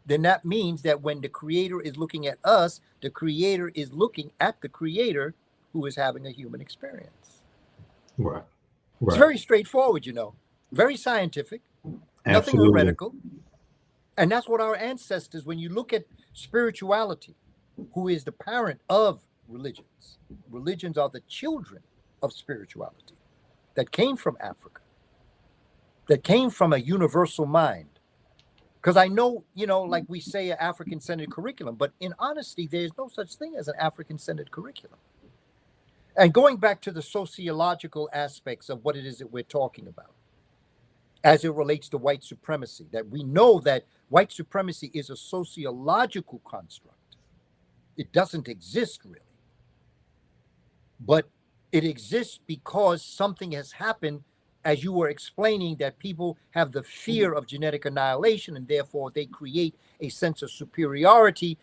then that means that when the creator is looking at us, the creator is looking at the creator who is having a human experience. Right. It's very straightforward, very scientific, nothing heretical. And that's what our ancestors, when you look at spirituality, who is the parent of religions. Religions are the children of spirituality that came from Africa, that came from a universal mind. Because I know, like we say, an African-centered curriculum, but in honesty, there's no such thing as an African-centered curriculum. And going back to the sociological aspects of what it is that we're talking about, as it relates to white supremacy, that we know that white supremacy is a sociological construct. It doesn't exist really. But it exists because something has happened, as you were explaining, that people have the fear of genetic annihilation, and therefore they create a sense of superiority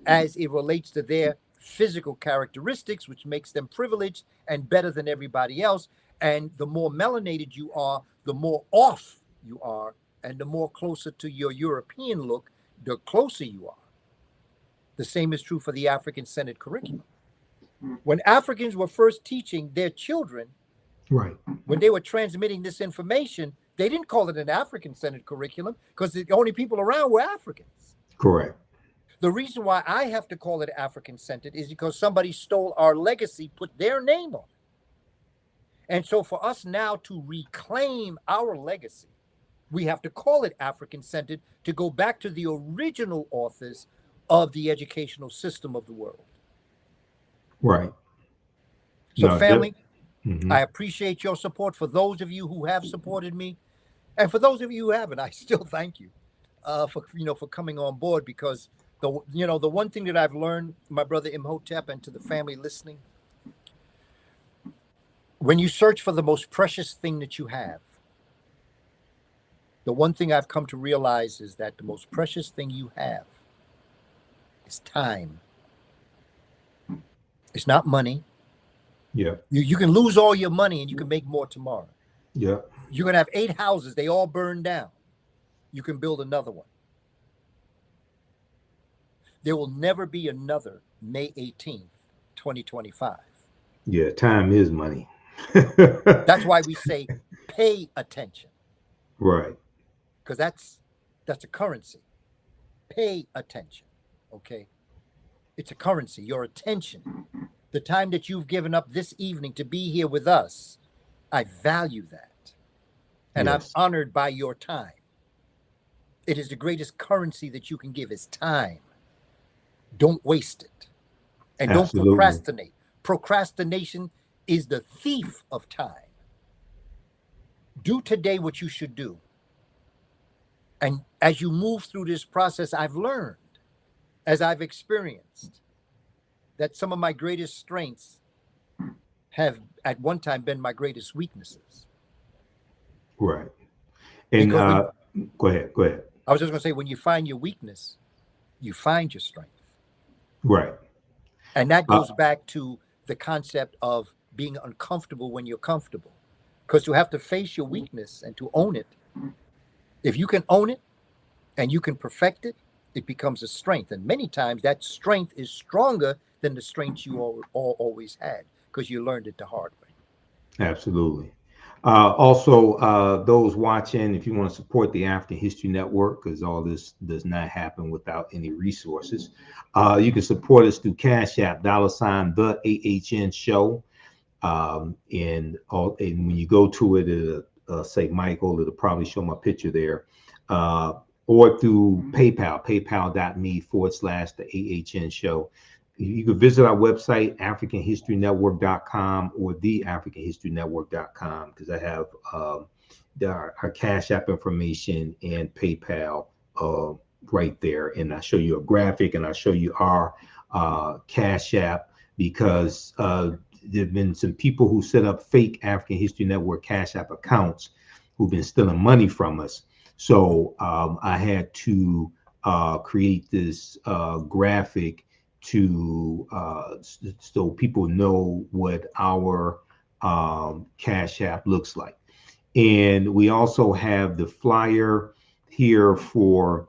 as it relates to their physical characteristics, which makes them privileged and better than everybody else. And the more melanated you are, the more off you are, and the more closer to your European look, the closer you are. The same is true for the African-centered curriculum. When Africans were first teaching their children, right, when they were transmitting this information, they didn't call it an African-centered curriculum because the only people around were Africans. correct. The reason why I have to call it African-centered is because somebody stole our legacy, put their name on it. And so for us now to reclaim our legacy, we have to call it African-centered to go back to the original authors of the educational system of the world. Right. So family, mm-hmm. I appreciate your support. For those of you who have supported me, and for those of you who haven't, I still thank you for coming on board, because the one thing that I've learned, my brother Imhotep, and to the family listening, when you search for the most precious thing that you have, the one thing I've come to realize is that the most precious thing you have is time. It's not money. Yeah. You can lose all your money and you can make more tomorrow. Yeah. You're going to have 8 houses. They all burn down. You can build another one. There will never be another May 18th, 2025. Yeah. Time is money. That's why we say pay attention. Right. Because that's a currency. Pay attention. Okay. It's a currency, your attention. The time that you've given up this evening to be here with us, I value that. And yes. I'm honored by your time. It is the greatest currency that you can give, is time. Don't waste it. And Absolutely. Don't procrastinate. Procrastination is the thief of time. Do today what you should do. And as you move through this process, I've learned, as I've experienced, that some of my greatest strengths have at one time been my greatest weaknesses. Right. And go ahead. I was just going to say, when you find your weakness, you find your strength. Right. And that goes back to the concept of being uncomfortable when you're comfortable. Because to have to face your weakness and to own it, if you can own it and you can perfect it, it becomes a strength. And many times that strength is stronger than the strength you all always had, because you learned it the hard way. Absolutely. Also, those watching, if you want to support the African History Network, because all this does not happen without any resources, you can support us through Cash App, $ the AHN show. And when you go to it, it'll say Michael, it'll probably show my picture there. Or through PayPal, paypal.me / the AHN show. You can visit our website, AfricanHistoryNetwork.com or theAfricanHistoryNetwork.com, because I have our Cash App information and PayPal right there. And I show you a graphic and I show you our Cash App, because there have been some people who set up fake African History Network Cash App accounts who've been stealing money from us. So I had to create this graphic to so people know what our Cash App looks like. And we also have the flyer here for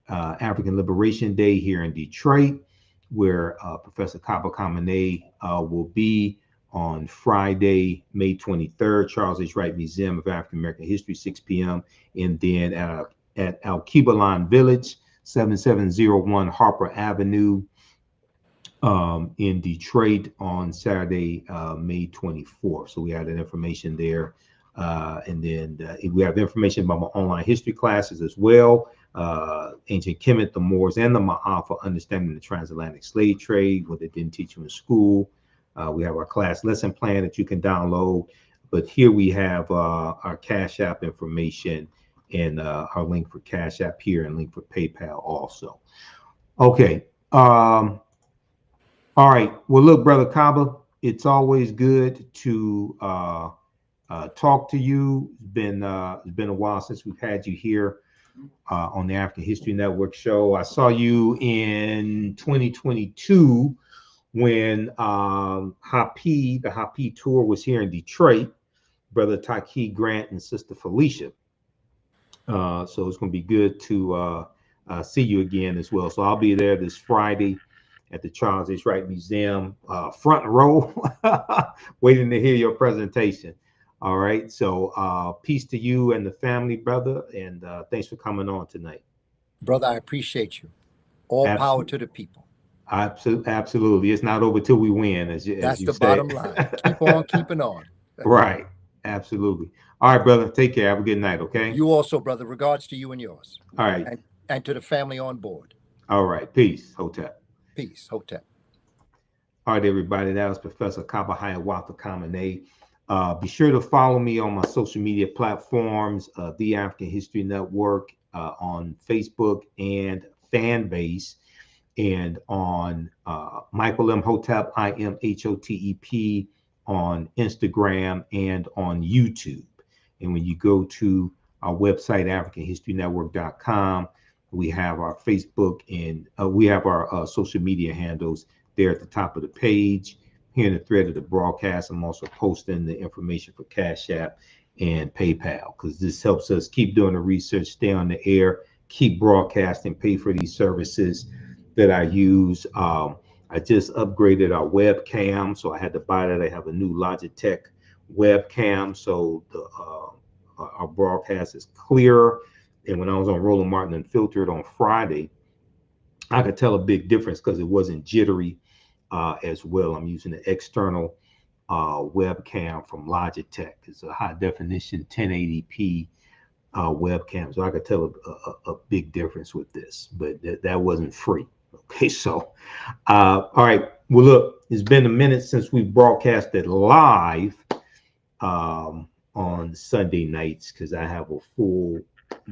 African Liberation Day here in Detroit, where Professor Kaba Kamene will be on Friday, May 23rd, Charles H. Wright Museum of African American History, 6 p.m. And then at Al-Kibalan Village, 7701 Harper Avenue, in Detroit on Saturday, May 24th. So we have that information there. And then we have information about my online history classes as well. Ancient Kemet, the Moors, and the Ma'a for understanding the transatlantic slave trade, what they didn't teach you in school. We have our class lesson plan that you can download. But here we have our Cash App information and our link for Cash App here and link for PayPal also. Okay. All right. Well, look, Brother Kaba, it's always good to talk to you. It's been a while since we've had you here on the African History Network show. I saw you in 2022 when the Hapi tour was here in Detroit. Brother Taki Grant and Sister Felicia. So it's going to be good to see you again as well. So I'll be there this Friday at the Charles H. Wright Museum, front row, waiting to hear your presentation. All right. So peace to you and the family, brother. And thanks for coming on tonight. Brother, I appreciate you. All power to the people. Absolutely. It's not over till we win, as you That's the say. bottom line. Keep on keeping on. Right. Absolutely. All right, brother. Take care. Have a good night. Okay. You also, brother. Regards to you and yours. All right. And to the family on board. All right. Peace. Hotep. Peace. Hotep. All right, everybody. That was Professor Kaba Kamene. Be sure to follow me on my social media platforms, The African History Network on Facebook and Fanbase, and on Michael Imhotep, Imhotep, on Instagram and on YouTube. And when you go to our website, AfricanHistoryNetwork.com, we have our Facebook and we have our social media handles there at the top of the page. Here in the thread of the broadcast, I'm also posting the information for Cash App and PayPal, because this helps us keep doing the research, stay on the air, keep broadcasting, pay for these services that I use. I just upgraded our webcam, so I had to buy that. I have a new Logitech webcam, so our broadcast is clearer. And when I was on Roland Martin Unfiltered on Friday, I could tell a big difference because it wasn't jittery as well. I'm using an external webcam from Logitech. It's a high definition 1080p webcam, so I could tell a big difference with this, but that wasn't free. Okay, so all right. Well, look, it's been a minute since we broadcasted live on Sunday nights, because I have a full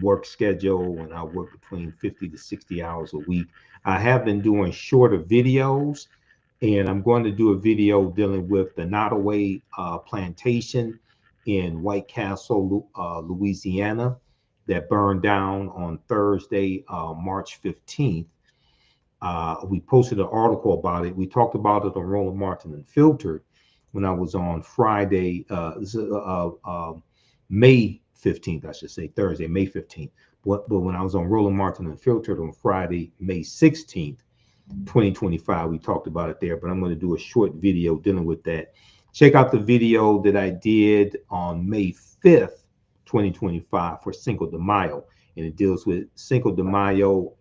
work schedule and I work between 50 to 60 hours a week. I have been doing shorter videos, and I'm going to do a video dealing with the Nottoway plantation in White Castle, Louisiana, that burned down on Thursday, March 15th. We posted an article about it. We talked about it on Roland Martin Unfiltered when I was on Friday, May 15th, I should say, Thursday, May 15th. But when I was on Roland Martin Unfiltered on Friday, May 16th, 2025, we talked about it there. But I'm going to do a short video dealing with that. Check out the video that I did on May 5th, 2025 for Cinco de Mayo. And it deals with Cinco de Mayo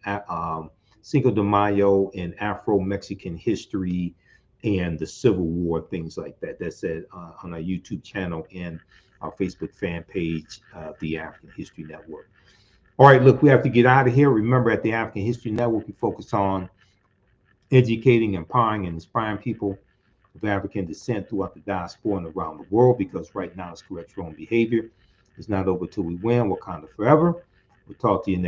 and Afro-Mexican history and the Civil War, things like that. That's on our YouTube channel and our Facebook fan page, The African History Network. All right, look, we have to get out of here. Remember, at the African History Network, we focus on educating, empowering, and inspiring people of African descent throughout the diaspora and around the world, because right now it's correct your own behavior. It's not over till we win. Wakanda forever. We'll talk to you next.